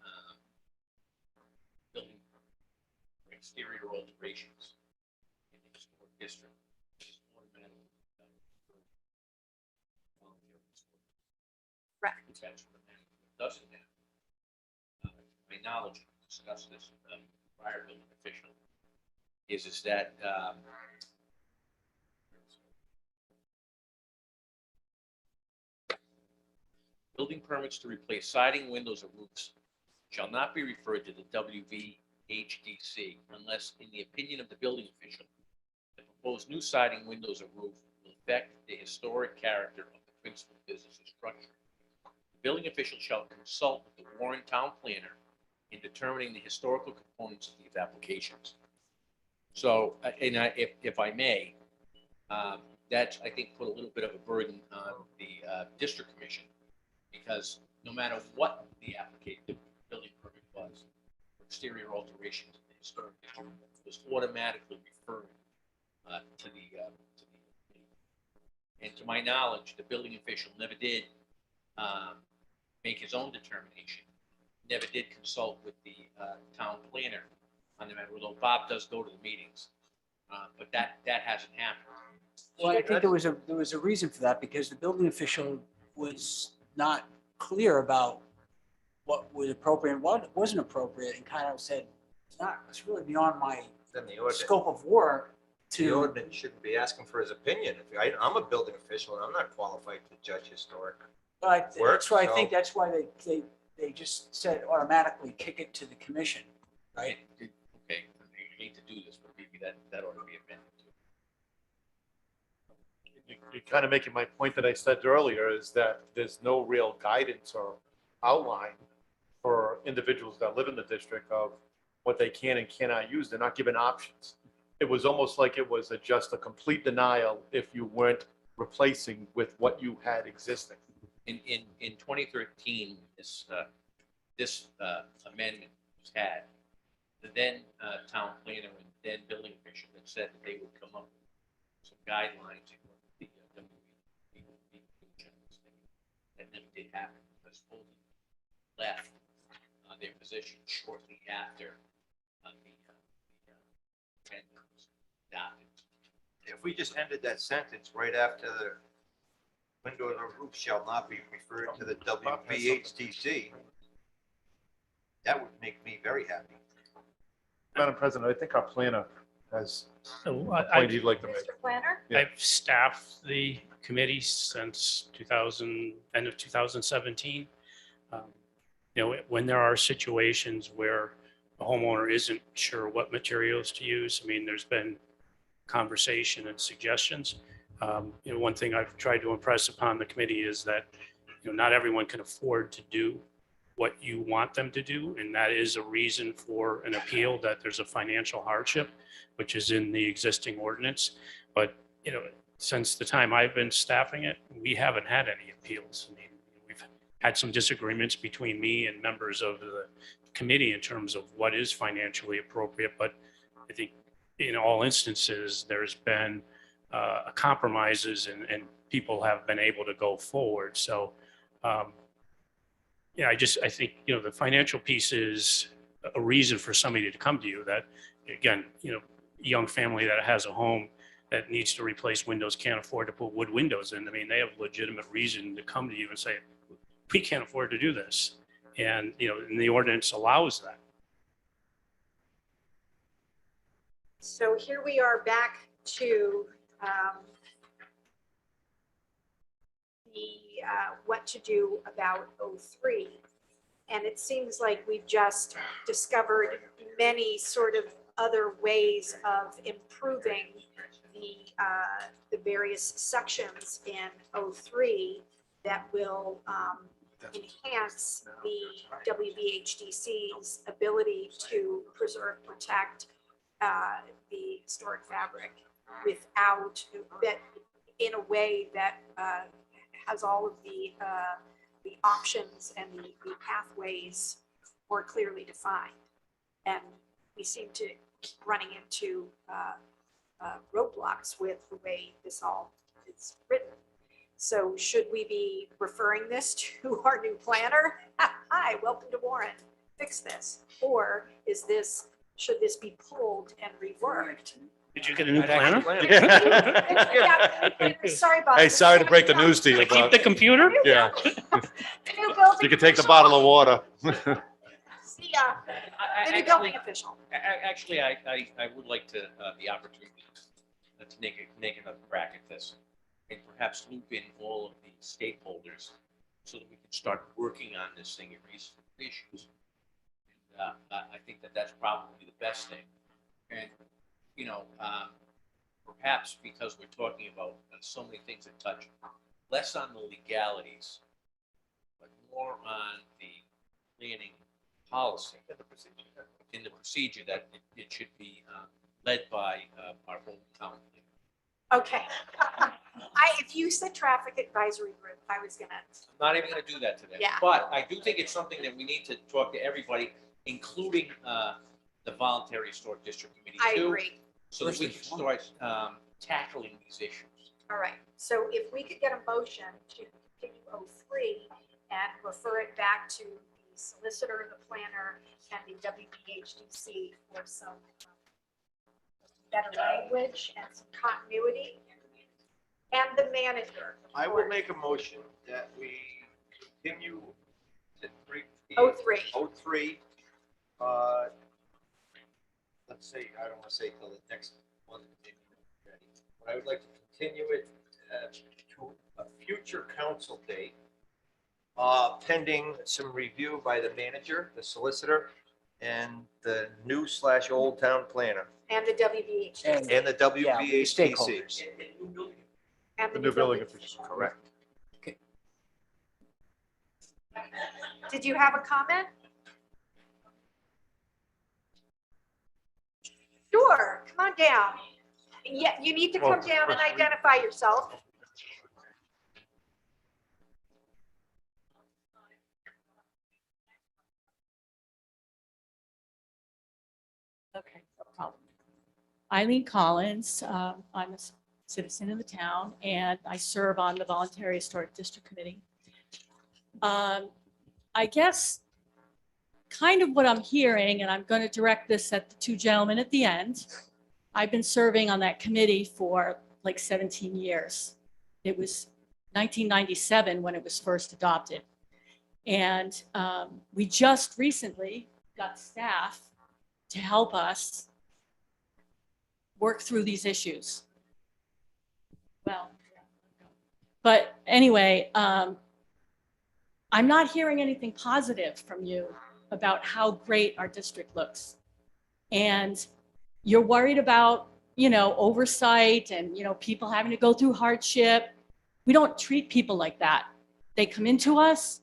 building or exterior alterations in the historic district is automatically done through voluntary disclosure. Correct. That's what it doesn't have. My knowledge, we discussed this with the prior building official, is that building permits to replace siding, windows, or roofs shall not be referred to the WVHDC unless, in the opinion of the building official, the proposed new siding, windows, or roof will affect the historic character of the principal business or structure. The building official shall consult with the Warren Town Planner in determining the historical components of these applications. So, if I may, that's, I think, put a little bit of a burden on the district commission, because no matter what the building permit was, for exterior alterations in the historic district, was automatically referred to the committee. And to my knowledge, the building official never did make his own determination, never did consult with the town planner on the matter, although Bob does go to the meetings, but that hasn't happened. Well, I think there was a reason for that, because the building official was not clear about what was appropriate and what wasn't appropriate, and kind of said, it's really beyond my Then the ordinance, scope of work the to. ordinance shouldn't be asking for his opinion. I'm a building official and I'm not qualified to judge historic. But work, that's why I so- think that's why they just said automatically kick it to the commission, right? Okay, I hate to do this, but maybe that ought to be amended. You're kind of making my point that I said earlier, is that there's no real guidance or outline for individuals that live in the district of what they can and cannot use. They're not given options. It was almost like it was just a complete denial if you weren't replacing with what you had existing. In 2013, this amendment was had. The then town planner and then building official had said that they would come up with some guidelines for the that never did happen, because Fulton left their position shortly after the amendment was adopted. If we just ended that sentence right after the windows or roof shall not be referred to the WBHDC, that would make me very happy. Madam President, I think our planner has So a point he'd like to make. Mr. Planner? Yeah. I've staffed the committee since end of 2017. When there are situations where a homeowner isn't sure what materials to use, I mean, there's been conversation and suggestions. One thing I've tried to impress upon the committee is that, not everyone can afford to do what you want them to do. And that is a reason for an appeal, that there's a financial hardship, which is in the existing ordinance. But, since the time I've been staffing it, we haven't had any appeals. I mean, we've had some disagreements between me and members of the committee in terms of what is financially appropriate. But I think in all instances, there's been compromises and people have been able to go forward. So, I think, the financial piece is a reason for somebody to come to you that, again, a young family that has a home that needs to replace windows, can't afford to put wood windows in. I mean, they have legitimate reason to come to you and say, we can't afford to do this. And, and the ordinance allows that. So here we are back to what to do about 03. And it seems like we've just discovered many sort of other ways of improving the various sections in 03 that will enhance the WBHDC's ability to preserve, protect the historic fabric without, that in a way that has all of the options and the pathways more clearly defined. And we seem to keep running into roadblocks with the way this all is written. So should we be referring this to our new planner? Hi, welcome to Warren, fix this. Or is this, should this be pulled and reworked? Did you get a new planner? Sorry, Bob. Hey, sorry to break the news to you, Keep but the computer? yeah, The new building you can take the bottle of water. See ya. The new building official. Actually, I would like to, the opportunity to make another crack at this and perhaps loop in all of the stakeholders so that we can start working on this thing and raise issues. And, I think that that's probably the best thing. And, you know, perhaps because we're talking about so many things that touch less on the legalities, but more on the planning policy in the procedure that it should be led by our whole town. Okay. If you said traffic advisory group, I was gonna. I'm not even gonna do that today. Yeah. But I do think it's something that we need to talk to everybody, including the Voluntary Historic District Committee I too. agree. So that we can start tackling these issues. All right. So if we could get a motion to continue 03 and refer it back to the solicitor, the planner, and the WPHDC for some better language and some continuity, and the manager. I will make a motion that we continue to 03. 03. Let's say, I don't want to say till the next one. But I would like to continue it to a future council date, pending some review by the manager, the solicitor, and the new / old town planner, And the WPHDC. and the WBHTC. stakeholders. And The new building official. Correct. Did you have a comment? Sure, come on down. Yeah, you need to come down and identify yourself. Okay, no problem. Eileen Collins, I'm a citizen in the town and I serve on the Voluntary Historic District Committee. I guess kind of what I'm hearing, and I'm going to direct this at the two gentlemen at the end. I've been serving on that committee for like 17 years. It was 1997 when it was first adopted. And we just recently got staff to help us work through these issues. Well, but anyway, I'm not hearing anything positive from you about how great our district looks. And you're worried about, you know, oversight and, you know, people having to go through hardship. We don't treat people like that. They come into us.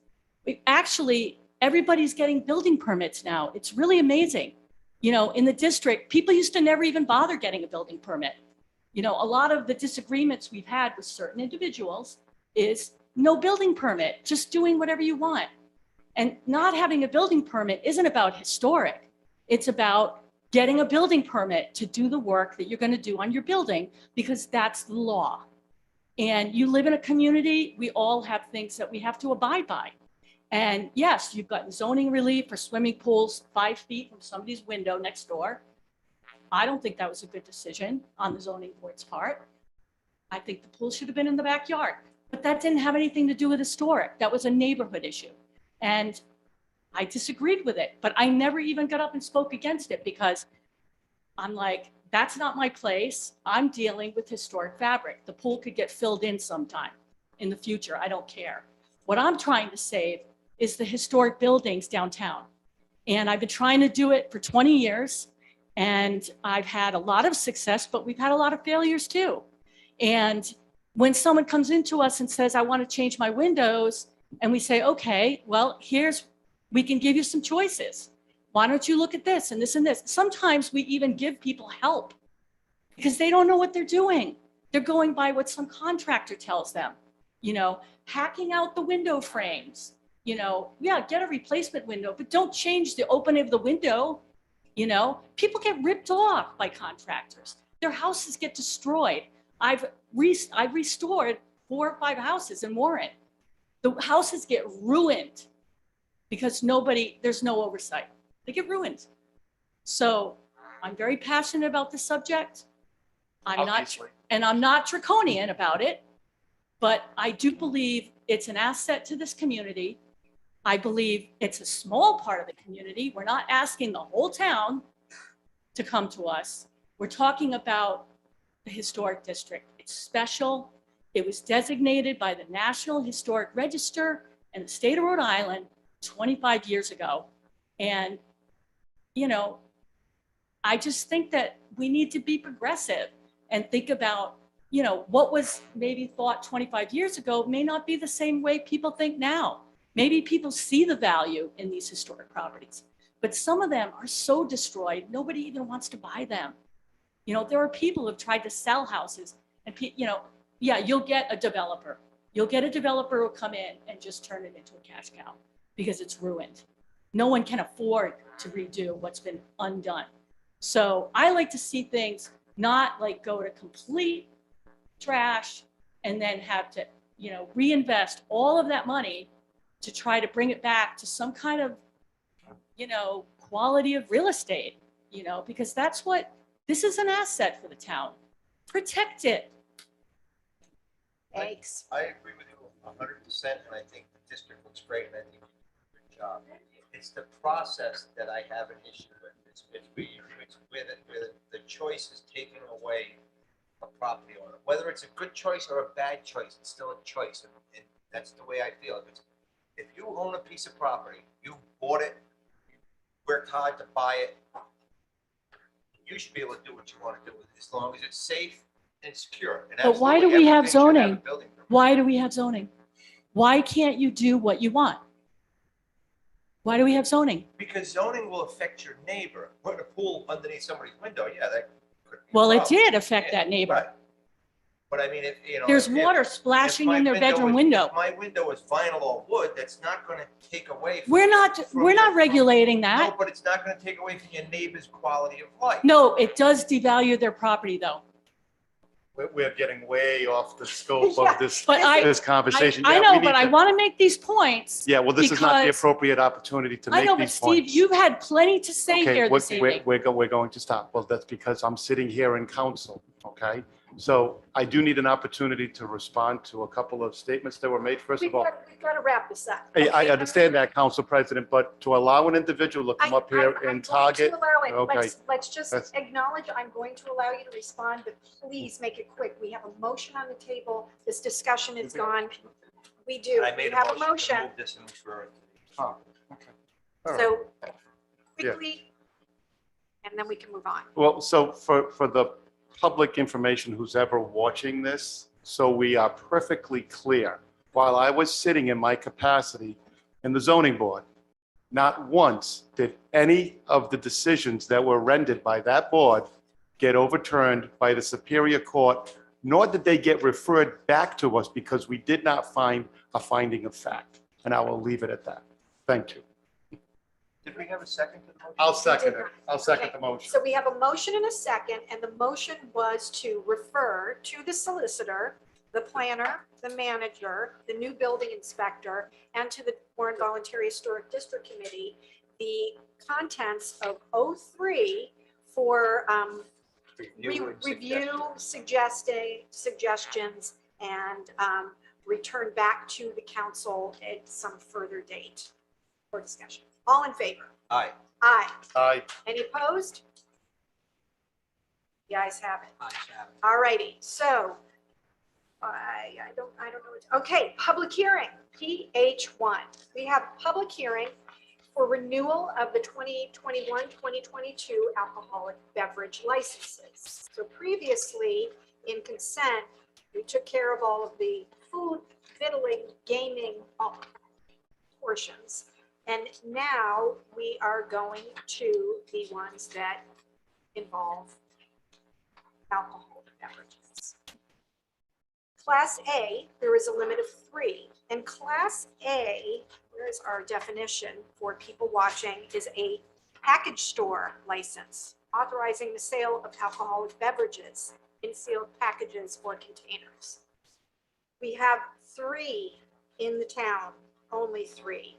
Actually, everybody's getting building permits now. It's really amazing. You know, in the district, people used to never even bother getting a building permit. You know, a lot of the disagreements we've had with certain individuals is no building permit, just doing whatever you want. And not having a building permit isn't about historic. It's about getting a building permit to do the work that you're going to do on your building, because that's the law. And you live in a community, we all have things that we have to abide by. And yes, you've got zoning relief for swimming pools 5 feet from somebody's window next door. I don't think that was a good decision on the zoning board's part. I think the pool should have been in the backyard, but that didn't have anything to do with historic. That was a neighborhood issue. And I disagreed with it, but I never even got up and spoke against it because I'm like, that's not my place. I'm dealing with historic fabric. The pool could get filled in sometime in the future. I don't care. What I'm trying to save is the historic buildings downtown. And I've been trying to do it for 20 years. And I've had a lot of success, but we've had a lot of failures too. And when someone comes into us and says, I want to change my windows, and we say, okay, well, we can give you some choices. Why don't you look at this and this and this? Sometimes we even give people help because they don't know what they're doing. They're going by what some contractor tells them, hacking out the window frames, yeah, get a replacement window, but don't change the opening of the window. People get ripped off by contractors. Their houses get destroyed. I've restored 4 or 5 houses in Warren. The houses get ruined because there's no oversight. They get ruined. So I'm very passionate about this subject. I'm not draconian about it, but I do believe it's an asset to this community. I believe it's a small part of the community. We're not asking the whole town to come to us. We're talking about the historic district. It's special. It was designated by the National Historic Register and the state of Rhode Island 25 years ago. And, I just think that we need to be progressive and think about, what was maybe thought 25 years ago may not be the same way people think now. Maybe people see the value in these historic properties, but some of them are so destroyed, nobody even wants to buy them. There are people who have tried to sell houses and, yeah, you'll get a developer. You'll get a developer who will come in and just turn it into a cash cow because it's ruined. No one can afford to redo what's been undone. So I like to see things not like go to complete trash and then have to, reinvest all of that money to try to bring it back to some kind of, quality of real estate, because this is an asset for the town. Protect it. Thanks. I agree with you 100%, and I think the district looks great, and I think you did a good job. It's the process that I have an issue with. It's where the choice is taken away a property owner. Whether it's a good choice or a bad choice, it's still a choice, and that's the way I feel. If you own a piece of property, you bought it, you worked hard to buy it, you should be able to do what you want to do with it as long as it's safe and secure. And But why do we have everything should have a zoning? building permit. Why do we have zoning? Why can't you do what you want? Why do we have zoning? Because zoning will affect your neighbor. Putting a pool underneath somebody's window, yeah, that could be a Well, it problem. did affect that neighbor. Right. But I mean, There's if- water if splashing my in their bedroom is- window. If my window is vinyl or wood, that's not going to take away. We're not regulating No, that. but it's not going to take away from your neighbor's quality of life. No, it does devalue their property though. We're getting way off the scope Yeah, of this, but this conversation. I Yeah, we know, need but I to- want to make these points. Yeah, well, this is not the because- appropriate opportunity to I make know, but these Steve, points. you've had plenty to say Okay, here this evening. we're going to stop. Well, that's because I'm sitting here in council, okay? So I do need an opportunity to respond to a couple of statements that were made. First We've of all, got to wrap this up. I understand that, Council President, but to allow an individual to come up here and target. I'm going to allow it. Okay. Let's just That's- acknowledge, I'm going to allow you to respond, but please make it quick. We have a motion on the table. This discussion is gone. We do. I made We a have a motion to motion. move this and refer it. Oh, okay. All right. So Yeah. quickly, and then we can move on. Well, so for the public information who's ever watching this, so we are perfectly clear, while I was sitting in my capacity in the zoning board, not once did any of the decisions that were rendered by that board get overturned by the Superior Court, nor did they get referred back to us because we did not find a finding of fact. And I will leave it at that. Thank you. Did we have a second to the motion? I'll second did it. not. I'll second Okay. the motion. So we have a motion and a second, and the motion was to refer to the solicitor, the planner, the manager, the new building inspector, and to the Warren Voluntary Historic District Committee, the contents of 03 for review, suggestions, and return back to the council at some further date for discussion. All in favor? Aye. Aye. Aye. Any opposed? The ayes have it. All righty, so I don't know. Okay, public hearing, PH1. We have public hearing for renewal of the 2021-2022 alcoholic beverage licenses. So previously, in consent, we took care of all of the food, fiddling, gaming portions. And now we are going to the ones that involve alcoholic beverages. Class A, there is a limit of 3. And Class A, where's our definition for people watching, is a package store license authorizing the sale of alcoholic beverages in sealed packages or containers. We have 3 in the town, only 3.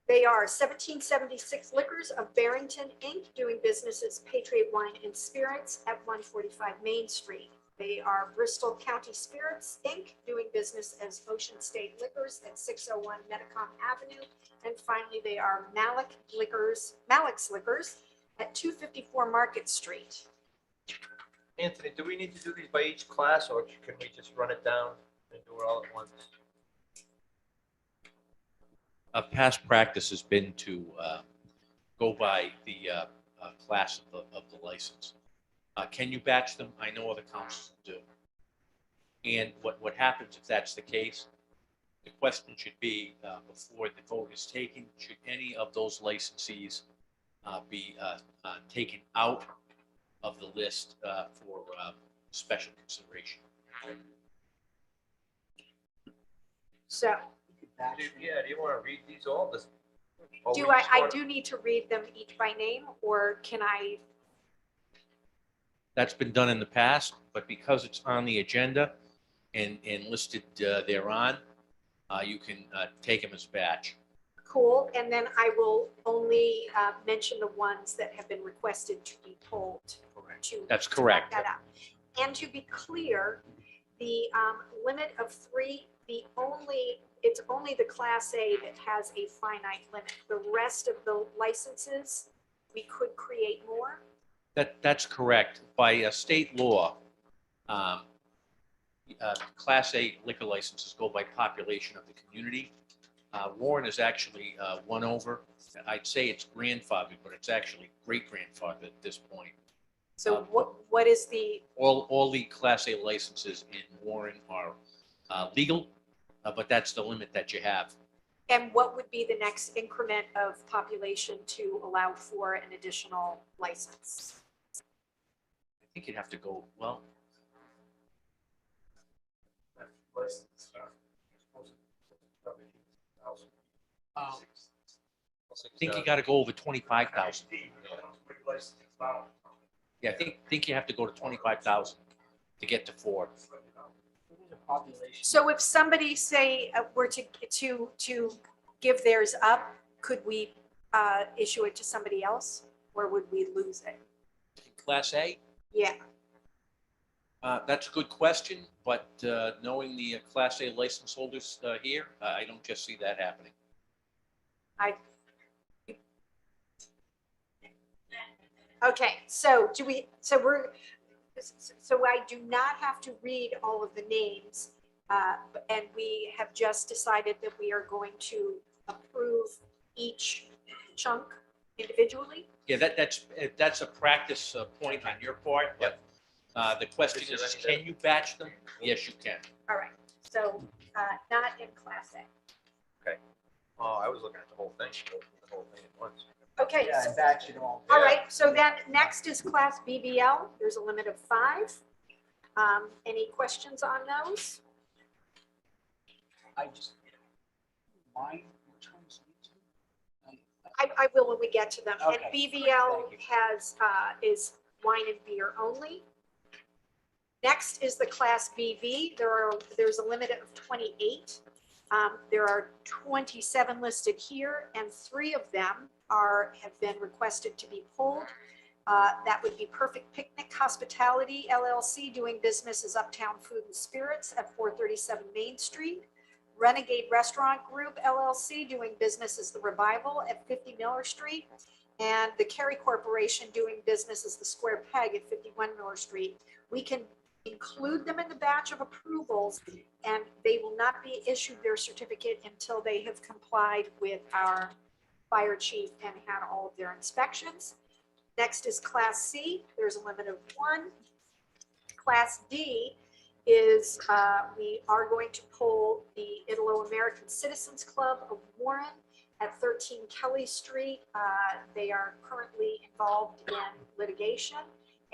They are 1776 Liquors of Barrington, Inc., doing business as Patriot Wine and Spirits at 145 Main Street. They are Bristol County Spirits, Inc., doing business as Ocean State Liquors at 601 Metacom Avenue. And finally, they are Malik's Liquors at 254 Market Street. Anthony, do we need to do these by each class, or can we just run it down and do it all at once? Past practice has been to go by the class of the license. Can you batch them? I know other councils do. And what happens if that's the case? The question should be, before the vote is taken, should any of those licensees be taken out of the list for special consideration? So Yeah, do you want to read these all? I do need to read them each by name, or can I? That's been done in the past, but because it's on the agenda and listed thereon, you can take them as batch. Cool, and then I will only mention the ones that have been requested to be pulled. That's correct. That up. And to be clear, the limit of 3, it's only the Class A that has a finite limit. The rest of the licenses, we could create more. That's correct. By state law, Class A liquor licenses go by population of the community. Warren is actually one over. I'd say it's grandfathered, but it's actually great-grandfathered at this point. So what is the? All the Class A licenses in Warren are legal, but that's the limit that you have. And what would be the next increment of population to allow for an additional license? I think you'd have to go, well, I think you got to go over 25,000. Yeah, I think you have to go to 25,000 to get to 4. So if somebody say were to give theirs up, could we issue it to somebody else, or would we lose it? Class A? Yeah. That's a good question, but knowing the Class A license holders here, I don't just see that happening. Okay, so I do not have to read all of the names, and we have just decided that we are going to approve each chunk individually. Yeah, that's a practice point on your part, but the question is, can you batch them? Yes, you can. All right, so not in Class A. Okay. Oh, I was looking at the whole thing, the whole thing at once. Okay. Yeah, so- batch it all. All right, so then next is Class BBL. There's a limit of 5. Any questions on those? I just, mine, which ones? I will when we get to them. And Okay. BVL has, is wine and beer only. Next is the Class BV. There's a limit of 28. There are 27 listed here, and 3 of them have been requested to be pulled. That would be Perfect Picnic Hospitality LLC, doing business as Uptown Food and Spirits at 437 Main Street. Renegade Restaurant Group LLC, doing business as The Revival at 50 Miller Street. And the Kerry Corporation, doing business as The Square Peg at 51 Miller Street. We can include them in the batch of approvals, and they will not be issued their certificate until they have complied with our fire chief and had all of their inspections. Next is Class C. There's a limit of 1. Class D is we are going to pull the Italo-American Citizens Club of Warren at 13 Kelly Street. They are currently involved in litigation,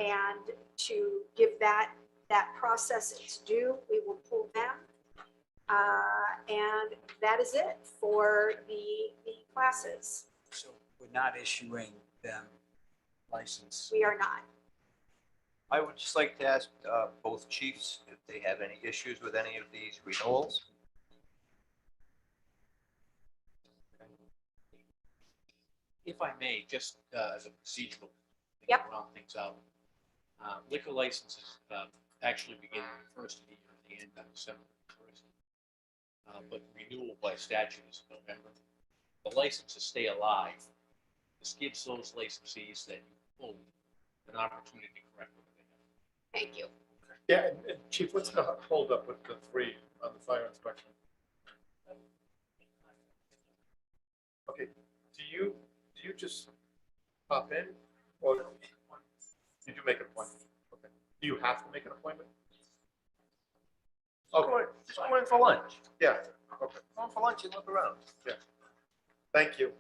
And to give that process its due, we will pull them. And that is it for the classes. So we're not issuing them license. We are not. I would just like to ask both chiefs if they have any issues with any of these renewals. If I may, just as a procedural, thing Yep. to round things out. Liquor licenses actually begin the first of the year, they end on December 1st. But renewal by statute is November. The licenses stay alive. This gives those licensees that you pull an opportunity to correct what they have. Thank you. Yeah, and Chief, what's the holdup with the 3 on the fire inspection? Okay, do you just pop in, or you do make an appointment? Okay. Do you have to make an appointment? Okay. Just go in for lunch. Yeah, okay, Go in for lunch and look around. yeah. Thank you.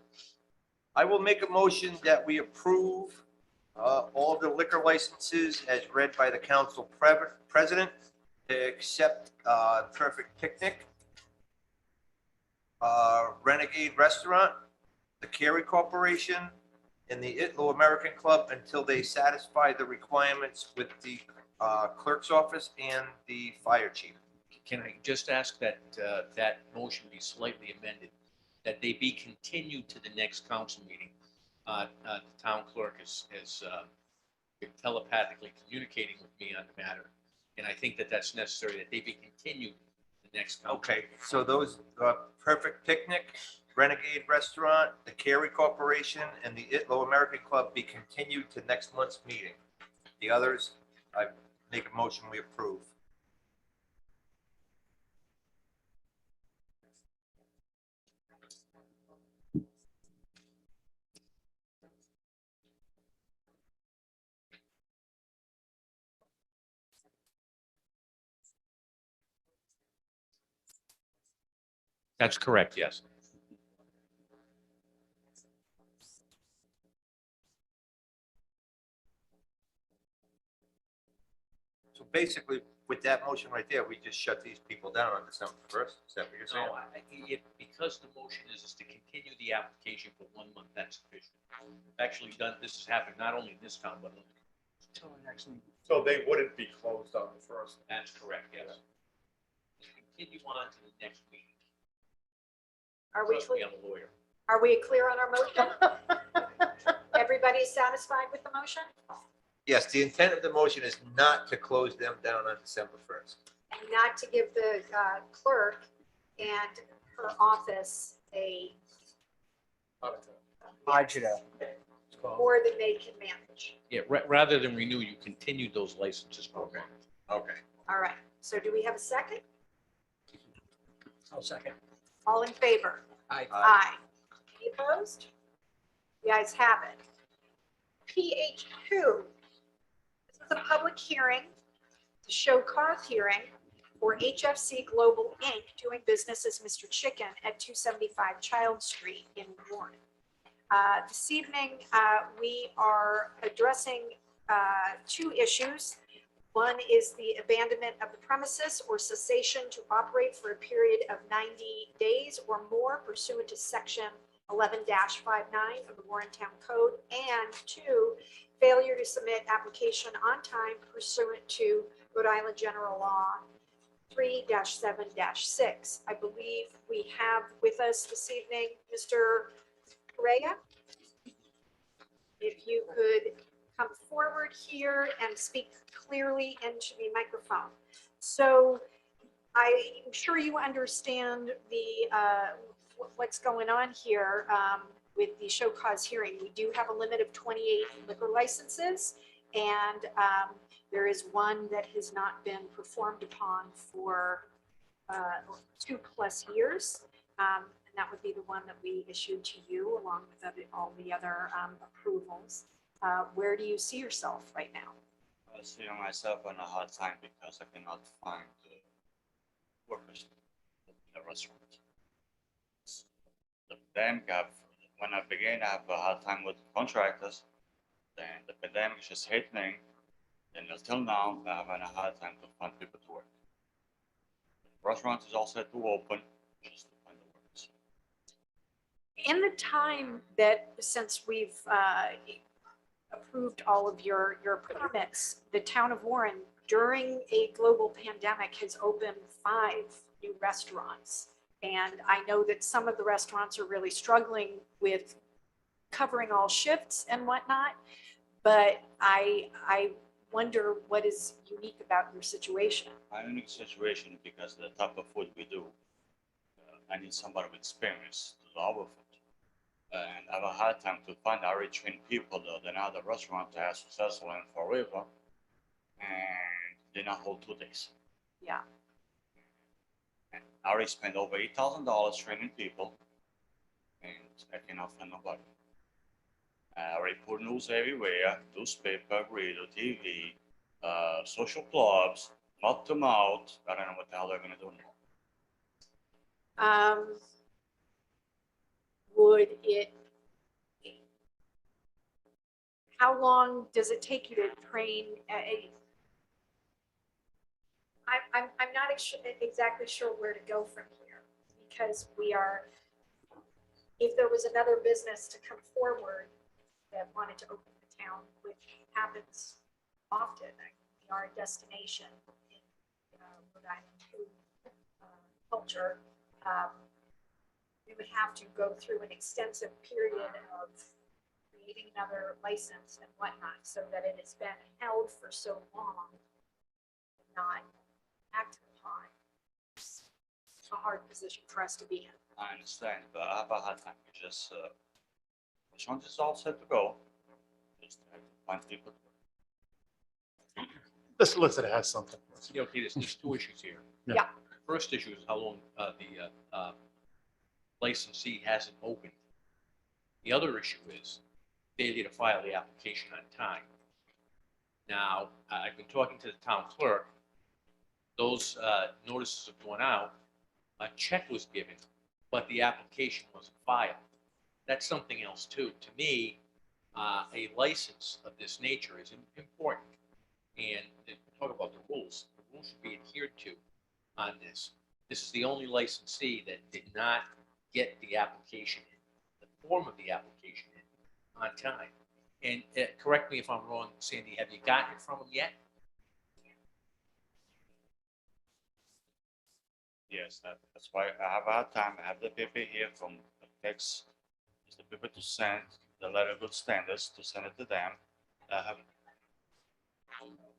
I will make a motion that we approve all the liquor licenses as read by the council president, except Perfect Picnic, Renegade Restaurant, the Cary Corporation, and the Itlo American Club until they satisfy the requirements with the clerk's office and the fire chief. Can I just ask that that motion be slightly amended, that they be continued to the next council meeting? The town clerk is been telepathically communicating with me on the matter, and I think that that's necessary, that they be continued to the next council. Okay, so those Perfect Picnic, Renegade Restaurant, the Cary Corporation, and the Itlo American Club be continued to next month's meeting. The others, I make a motion we approve. That's correct, yes. So basically, with that motion right there, we just shut these people down on December 1st. Is that what you're saying? No, because the motion is to continue the application for 1 month, that's sufficient. Actually done, this has happened not only in this town, but in Until the next meeting. So they wouldn't be closed on the 1st? That's correct, yes. Continue on to the next meeting. Are we, Trust me, I'm a lawyer. are we clear on our motion? Everybody satisfied with the motion? Yes, the intent of the motion is not to close them down on December 1st. And not to give the clerk and her office a Agita. more than they can manage. Yeah, rather than renew, you continued those licenses program. Okay. All right, so do we have a second? I'll second. All in favor? Aye. Aye. Any opposed? The ayes have it. PH2, this is a public hearing, to show cause hearing for HFC Global Inc. doing business as Mr. Chicken at 275 Child Street in Warren. This evening, we are addressing 2 issues. One is the abandonment of the premises or cessation to operate for a period of 90 days or more pursuant to section 11-59 of the Warren Town Code. And 2, failure to submit application on time pursuant to Rhode Island General Law 3-7-6. I believe we have with us this evening, Mr. Correa. If you could come forward here and speak clearly into the microphone. So I'm sure you understand the what's going on here with the show cause hearing. We do have a limit of 28 liquor licenses, and there is one that has not been performed upon for 2+ years. And that would be the one that we issued to you along with all the other approvals. Where do you see yourself right now? I see myself on a hard time because I cannot find workers in the restaurant. The pandemic, when I began, I have a hard time with contractors. Then the pandemic is just happening. And until now, we're having a hard time to find people to work. Restaurant is all set to open, just to find the workers. In the time that, since we've approved all of your permits, the town of Warren, during a global pandemic, has opened 5 new restaurants. And I know that some of the restaurants are really struggling with covering all shifts and whatnot. But I wonder what is unique about your situation. My unique situation because the type of food we do, I need somebody with experience to do our food. And I have a hard time to find already trained people that in other restaurants that are successful in Fall River, and they not hold 2 days. Yeah. And I already spent over $8,000 training people, and I cannot find nobody. I already put news everywhere, newspaper, radio, TV, social clubs, mouth to mouth. I don't know what the hell they're gonna do now. Would it, how long does it take you to train I'm not exactly sure where to go from here, because we are, if there was another business to come forward that wanted to open the town, which happens often, we are a destination in Rhode Island food culture, we would have to go through an extensive period of creating another license and whatnot, so that it has been held for so long, not acted upon. It's a hard position for us to be in. I understand, but I have a hard time. It's just, restaurant is all set to go. Just have to find people. The solicitor has something. Yeah, okay, there's 2 issues here. Yeah. First issue is how long the licensee hasn't opened. The other issue is failure to file the application on time. Now, I've been talking to the town clerk. Those notices have gone out, a check was given, but the application wasn't filed. That's something else too. To me, a license of this nature is important. And to talk about the rules should be adhered to on this. This is the only licensee that did not get the application in, the form of the application in on time. And correct me if I'm wrong, Sandy, have you gotten it from them yet? Yes, that's why I have a hard time. I have the paper here from the text, is the paper to send, the letter of good standards to send it to them.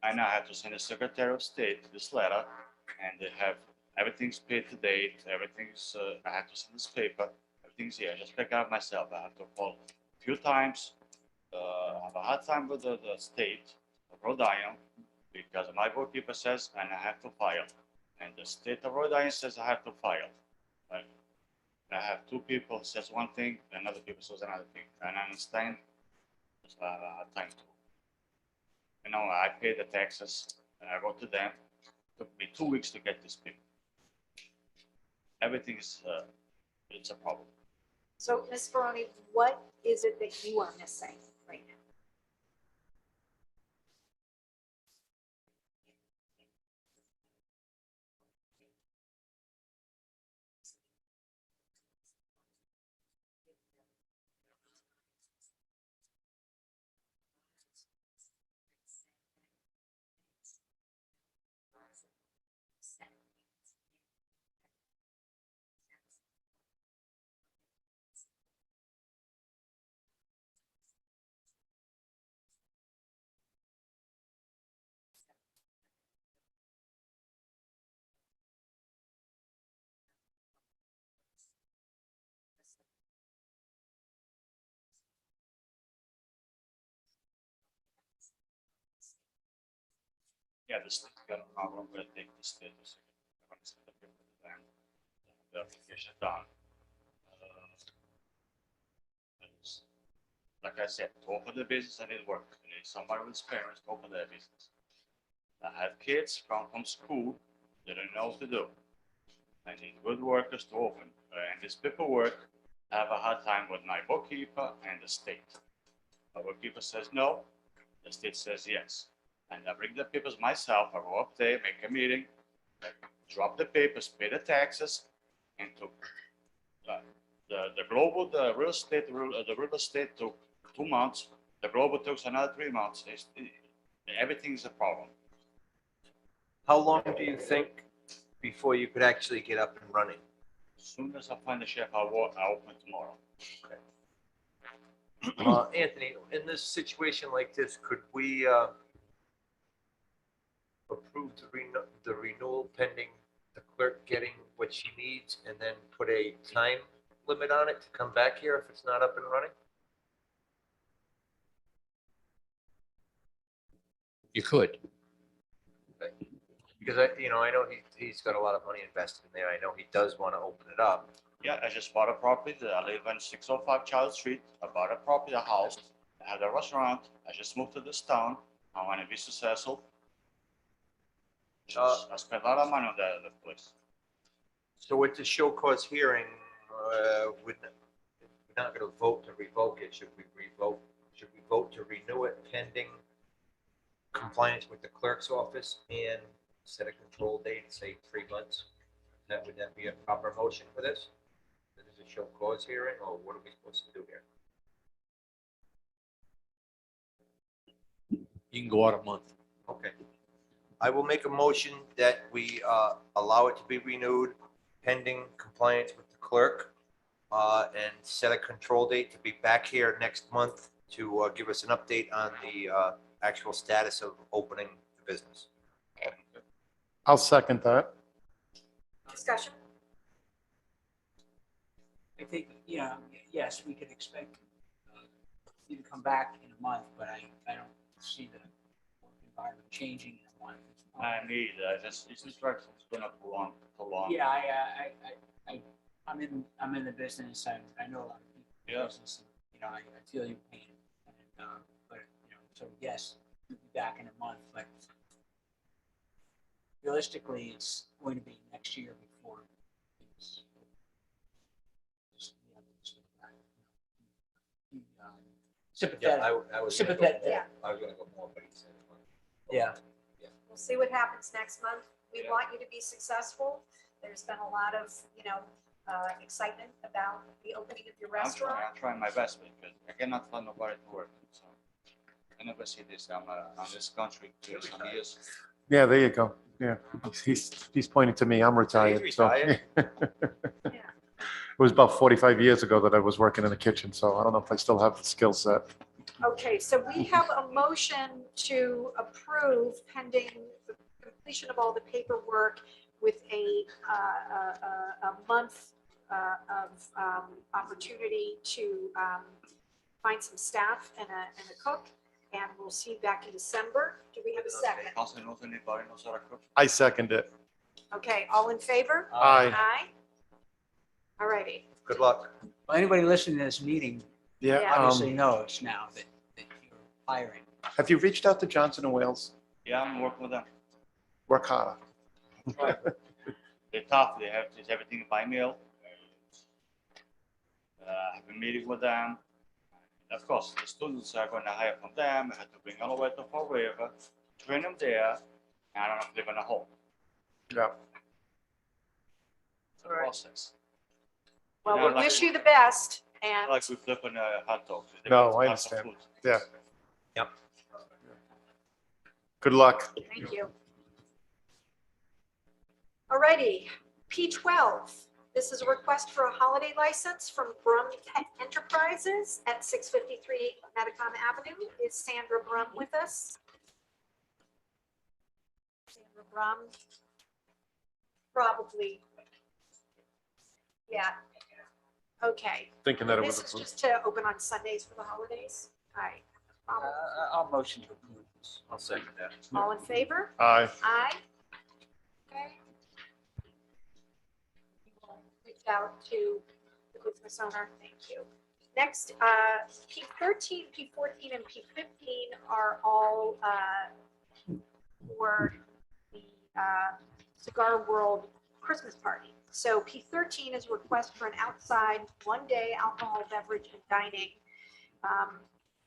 I now have to send the Secretary of State this letter, and they have everything's paid to date, everything's, I have to send this paper, everything's here. I just pick it up myself. I have to call a few times. I have a hard time with the state of Rhode Island because my bookkeeper says, and I have to file. And the state of Rhode Island says I have to file. Right? I have 2 people who says one thing, another people says another thing. And I understand. It's a hard time to. You know, I pay the taxes and I wrote to them. It took me 2 weeks to get this paper. Everything is, it's a problem. So, Ms. Ferroni, what is it that you are missing right now? Yeah, the state got a problem. We'll take the status. I'm going to send the paper to them. The application done. Like I said, to open the business, I need work. I need somebody with experience to open their business. I have kids come from school, they don't know what to do. I need good workers to open. And this paperwork, I have a hard time with my bookkeeper and the state. My bookkeeper says no, the state says yes. And I bring the papers myself, I go up there, make a meeting, I drop the papers, pay the taxes, and took the global, the real estate took 2 months, the global took another 3 months. Everything's a problem. How long do you think before you could actually get up and running? As soon as I find the chef, I'll open tomorrow. Anthony, in this situation like this, could we approve the renewal pending the clerk getting what she needs and then put a time limit on it to come back here if it's not up and running? You could. Because I know he's got a lot of money invested in there. I know he does want to open it up. Yeah, I just bought a property. I live on 605 Charles Street. I bought a property, a house. I had a restaurant. I just moved to this town. I want to be successful. I spent a lot of money on that place. So with the show cause hearing, we're not going to vote to revoke it. Should we vote to renew it pending compliance with the clerk's office and set a control date, say 3 months? Would that be a proper motion for this? This is a show cause hearing, or what are we supposed to do here? You can go out a month. Okay. I will make a motion that we allow it to be renewed pending compliance with the clerk and set a control date to be back here next month to give us an update on the actual status of opening the business. I'll second that. Discussion? I think, yes, we could expect you to come back in a month, but I don't see the environment changing in a month. I need, it's distracting. It's gonna prolong. Yeah, I'm in the business. I know a lot of people in the business. And, I feel your pain. And, but so yes, we'll be back in a month. But realistically, it's going to be next year before it's sympathetic. Yeah, I was gonna go sympathetic. more. I was going to go more, but he said. Yeah. We'll see what happens next month. We want you to be successful. There's been a lot of, excitement about the opening of your restaurant. I'm trying my best because I cannot find nobody to work. So I never see this. I'm on this country for some years. Yeah, there you go. Yeah, he's pointing to me. I'm retired. He's So retired. it was about 45 years ago that I was working in the kitchen, so I don't know if I still have the skill set. Okay, so we have a motion to approve pending the completion of all the paperwork with a month of opportunity to find some staff and a cook, and we'll see you back in December. Do we have a second? Council knows anybody knows how to cook? I second it. Okay, all in favor? Aye. Aye. All righty. Good luck. Well, anybody listening to this meeting Yeah. obviously knows now that you're hiring. Have you reached out to Johnson and Wales? Yeah, I'm working with them. Work harder. They're tough. They have everything by mail. I have a meeting with them. Of course, the students are going to hire from them. I had to bring all the way to Fall River, train them there, and I don't know if they're going to hold. Yeah. It's a process. Well, You know, we like- wish you the best, and Like we flip on a hot dog. No, I Lots of understand. food. Yeah. Yep. Good luck. thank you. All righty, P12. This is a request for a holiday license from Brum Enterprises at 653 Metacom Avenue. Is Sandra Brum with us? Sandra Brum? Probably. Yeah. Okay. Thinking that it This was is approved. just to open on Sundays for the holidays. All right. I'll motion to approve this. I'll second that. All in favor? Aye. Aye. Okay. Reach out to the business owner. Thank you. Next, P13, P14, and P15 are all for the Cigar World Christmas party. So P13 is a request for an outside one-day alcohol, beverage, and dining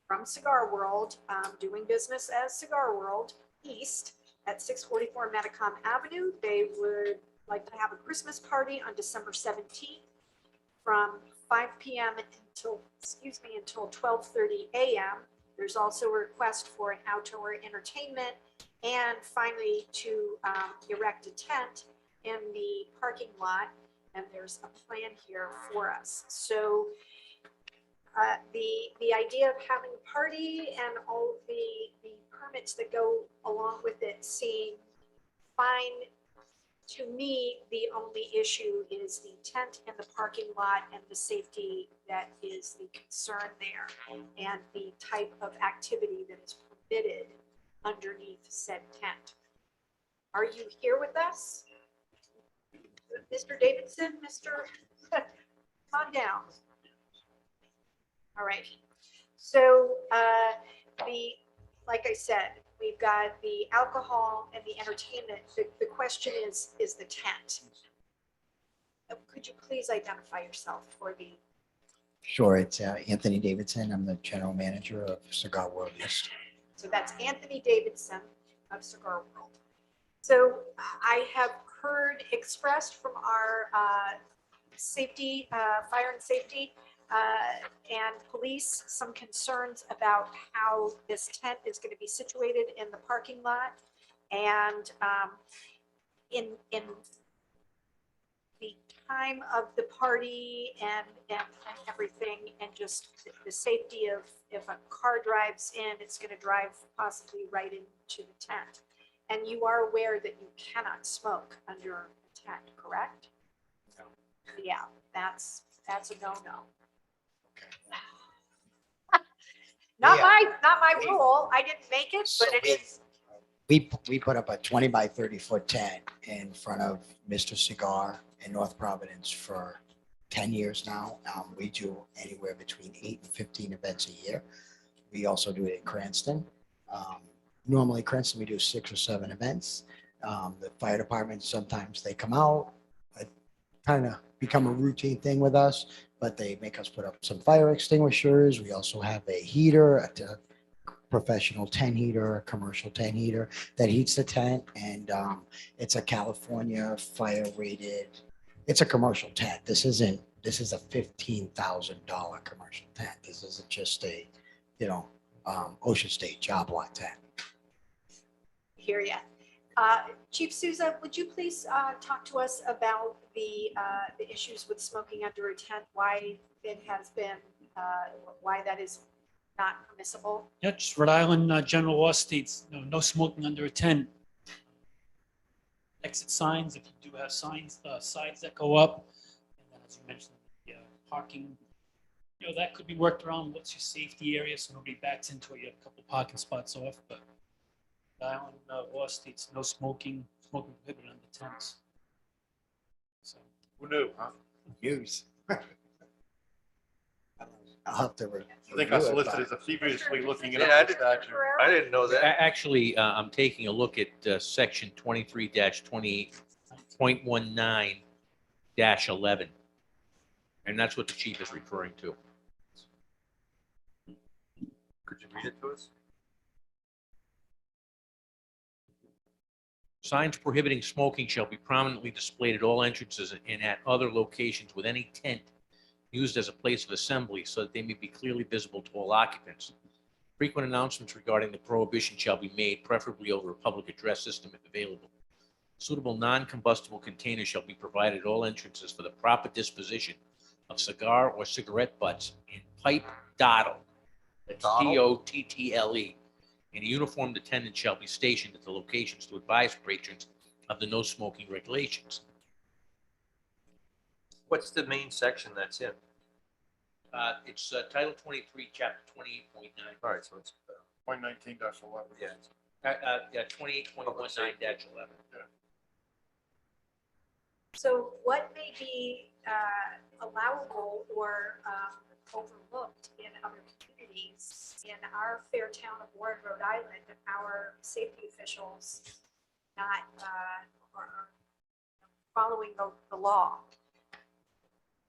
from Cigar World, doing business as Cigar World East at 644 Metacom Avenue. They would like to have a Christmas party on December 17th from 5 p.m. until 12:30 a.m. There's also a request for an outdoor entertainment and finally to erect a tent in the parking lot. And there's a plan here for us. So the idea of having a party and all the permits that go along with it seem fine. To me, the only issue is the tent in the parking lot and the safety that is the concern there and the type of activity that is permitted underneath said tent. Are you here with us? Mr. Davidson, Mr. Calm down. All right. So like I said, we've got the alcohol and the entertainment. The question is the tent. Could you please identify yourself for the? Sure, it's Anthony Davidson. I'm the general manager of Cigar World East. So that's Anthony Davidson of Cigar World. So I have heard expressed from our safety, fire and safety and police, some concerns about how this tent is going to be situated in the parking lot. And in the time of the party and everything, and just the safety of if a car drives in, it's going to drive possibly right into the tent. And you are aware that you cannot smoke under a tent, correct? No. Yeah, that's a no-no. Not my rule. I didn't make it, but it is. We put up a 20 by 30 foot tent in front of Mr. Cigar in North Providence for 10 years now. We do anywhere between 8 and 15 events a year. We also do it in Cranston. Normally Cranston, we do 6 or 7 events. The fire department, sometimes they come out, kind of become a routine thing with us, but they make us put up some fire extinguishers. We also have a heater, a professional tent heater, a commercial tent heater that heats the tent. And it's a California fire rated, it's a commercial tent. This is a $15,000 commercial tent. This isn't just a, Ocean State job lot tent. Hear ya. Chief Souza, would you please talk to us about the issues with smoking under a tent, why it has been, why that is not permissible? Yeah, just Rhode Island general law states no smoking under a tent. Exit signs, if you do have signs, sides that go up, and then as you mentioned, the parking, that could be worked around. What's your safety area so nobody backs into it? You have a couple parking spots off, but Rhode Island law states no smoking prohibited under tents. So Who knew, huh? News. I'll have to. I think our solicitor is feverishly looking it Yeah, up. I didn't know that. Actually, I'm taking a look at section 23-20.19-11. And that's what the chief is referring to. Could you read it to us? Signs prohibiting smoking shall be prominently displayed at all entrances and at other locations with any tent used as a place of assembly so that they may be clearly visible to all occupants. Frequent announcements regarding the prohibition shall be made, preferably over a public address system if available. Suitable non-combustible containers shall be provided at all entrances for the proper disposition of cigar or cigarette butts in pipe dottle. That's D-O-T-T-L-E. And a uniformed attendant shall be stationed at the locations to advise patrons of the no smoking regulations. What's the main section that's in? It's Title 23, Chapter 28.9. All right, so it's 0.19-11. yeah. 28.19-11. So what may be allowable or overlooked in other communities? In our fair town of Warren, Rhode Island, our safety officials not are following the law.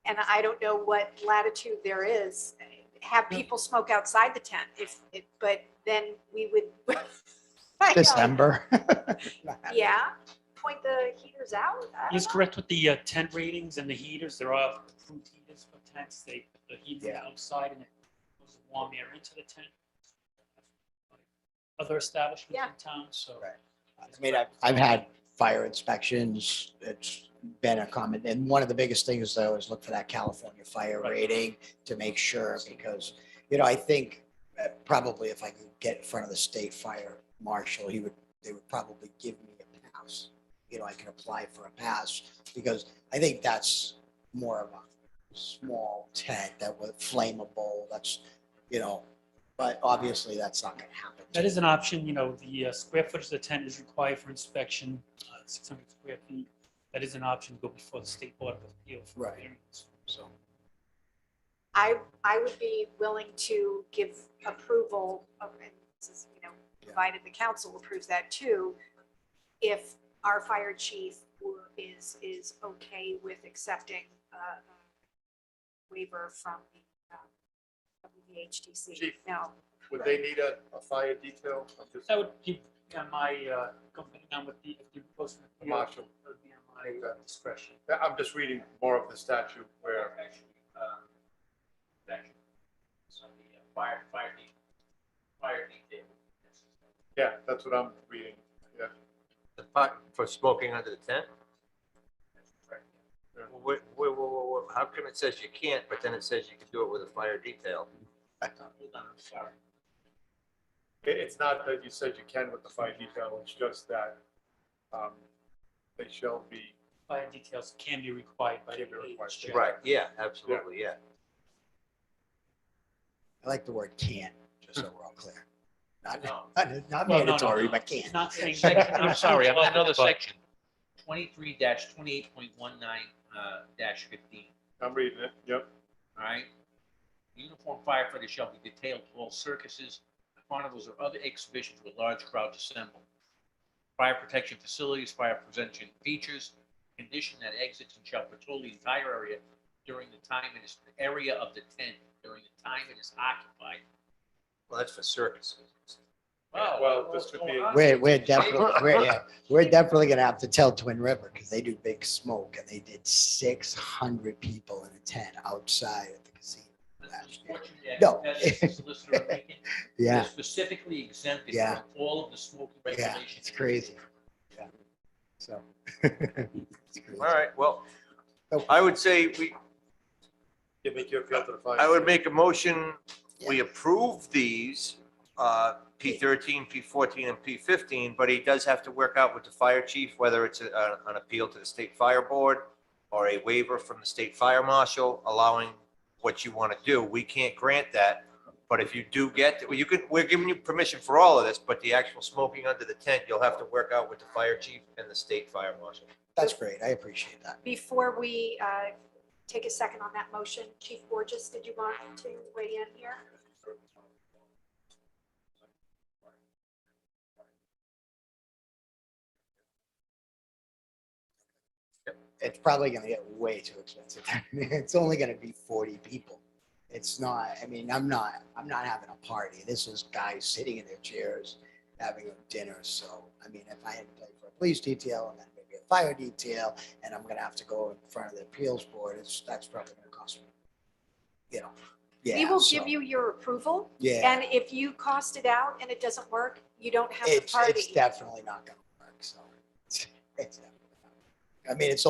And I don't know what latitude there is. Have people smoke outside the tent, but then we would December. Yeah, point the heaters out. I don't He's know. correct with the tent ratings and the heaters. There are approved heaters for tents. They put the heaters Yeah. outside and it goes warm air into the tent. Other establishments Yeah. in town, so. Right. I mean, I've had fire inspections. It's been a common, and one of the biggest things though is look for that California fire Right. rating to make sure, because, you know, I think probably if I could get in front of the state fire marshal, they would probably give me a pass. You know, I can apply for a pass because I think that's more of a small tent that was flammable. That's, you know, but obviously that's not going to happen. That is an option, you know, the square footage of the tent is required for inspection, 600 square feet. That is an option to go before the State Board of Appeal for Right. variance. So. I would be willing to give approval of, and this is, you know, provided the council approves that too, if our fire chief is okay with accepting a waiver from the HDC. Chief. No. Would they need a fire detail? I'm just- That would be on my company, on with the post. Marshal. That would be on my discretion. I'm just reading more of the statute where, Fire detail. yeah, that's what I'm reading. Yeah. For smoking under the tent? How come it says you can't, but then it says you can do it with a fire detail? It's not that you said you can with the fire detail, it's just that they shall be. Fire details can be required by the Can be required, age. Right, yeah, absolutely, yeah. I like the word can, just so we're all clear. Not No, mandatory, no. but can. It's not saying. I'm sorry, I'm in another But- section. 23-28.19-15. I'm reading it, yep. All right. Uniform firefighters shall be detailed to all circuses, carnivals, or other exhibitions where large crowds assemble. Fire protection facilities, fire prevention features, condition that exits and shall patrol the entire area during the time it is area of the tent during the time it is occupied. Well, that's for circuses. Well, this could be. We're definitely gonna have to tell Twin River because they do big smoke and they did 600 people in a tent outside at the casino last year. No. Yeah. They're specifically exempted Yeah. from all of the smoking Yeah, regulations. it's crazy. Yeah. So. All right, well, I would say You make your appeal to the fire. I would make a motion, we approve these, P13, P14, and P15, but he does have to work out with the fire chief, whether it's an appeal to the state fire board or a waiver from the state fire marshal allowing what you want to do. We can't grant that, but if you do get, we're giving you permission for all of this, but the actual smoking under the tent, you'll have to work out with the fire chief and the state fire marshal. That's great. I appreciate that. Before we take a second on that motion, Chief Borges, did you want to weigh in here? It's probably gonna get way too expensive. It's only gonna be 40 people. It's not, I mean, I'm not having a party. This is guys sitting in their chairs having a dinner. So, I mean, if I had to pay for a police detail and then maybe a fire detail, and I'm gonna have to go in front of the appeals board, that's probably gonna cost me, you know. Yeah, We will so give you your approval. Yeah. And if you cost it out and it doesn't work, you don't have the It's party. definitely not gonna work, so. It's definitely not. I mean, it's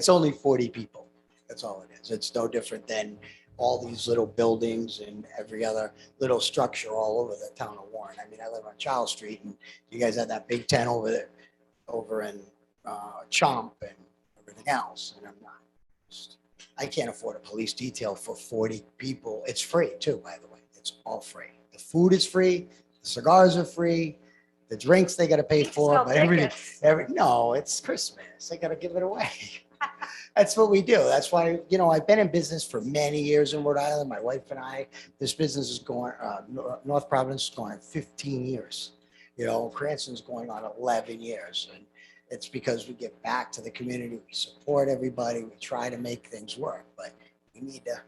only 40 people. That's all it is. It's no different than all these little buildings and every other little structure all over the town of Warren. I mean, I live on Charles Street and you guys had that big tent over there, over in Chomp and everything else. And I can't afford a police detail for 40 people. It's free too, by the way. It's all free. The food is free. The cigars are free. The drinks they got to pay for, sell but everything, tickets. no, it's Christmas. They got to give it away. That's what we do. That's why, you know, I've been in business for many years in Rhode Island. My wife and I, this business is going, North Providence is going on 15 years. You know, Cranston's going on 11 years. And it's because we give back to the community. We support everybody. We try to make things work, but we need to,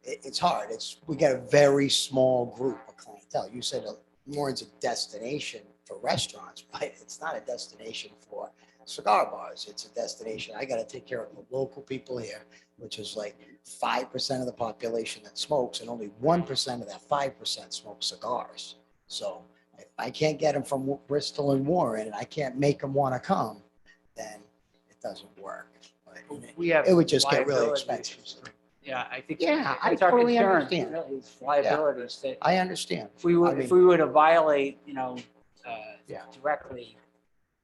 it's hard. We got a very small group of clientele. You said Warren's a destination for restaurants, but it's not a destination for cigar bars. It's a destination. I got to take care of the local people here, which is like 5% of the population that smokes, and only 1% of that 5% smoke cigars. So if I can't get them from Bristol and Warren, and I can't make them want to come, then it doesn't work. But We have it would just get really liability expensive. issues. Yeah, I think. Yeah, I that's our totally concern, understand. really, is liabilities that I understand. if we I if mean- we were to violate, Yeah. directly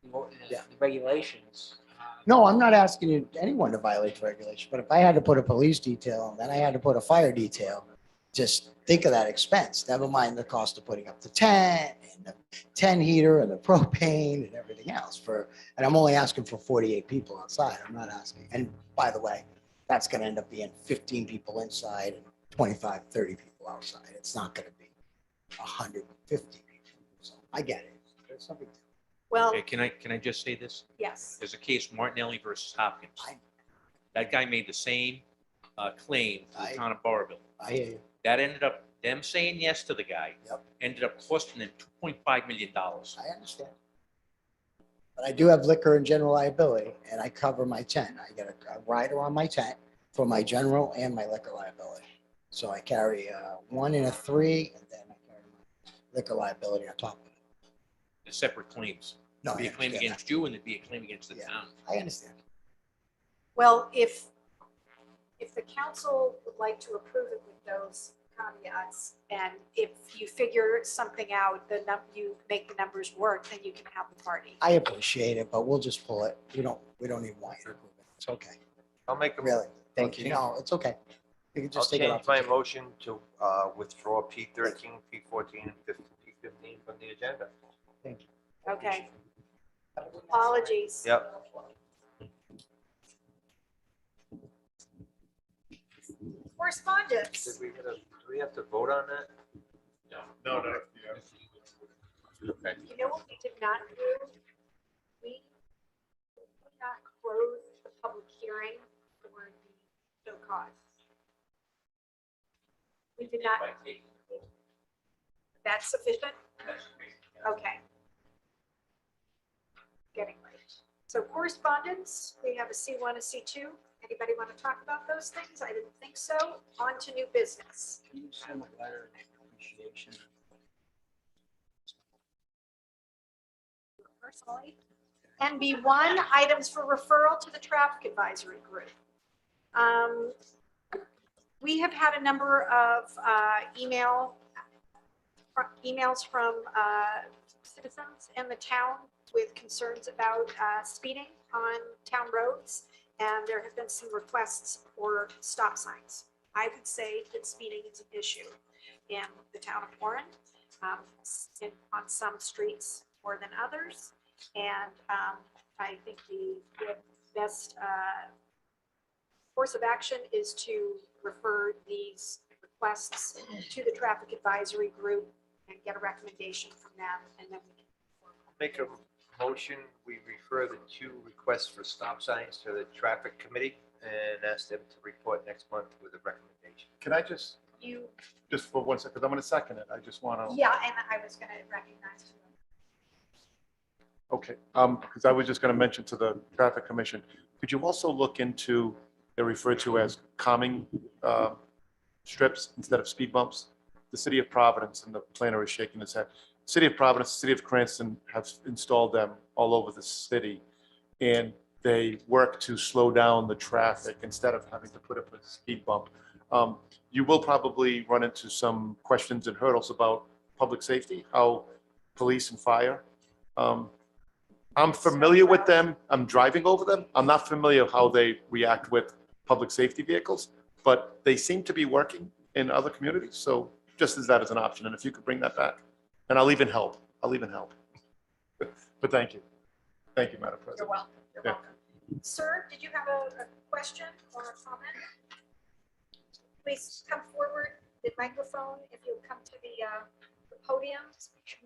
the Yeah. the regulations. No, I'm not asking you, anyone to violate the regulation, but if I had to put a police detail and then I had to put a fire detail, just think of that expense, never mind the cost of putting up the tent and the 10 heater and the propane and everything else and I'm only asking for 48 people outside. I'm not asking. And by the way, that's going to end up being 15 people inside and 25, 30 people outside. It's not going to be 150 people. So I get it. It's no big deal. Well, Okay, can I just say this? yes. There's a case, Martinelli versus Hopkins. That guy made the same claim to the town of Barville. I hear you. That ended up, them saying yes to the guy, Yep. ended up costing them $2.5 million. I understand. But I do have liquor and general liability, and I cover my tent. I get a rider on my tent for my general and my liquor liability. So I carry 1 and a 3, and then I carry my liquor liability on top of it. They're separate claims. No, There'd be I a claim understand against you and there'd be a claim against the town. I understand. Well, if the council would like to approve it with those caveats, and if you figure something out, you make the numbers work, then you can have the party. I appreciate it, but we'll just pull it. We don't even want you to approve it. It's okay. I'll make a. Really. Thank you. No, it's okay. You can I'll just take it change off. my motion to withdraw P13, P14, and P15 from the agenda. Thank you. Okay. Apologies. Yep. Correspondence. Do we have to vote on that? No. Okay. You know what we did not do? We did not close the public hearing for the show cause. We did not. That's sufficient? Okay. Getting late. So correspondence, we have a C1, a C2. Anybody want to talk about those things? I didn't think so. On to new business. Can you send a letter of appreciation? Personally. NB1, items for referral to the traffic advisory group. We have had a number of emails from citizens in the town with concerns about speeding on town roads, and there have been some requests for stop signs. I would say that speeding is an issue in the town of Warren, on some streets more than others, and I think the best course of action is to refer these requests to the traffic advisory group and get a recommendation from them, and then we can Make a motion, we refer the 2 requests for stop signs to the traffic committee and ask them to report next month with a recommendation. Can I just for 1 second, because I'm going to second it. I just want to. Yeah, and I was going to recognize you. Okay, because I was just going to mention to the traffic commission, could you also look into, they're referred to as calming strips instead of speed bumps? The city of Providence, and the planner is shaking his head. City of Providence, City of Cranston have installed them all over the city, and they work to slow down the traffic instead of having to put up a speed bump. You will probably run into some questions and hurdles about public safety, how police and fire. I'm familiar with them. I'm driving over them. I'm not familiar how they react with public safety vehicles, but they seem to be working in other communities. So just as that as an option, and if you could bring that back, and I'll even help. But thank you. Thank you, Madam President. You're welcome. You're welcome. Sir, did you have a question or a comment? Please come forward, the microphone, if you'll come to the podium,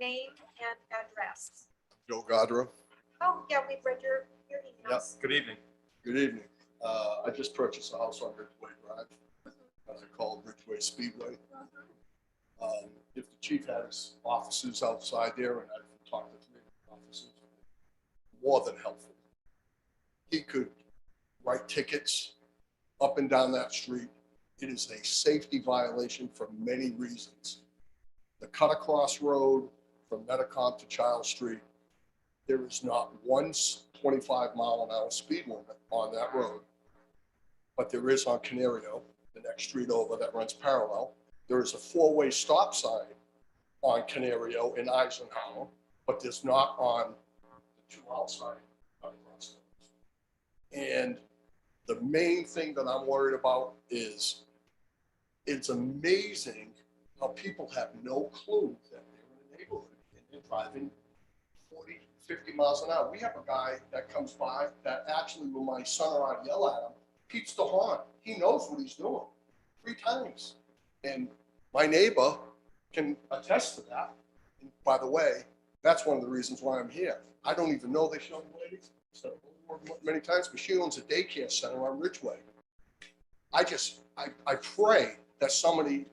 name and address. Joe Godra. Oh, yeah, we've read your emails. Good evening. Good evening. I just purchased a house on Ridgeway Drive, as it's called Ridgeway Speedway. If the chief had his officers outside there, and I've talked to 3 officers, more than helpful. He could write tickets up and down that street. It is a safety violation for many reasons. The cut across road from Metacom to Child Street, there is not one 25-mile-an-hour speed limit on that road, but there is on Canario, the next street over that runs parallel. There is a 4-way stop sign on Canario in Eisenhower, but there's not on the 2 outside across those. And the main thing that I'm worried about is it's amazing how people have no clue that they're in a neighborhood and they're driving 40, 50 miles an hour. We have a guy that comes by that actually, when my son or I yell at him, peeps the horn. He knows what he's doing 3 times. And my neighbor can attest to that. And by the way, that's one of the reasons why I'm here. I don't even know this young lady so many times, but she owns a daycare center on Ridgeway. I pray that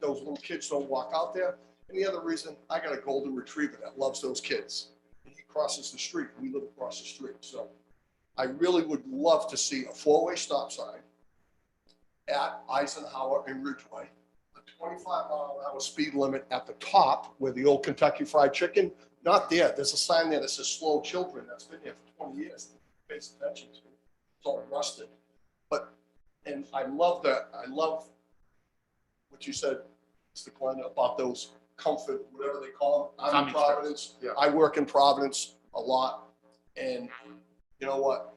those little kids don't walk out there. And the other reason, I got a golden retriever that loves those kids. And he crosses the street. We live across the street. So I really would love to see a 4-way stop sign at Eisenhower and Ridgeway, a 25-mile-an-hour speed limit at the top where the old Kentucky Fried Chicken, not there. There's a sign there that says slow children. That's been there for 20 years. Pays attention to. It's all rusted. And I love that. I love what you said, Mr. Glenn, about those comfort, whatever they call them. I'm in Providence. Yeah. I work in Providence a lot. And you know what?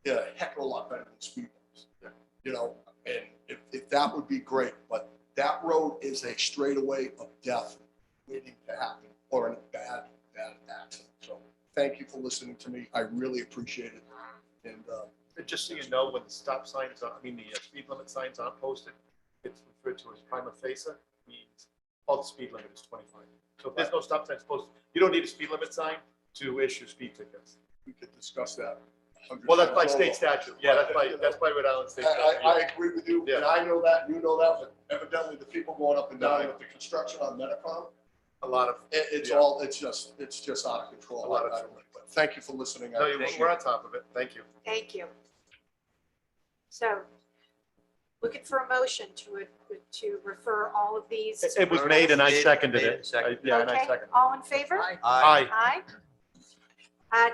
They're a heck of a lot better than speed bumps. Yeah. You know, and if that would be great, but that road is a straightaway of death waiting to happen or in a bad accident. So thank you for listening to me. I really appreciate it. And just so you know, when the stop signs are, the speed limit signs aren't posted, it's referred to as prima facie, means all the speed limit is 25. So if there's no stop signs posted, you don't need a speed limit sign to issue speed tickets. we could discuss that. 100 Well, that's by times state over. statute. Yeah, that's by Rhode Island state statute. I agree with you, Yeah. and I know that, you know that, but evidently the people going up and down with the construction on Metacom, A lot of. it's just out of control. A lot of- But thank you for listening. I No, appreciate we're it. on top of it. Thank you. Thank you. So looking for a motion to refer all of these. It was made and I seconded Made it. and seconded. Yeah, and I Okay, seconded. all in favor? Aye.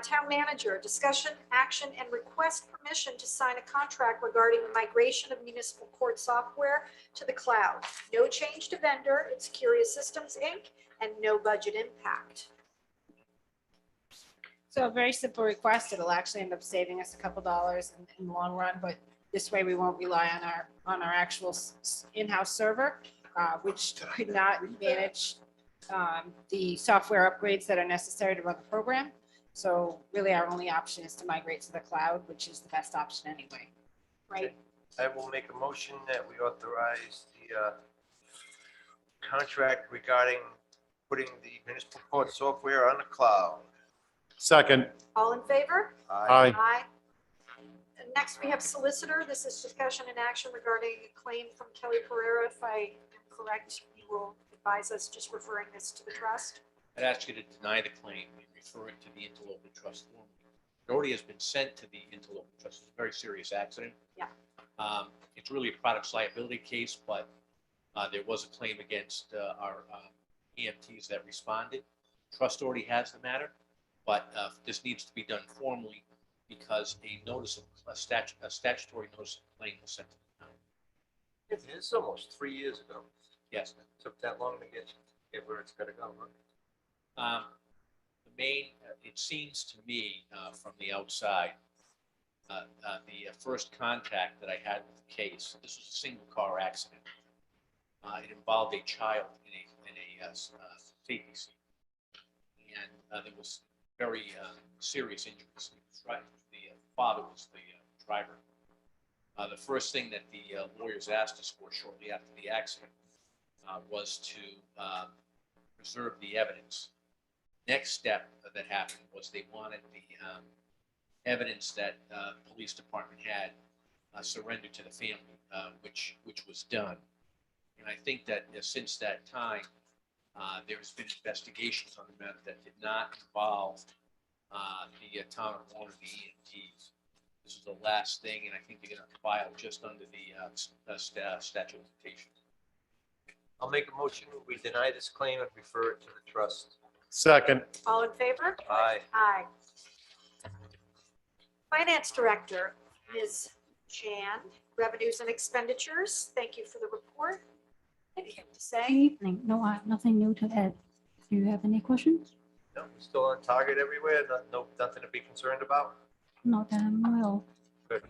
Town manager, discussion, action, and request permission to sign a contract regarding the migration of municipal court software to the cloud. No change to vendor, it's Curious Systems, Inc., and no budget impact. So a very simple request. It'll actually end up saving us a couple dollars in the long run, but this way we won't rely on our actual in-house server, which could not manage the software upgrades that are necessary to run the program. So really our only option is to migrate to the cloud, which is the best option anyway. Right? I will make a motion that we authorize the contract regarding putting the municipal court software on the cloud. Second. All in favor? Aye. Aye. And next, we have solicitor. This is discussion and action regarding a claim from Kelly Pereira. If I am correct, you will advise us just referring this to the trust. I'd ask you to deny the claim and refer it to the interlocal trust form. It already has been sent to the interlocal trust. It's a very serious accident. Yeah. It's really a products liability case, but there was a claim against our EMTs that responded. Trust already has the matter, but this needs to be done formally because a statutory notice of claim was sent to the town. It's almost 3 years ago. Yes. Took that long to get where it's gotta go, huh? The main, it seems to me from the outside, the first contact that I had with the case, this was a single car accident. It involved a child in a safety seat. And there was very serious injuries. The father was the driver. The first thing that the lawyers asked us for shortly after the accident was to preserve the evidence. Next step that happened was they wanted the evidence that the police department had surrendered to the family, which was done. And I think that since that time, There's been investigations on the matter that did not involve the town of Warren, the EMTs. This is the last thing, and I think they're going to file just under the statute of limitations. I'll make a motion, we deny this claim and refer it to the trust. Second. All in favor? Aye. Aye. Finance Director, Ms. Jan, Revenues and Expenditures, thank you for the report. Anything to Good say? evening. No, I have nothing new to add. Do you have any questions? No, we're still on target everywhere, nothing to be concerned about? Not that I'm aware of. Good.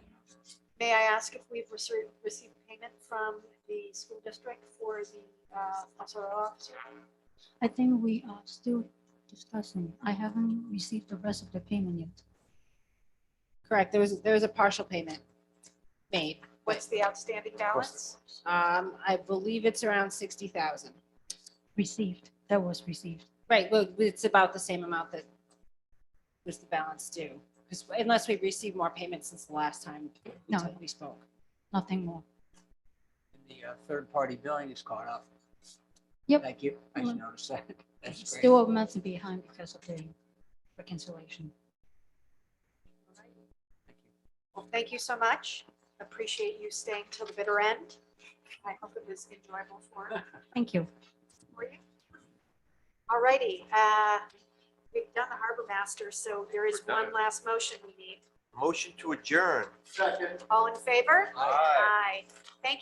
May I ask if we've received payment from the school district for the SRO officer? I think we are still discussing. I haven't received the rest of the payment yet. Correct. There was a partial payment made. What's the outstanding balance? I believe it's around 60,000. Received. That was received. Right, well, it's about the same amount that was the balance due. Because unless we received more payments since the last time No. we spoke. Nothing more. The third-party billing is caught up. Yep. Thank you. I just Mm. noticed that. That's great. Still a month behind because of the reconciliation. Well, thank you so much. Appreciate you staying till the bitter end. I hope it was enjoyable for Thank you. you. All righty, we've done the harbor master, so there is We're done. one last motion we need. Motion to adjourn. Second. All in favor? Aye. Aye. Thank you.